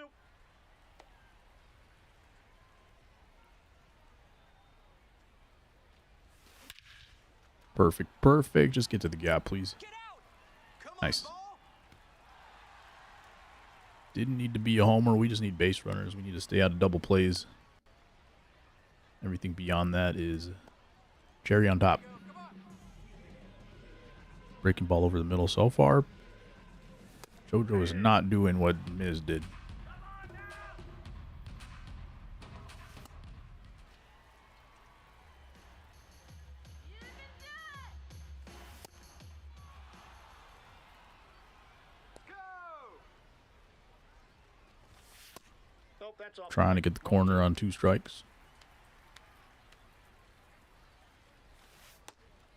Perfect, perfect. Just get to the gap, please. Get out. Come Nice. on, ball. Didn't need to be a homer. We just need base runners. We need to stay out of double plays. Everything beyond that is cherry on top. Breaking ball over the middle so far. JoJo is not doing what Miz did. You can do it. Go. Nope, that's all. Trying to get the corner on 2 strikes.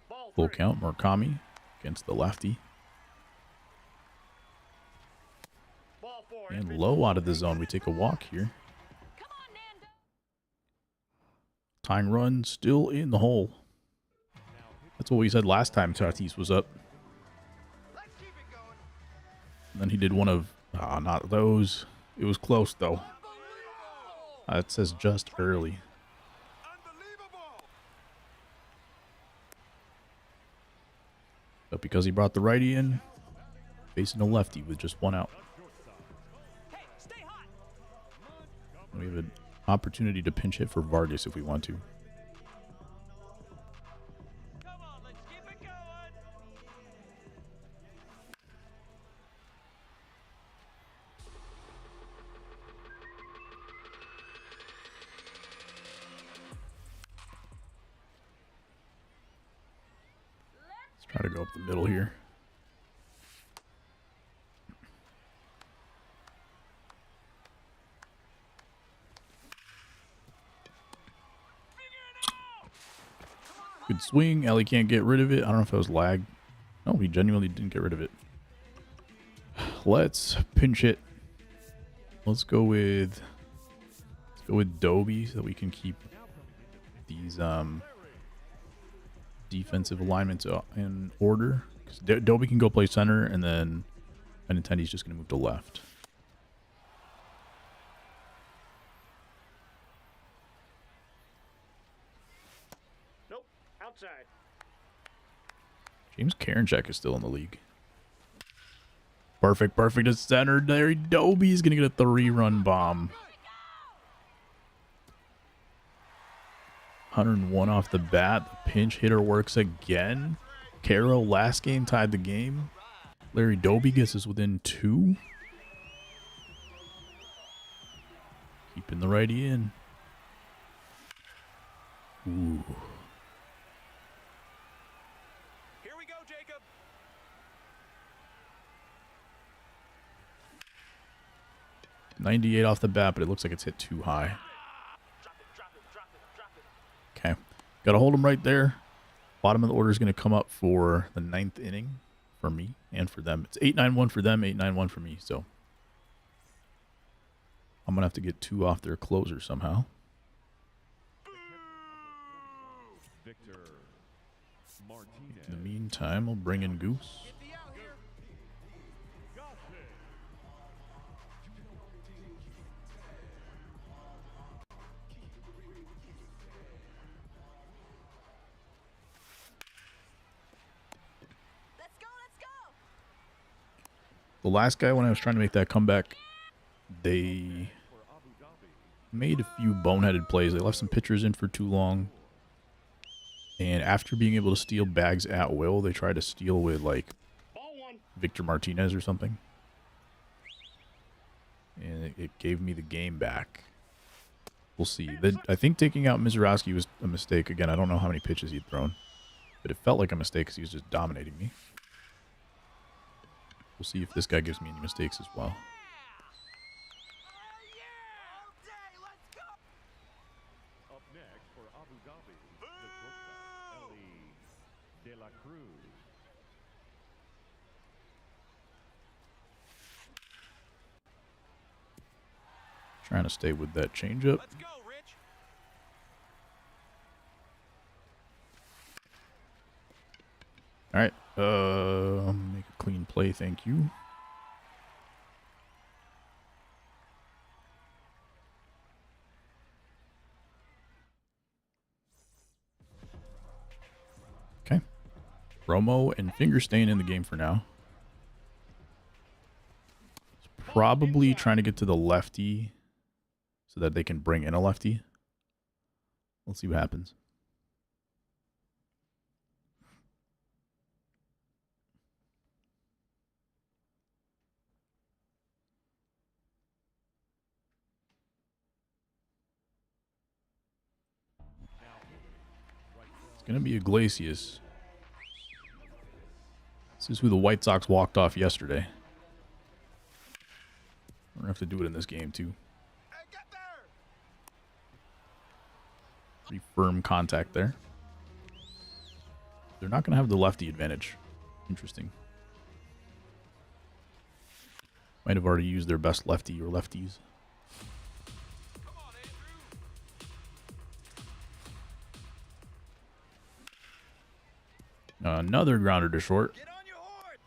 Ball Full three. count, Murakami against the lefty. Ball four. And low out of the zone. We take a walk here. Come on, Nando. Tying run still in the hole. That's what we said last time Tatis was up. Let's keep it going. And then he did one of, not those. It was close though. Unbelievable. It says just early. Unbelievable. But because he brought the righty in, facing a lefty with just 1 out. Hey, stay hot. We have an opportunity to pinch hit for Vargas if we want to. Come on, let's keep it going. Let's try to go up the middle here. Good swing. Ellie can't get rid of it. I don't know if it was lag. No, he genuinely didn't get rid of it. Let's pinch it. Let's go with Dobie so that we can keep these defensive alignments in order. Because Dobie can go play center, and then Benintendi's just going to move to left. Nope, outside. James Karinchak is still in the league. Perfect, perfect to center. There, Dobie's going to get a 3-run bomb. 101 off the bat. The pinch hitter works again. Caro last game tied the game. Larry Dobie gets us within 2. Keeping the righty in. Ooh. Here we go, Jacob. .98 off the bat, but it looks like it's hit too high. Drop it, drop it, drop it, drop it. Okay. Got to hold him right there. Bottom of the order is going to come up for the 9th inning for me and for them. It's 8-9-1 for them, 8-9-1 for me. So I'm going to have to get 2 off their closer somehow. Victor Martinez. In the meantime, we'll bring in Goose. Get the out here. The last guy, when I was trying to make that comeback, they made a few boneheaded plays. They left some pitchers in for too long. And after being able to steal bags at will, they tried to steal with, like, Victor Martinez or something. And it gave me the game back. We'll see. I think taking out Mizurowski was a mistake. Again, I don't know how many pitches he'd thrown. But it felt like a mistake because he was just dominating me. We'll see if this guy gives me any mistakes as well. Up next for Abu Dhabi, the shortstop, Ellie De La Cruz. Trying to stay with that changeup. Let's go, Rich. All right. Make a clean play, thank you. Okay. Romo and Fingerstain in the game for now. Probably trying to get to the lefty so that they can bring in a lefty. Let's see what happens. It's going to be Iglesias. This is who the White Sox walked off yesterday. We're going to have to do it in this game, too. Hey, get there. Pretty firm contact there. They're not going to have the lefty advantage. Interesting. Might have already used their best lefty or lefties. Come on, Andrew. Another grounder to short. Get on your horse.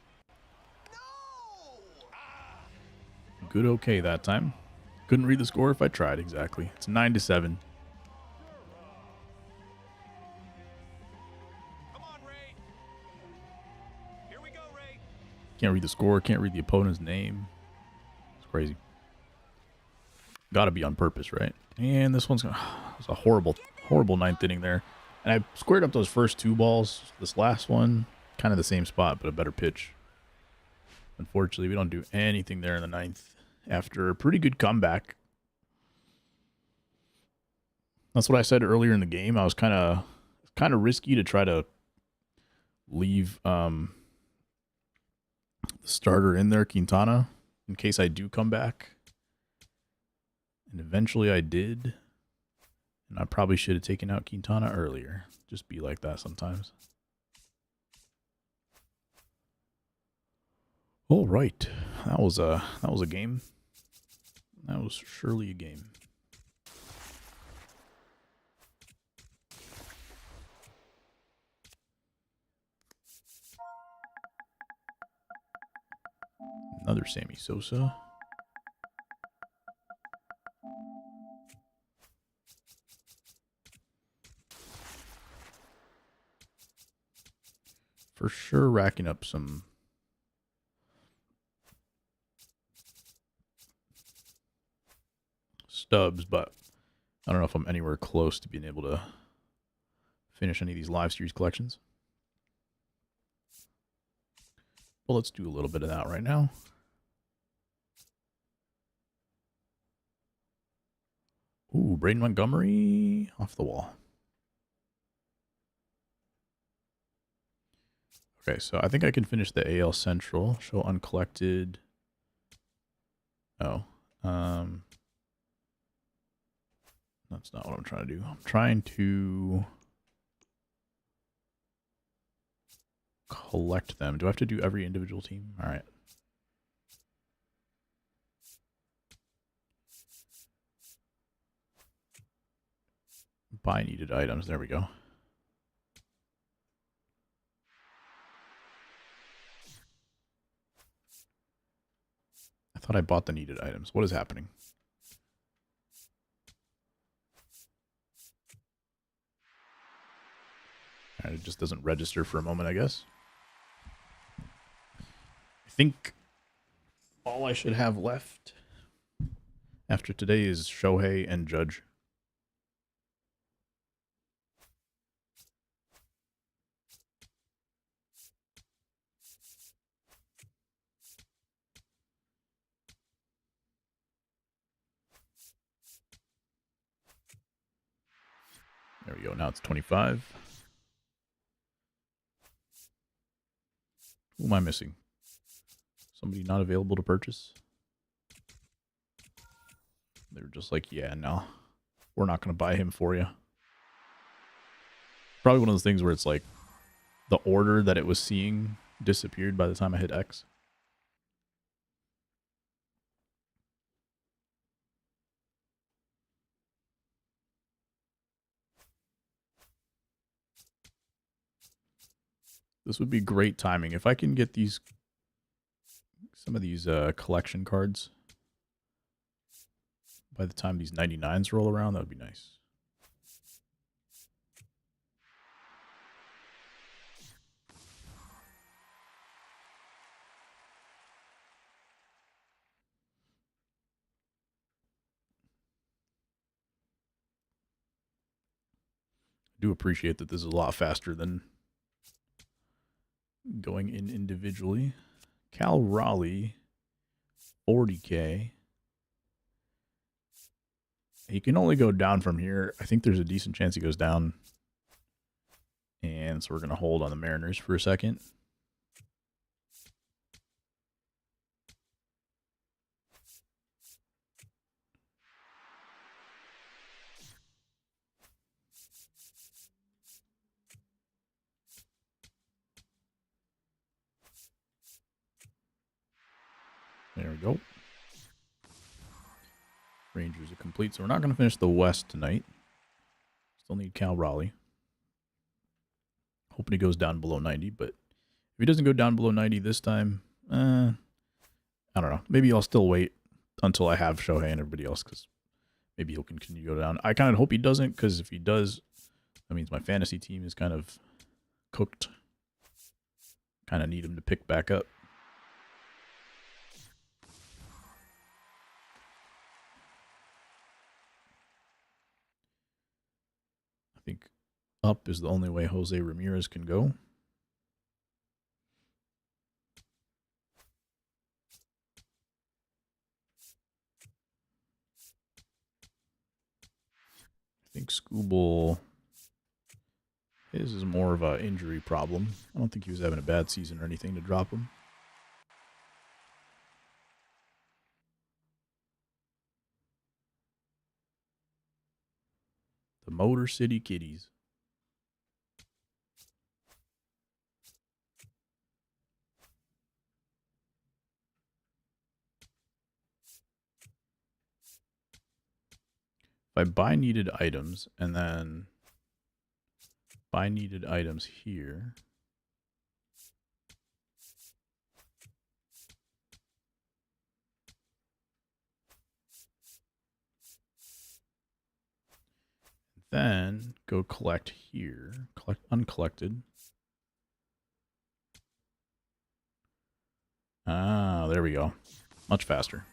No. Good okay that time. Couldn't read the score if I tried, exactly. It's 9-7. Come on, Ray. Here we go, Ray. Can't read the score, can't read the opponent's name. It's crazy. Gotta be on purpose, right? And this one's gonna... It's a horrible, horrible ninth inning there. And I squared up those first two balls. This last one, kind of the same spot, but a better pitch. Unfortunately, we don't do anything there in the ninth after a pretty good comeback. That's what I said earlier in the game. I was kind of risky to try to leave the starter in there, Quintana, in case I do come back. And eventually I did. And I probably should have taken out Quintana earlier. Just be like that sometimes. All right. That was a game. That was surely a game. Another Sammy Sosa. For sure racking up some stubs, but I don't know if I'm anywhere close to being able to finish any of these live series collections. Well, let's do a little bit of that right now. Ooh, Braden Montgomery off the wall. Okay, so I think I can finish the AL Central. Show uncollected. Oh. That's not what I'm trying to do. I'm trying to collect them. Do I have to do every individual team? All right. Buy needed items. There we go. I thought I bought the needed items. What is happening? All right, it just doesn't register for a moment, I guess. I think all I should have left after today is Shohei and Judge. There we go. Now it's 25. Who am I missing? Somebody not available to purchase? They were just like, yeah, no, we're not going to buy him for you. Probably one of those things where it's like the order that it was seeing disappeared by the time I hit X. This would be great timing. If I can get these, some of these collection cards by the time these 99s roll around, that would be nice. I do appreciate that this is a lot faster than going in individually. Cal Raleigh, 40K. He can only go down from here. I think there's a decent chance he goes down. And so we're going to hold on the Mariners for a second. There we go. Rangers are complete, so we're not going to finish the West tonight. Still need Cal Raleigh. Hoping he goes down below 90, but if he doesn't go down below 90 this time, I don't know. Maybe I'll still wait until I have Shohei and everybody else, because maybe he'll continue to go down. I kind of hope he doesn't, because if he does, that means my fantasy team is kind of cooked. Kind of need him to pick back up. I think up is the only way Jose Ramirez can go. I think Scooble, his is more of an injury problem. I don't think he was having a bad season or anything to drop him. The Motor City Kitties. If I buy needed items and then buy needed items here, then go collect here, collect uncollected. Ah, there we go. Much faster.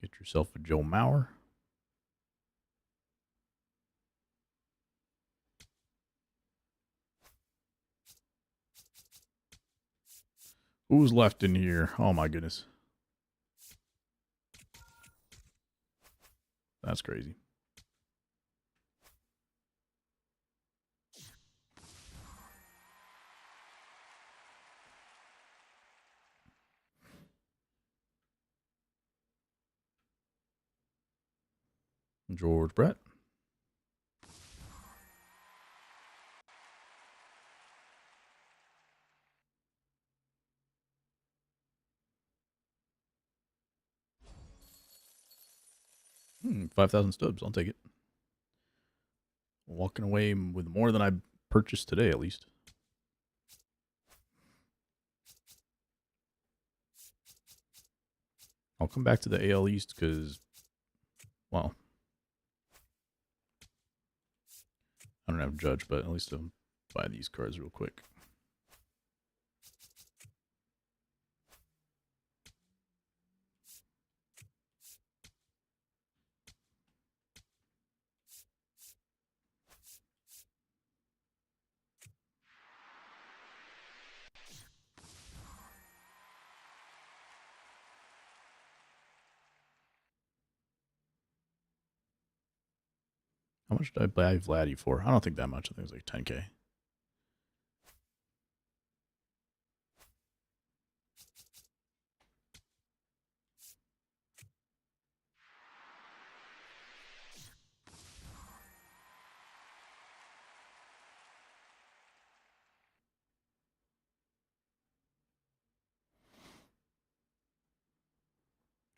Get yourself a Joe Mauer. Who's left in here? Oh my goodness. That's crazy. George Brett. Hmm, 5,000 stubs. I'll take it. Walking away with more than I purchased today, at least. I'll come back to the AL East because, well, I don't have Judge, but at least I'll buy these cards real quick. How much did I buy Vladdy for? I don't think that much. I think it was like 10K.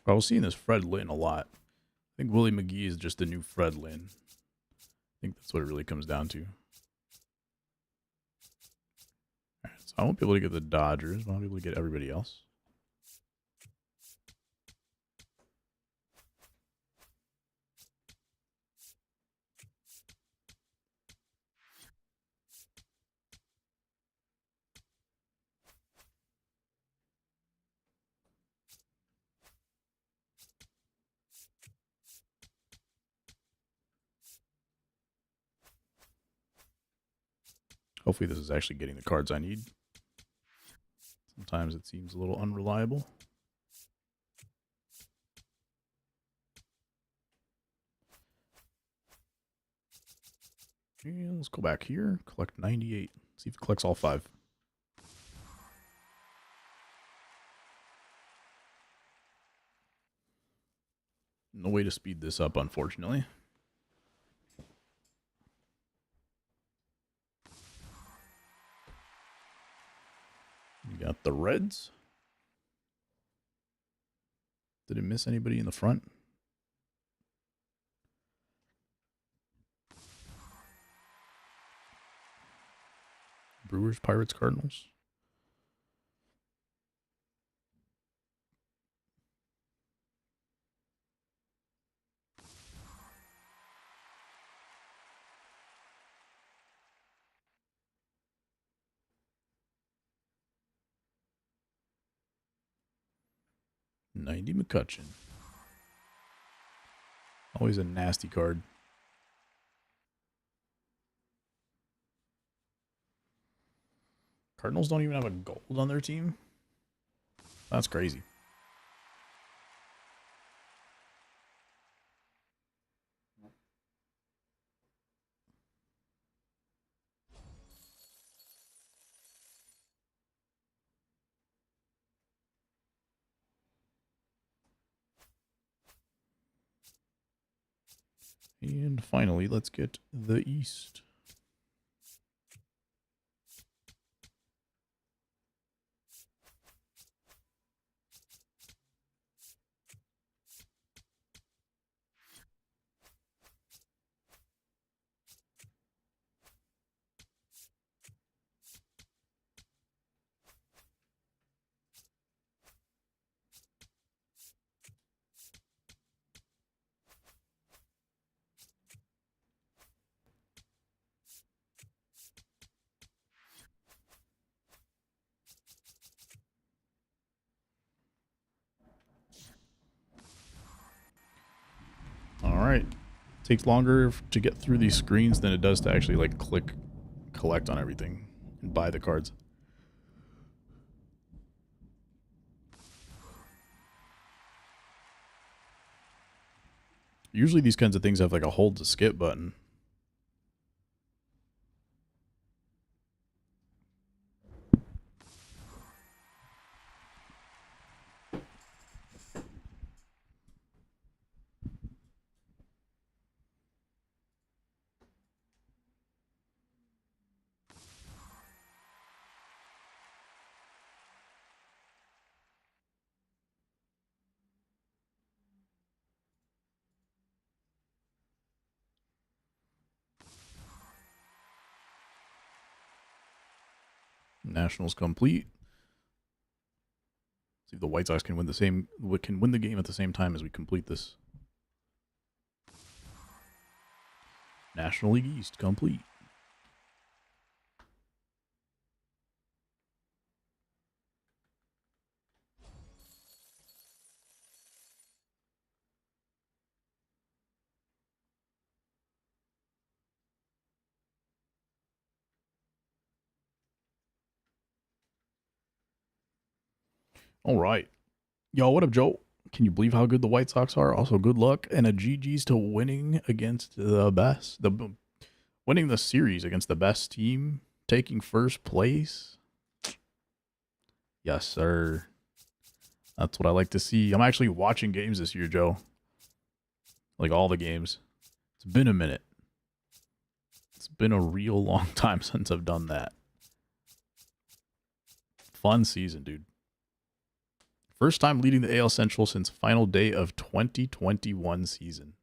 I was seeing this Fred Lynn a lot. I think Willie McGee is just the new Fred Lynn. I think that's what it really comes down to. All right, so I won't be able to get the Dodgers, but I'll be able to get everybody else. Hopefully this is actually getting the cards I need. Sometimes it seems a little unreliable. Yeah, let's go back here, collect 98. See if it collects all 5. No way to speed this up, unfortunately. You got the Reds. Did it miss anybody in the front? Brewers, Pirates, Cardinals. $90 McCutcheon. Always a nasty card. Cardinals don't even have a gold on their team? That's crazy. And finally, let's get the East. All right. Takes longer to get through these screens than it does to actually like click collect on everything and buy the cards. Usually these kinds of things have like a hold to skip button. Nationals complete. See if the White Sox can win the game at the same time as we complete this. National League East complete. All right. Yo, what up, Joe? Can you believe how good the White Sox are? Also, good luck and a GG's to winning against the best. Winning the series against the best team, taking first place. Yes, sir. That's what I like to see. I'm actually watching games this year, Joe. Like all the games. It's been a minute. It's been a real long time since I've done that. Fun season, dude. First time leading the AL Central since final day of 2021 season.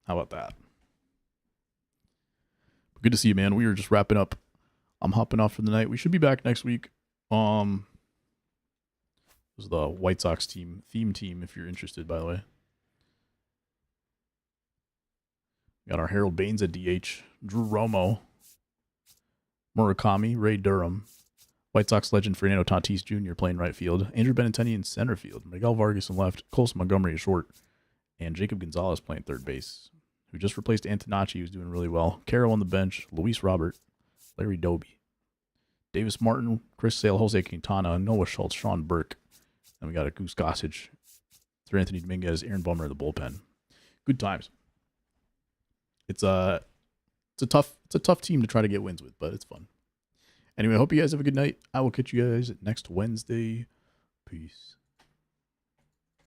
How about that? Good to see you, man. We are just wrapping up. I'm hopping off for the night. We should be back next week. This is the White Sox theme team, if you're interested, by the way. Got our Harold Baines at DH, Drew Romo, Murakami, Ray Durham, White Sox legend Fernando Tatis Jr. playing right field, Andrew Benintendi in center field, Miguel Vargas in left, Colson Montgomery is short, and Jacob Gonzalez playing third base, who just replaced Antonacci, who's doing really well. Carroll on the bench, Luis Robert, Larry Doby, Davis Martin, Chris Sale, Jose Quintana, Noah Schultz, Sean Burke, and we got a Goose Gossage through Anthony Dominguez, Aaron Bummer in the bullpen. Good times. It's a tough team to try to get wins with, but it's fun. Anyway, I hope you guys have a good night. I will catch you guys next Wednesday. Peace.